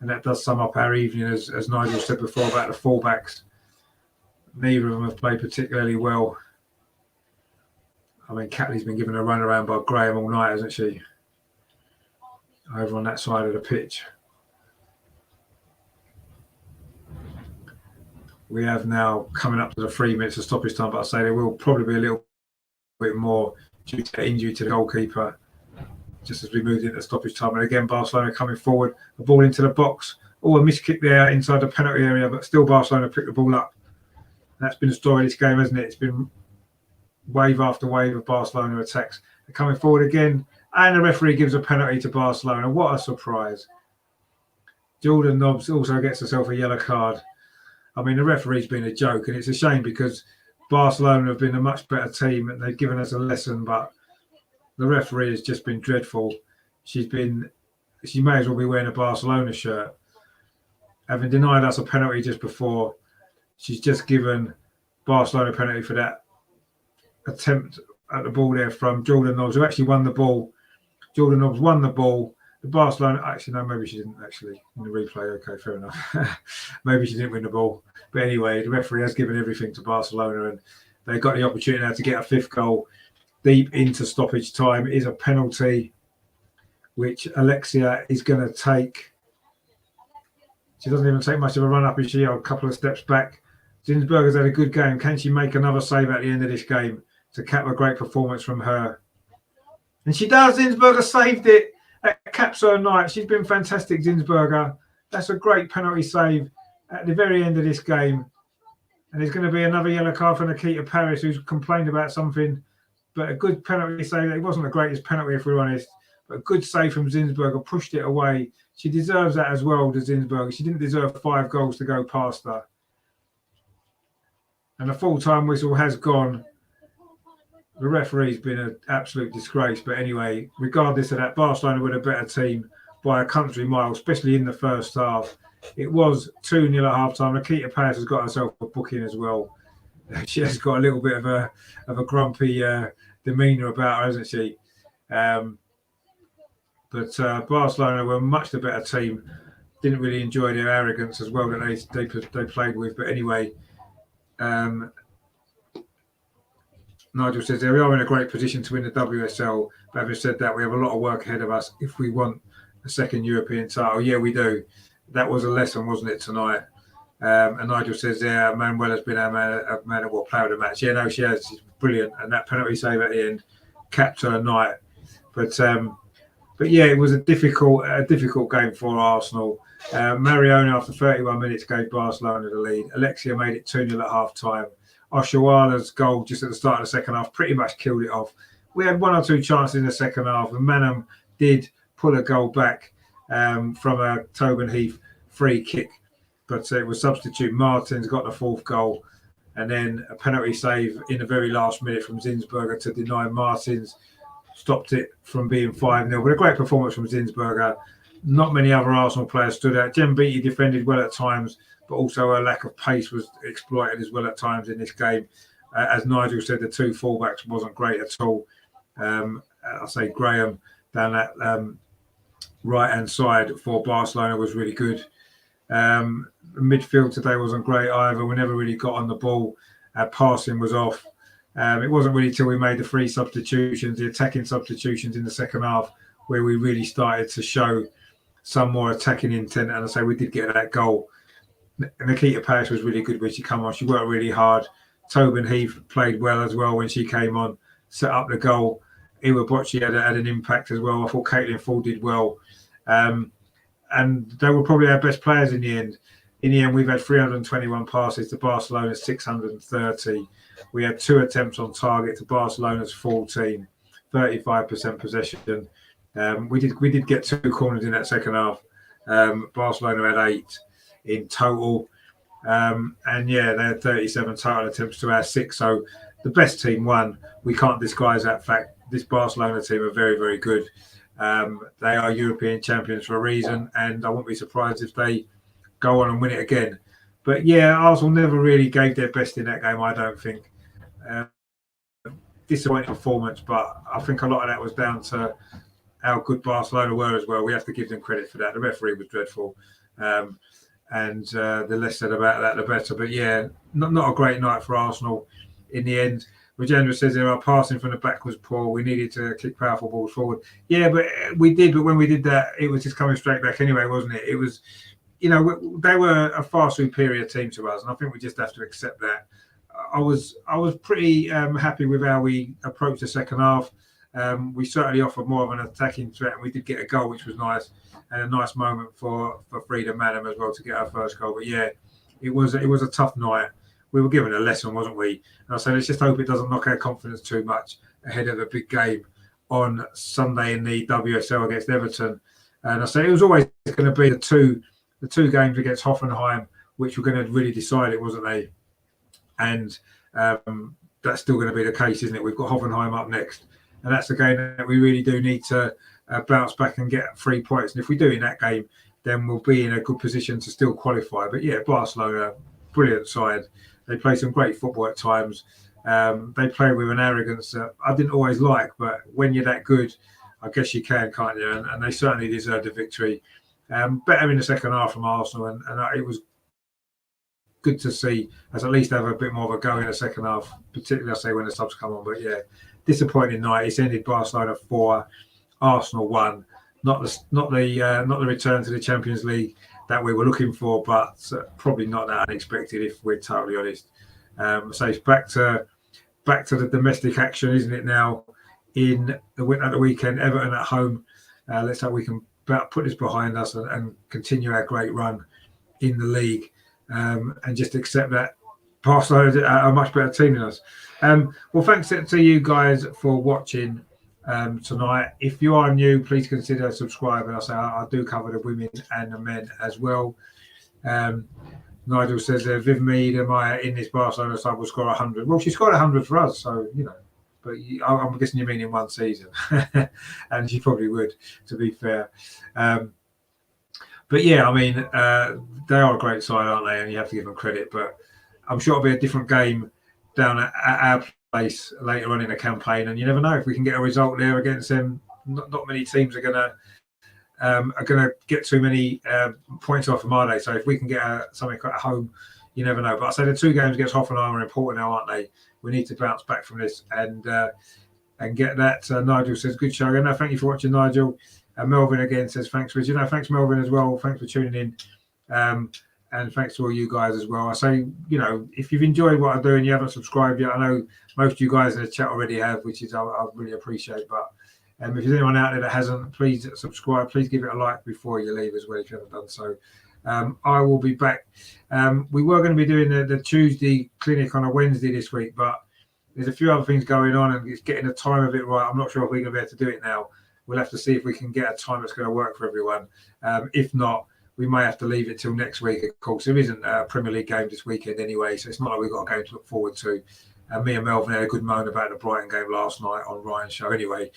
And that does sum up our evening, as Nigel said before about the fullbacks. Neither of them have played particularly well. I mean, Catley's been given a run around by Graham all night, hasn't she? Over on that side of the pitch. We have now coming up to the 3 minutes of stoppage time, but I say there will probably be a little bit more due to the injury to the goalkeeper just as we moved into stoppage time. And again, Barcelona coming forward, the ball into the box. Oh, a missed kick there inside the penalty area, but still Barcelona picked the ball up. And that's been the story of this game, hasn't it? It's been wave after wave of Barcelona attacks. They're coming forward again, and the referee gives a penalty to Barcelona. What a surprise. Jordan Nobbs also gets herself a yellow card. I mean, the referee's been a joke, and it's a shame because Barcelona have been a much better team and they've given us a lesson, but the referee has just been dreadful. She may as well be wearing a Barcelona shirt. Having denied us a penalty just before, she's just given Barcelona a penalty for that attempt at the ball there from Jordan Nobbs, who actually won the ball. Jordan Nobbs won the ball. The Barcelona, actually, no, maybe she didn't actually in the replay. Okay, fair enough. Maybe she didn't win the ball. But anyway, the referee has given everything to Barcelona and they got the opportunity now to get a fifth goal deep into stoppage time. It is a penalty, which Alexia is going to take. She doesn't even take much of a run up, is she? A couple of steps back. Zinsberger's had a good game. Can she make another save at the end of this game to cap a great performance from her? And she does. Zinsberger saved it. That caps her night. She's been fantastic, Zinsberger. That's a great penalty save at the very end of this game. And there's going to be another yellow card for Nikita Paris, who's complained about something. But a good penalty save. It wasn't the greatest penalty, if we're honest. But a good save from Zinsberger. Pushed it away. She deserves that as well, does Zinsberger. She didn't deserve 5 goals to go past her. And the full-time whistle has gone. The referee's been an absolute disgrace. But anyway, regardless of that, Barcelona were a better team by a country mile, especially in the first half. It was 2-0 at half-time. Nikita Paris has got herself a booking as well. She has got a little bit of a grumpy demeanour about her, hasn't she? But Barcelona were much the better team. Didn't really enjoy their arrogance as well that they played with. But anyway, Nigel says we are in a great position to win the WSL. But having said that, we have a lot of work ahead of us if we want a second European title. Yeah, we do. That was a lesson, wasn't it, tonight? And Nigel says, Manuel has been our man of player of the match. Yeah, no, she has. She's brilliant. And that penalty save at the end capped her night. But yeah, it was a difficult game for Arsenal. Mariona, after 31 minutes, gave Barcelona the lead. Alexia made it 2-0 at half-time. Oshuala's goal just at the start of the second half pretty much killed it off. We had 1 or 2 chances in the second half, and Manham did pull a goal back from a Tobin Heath free kick. But it was substitute Martins got the 4th goal, and then a penalty save in the very last minute from Zinsberger to deny Martins stopped it from being 5-0. But a great performance from Zinsberger. Not many other Arsenal players stood out. Jem Beattie defended well at times, but also a lack of pace was exploited as well at times in this game. As Nigel said, the 2 fullbacks wasn't great at all. I'll say Graham down that right-hand side for Barcelona was really good. The midfield today wasn't great either. We never really got on the ball. Our passing was off. It wasn't really till we made the 3 substitutions, the attacking substitutions in the second half, where we really started to show some more attacking intent. And I say we did get that goal. Nikita Paris was really good when she came on. She worked really hard. Tobin Heath played well as well when she came on, set up the goal. Iwabochi had an impact as well. I thought Caitlin Ford did well. And they were probably our best players in the end. In the end, we've had 321 passes to Barcelona's 630. We had 2 attempts on target to Barcelona's 14, 35% possession. We did get 2 corners in that second half. Barcelona had 8 in total. And yeah, they had 37 total attempts to our 6. So the best team won. We can't disguise that fact. This Barcelona team are very, very good. They are European champions for a reason, and I wouldn't be surprised if they go on and win it again. But yeah, Arsenal never really gave their best in that game, I don't think. Disappointing performance, but I think a lot of that was down to how good Barcelona were as well. We have to give them credit for that. The referee was dreadful. And the less said about that, the better. But yeah, not a great night for Arsenal in the end. Rajendra says our passing from the back was poor. We needed to kick powerful balls forward. Yeah, but we did. But when we did that, it was just coming straight back anyway, wasn't it? It was, they were a far superior team to us, and I think we just have to accept that. I was pretty happy with how we approached the second half. We certainly offered more of an attacking threat, and we did get a goal, which was nice, and a nice moment for Frida Manham as well to get our first goal. But yeah, it was a tough night. We were given a lesson, wasn't we? And I say, let's just hope it doesn't knock our confidence too much ahead of the big game on Sunday in the WSL against Everton. And I say it was always going to be the two games against Hoffenheim, which were going to really decide it, wasn't they? And that's still going to be the case, isn't it? We've got Hoffenheim up next, and that's a game that we really do need to bounce back and get 3 points. And if we do in that game, then we'll be in a good position to still qualify. But yeah, Barcelona, brilliant side. They play some great football at times. They play with an arrogance that I didn't always like, but when you're that good, I guess you can, can't you? And they certainly deserved a victory. Better in the second half from Arsenal, and it was good to see us at least have a bit more of a go in the second half, particularly I say when the subs come on. But yeah, disappointing night. It's ended Barcelona 4, Arsenal 1. Not the return to the Champions League that we were looking for, but probably not that unexpected if we're totally honest. So it's back to the domestic action, isn't it now? At the weekend, Everton at home. Let's hope we can put this behind us and continue our great run in the league, and just accept that Barcelona are a much better team than us. Well, thanks to you guys for watching tonight. If you are new, please consider subscribing. I do cover the women and the men as well. Nigel says Viv Mead, am I in this Barcelona side will score 100? Well, she scored 100 for us, so you know. But I'm guessing you mean in one season, and she probably would, to be fair. But yeah, I mean, they are a great side, aren't they? And you have to give them credit. But I'm sure it'll be a different game down at our place later on in the campaign, and you never know if we can get a result there against them. Not many teams are gonna get too many points off them, are they? So if we can get something at home, you never know. But I say the 2 games against Hoffenheim are important now, aren't they? We need to bounce back from this and get that. Nigel says, good show again. No, thank you for watching, Nigel. Melvin again says, thanks, Richard. No, thanks, Melvin, as well. Thanks for tuning in. And thanks to all you guys as well. I say, you know, if you've enjoyed what I do and you haven't subscribed yet, I know most of you guys in the chat already have, which is I really appreciate. But if there's anyone out there that hasn't, please subscribe. Please give it a like before you leave as well if you haven't done so. I will be back. We were going to be doing the Tuesday clinic on a Wednesday this week, but there's a few other things going on and it's getting the time of it right. I'm not sure if we're going to be able to do it now. We'll have to see if we can get a time that's going to work for everyone. If not, we may have to leave it till next week. Of course, there isn't a Premier League game this weekend anyway, so it's not like we've got a game to look forward to. Me and Melvin had a good moan about the Brighton game last night on Ryan's show anyway.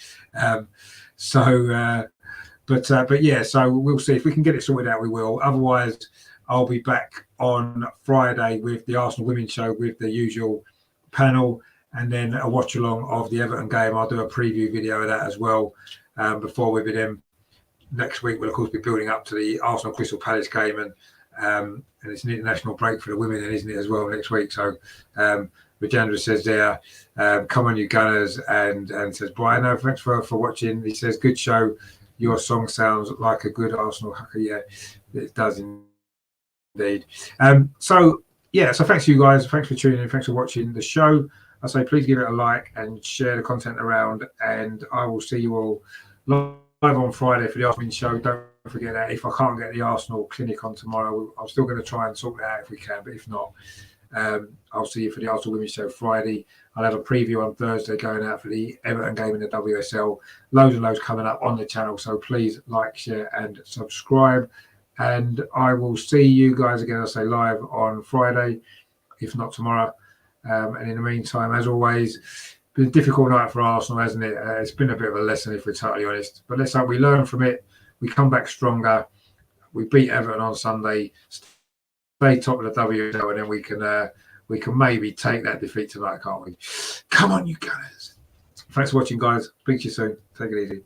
But yeah, so we'll see if we can get it sorted out. We will. Otherwise, I'll be back on Friday with the Arsenal Women's Show with the usual panel, and then a watch along of the Everton game. I'll do a preview video of that as well before we begin. Next week, we'll of course be building up to the Arsenal Crystal Palace game, and it's an international break for the women, isn't it, as well next week? So Rajendra says there, come on you Gunners, and says Brian, no, thanks for watching. He says good show. Your song sounds like a good Arsenal hacker. Yeah, it does indeed. So thanks to you guys. Thanks for tuning in. Thanks for watching the show. I say please give it a like and share the content around, and I will see you all live on Friday for the Arsenal show. Don't forget that. If I can't get the Arsenal clinic on tomorrow, I'm still going to try and sort that out if we can. But if not, I'll see you for the Arsenal Women's Show Friday. I'll have a preview on Thursday going out for the Everton game in the WSL. Loads and loads coming up on the channel. So please like, share, and subscribe. And I will see you guys again, I say, live on Friday, if not tomorrow. And in the meantime, as always, been a difficult night for Arsenal, hasn't it? It's been a bit of a lesson, if we're totally honest. But let's hope we learn from it. We come back stronger. We beat Everton on Sunday. Stay top of the WSL, and then we can maybe take that defeat tonight, can't we? Come on, you Gunners. Thanks for watching, guys. Speak to you soon. Take it easy.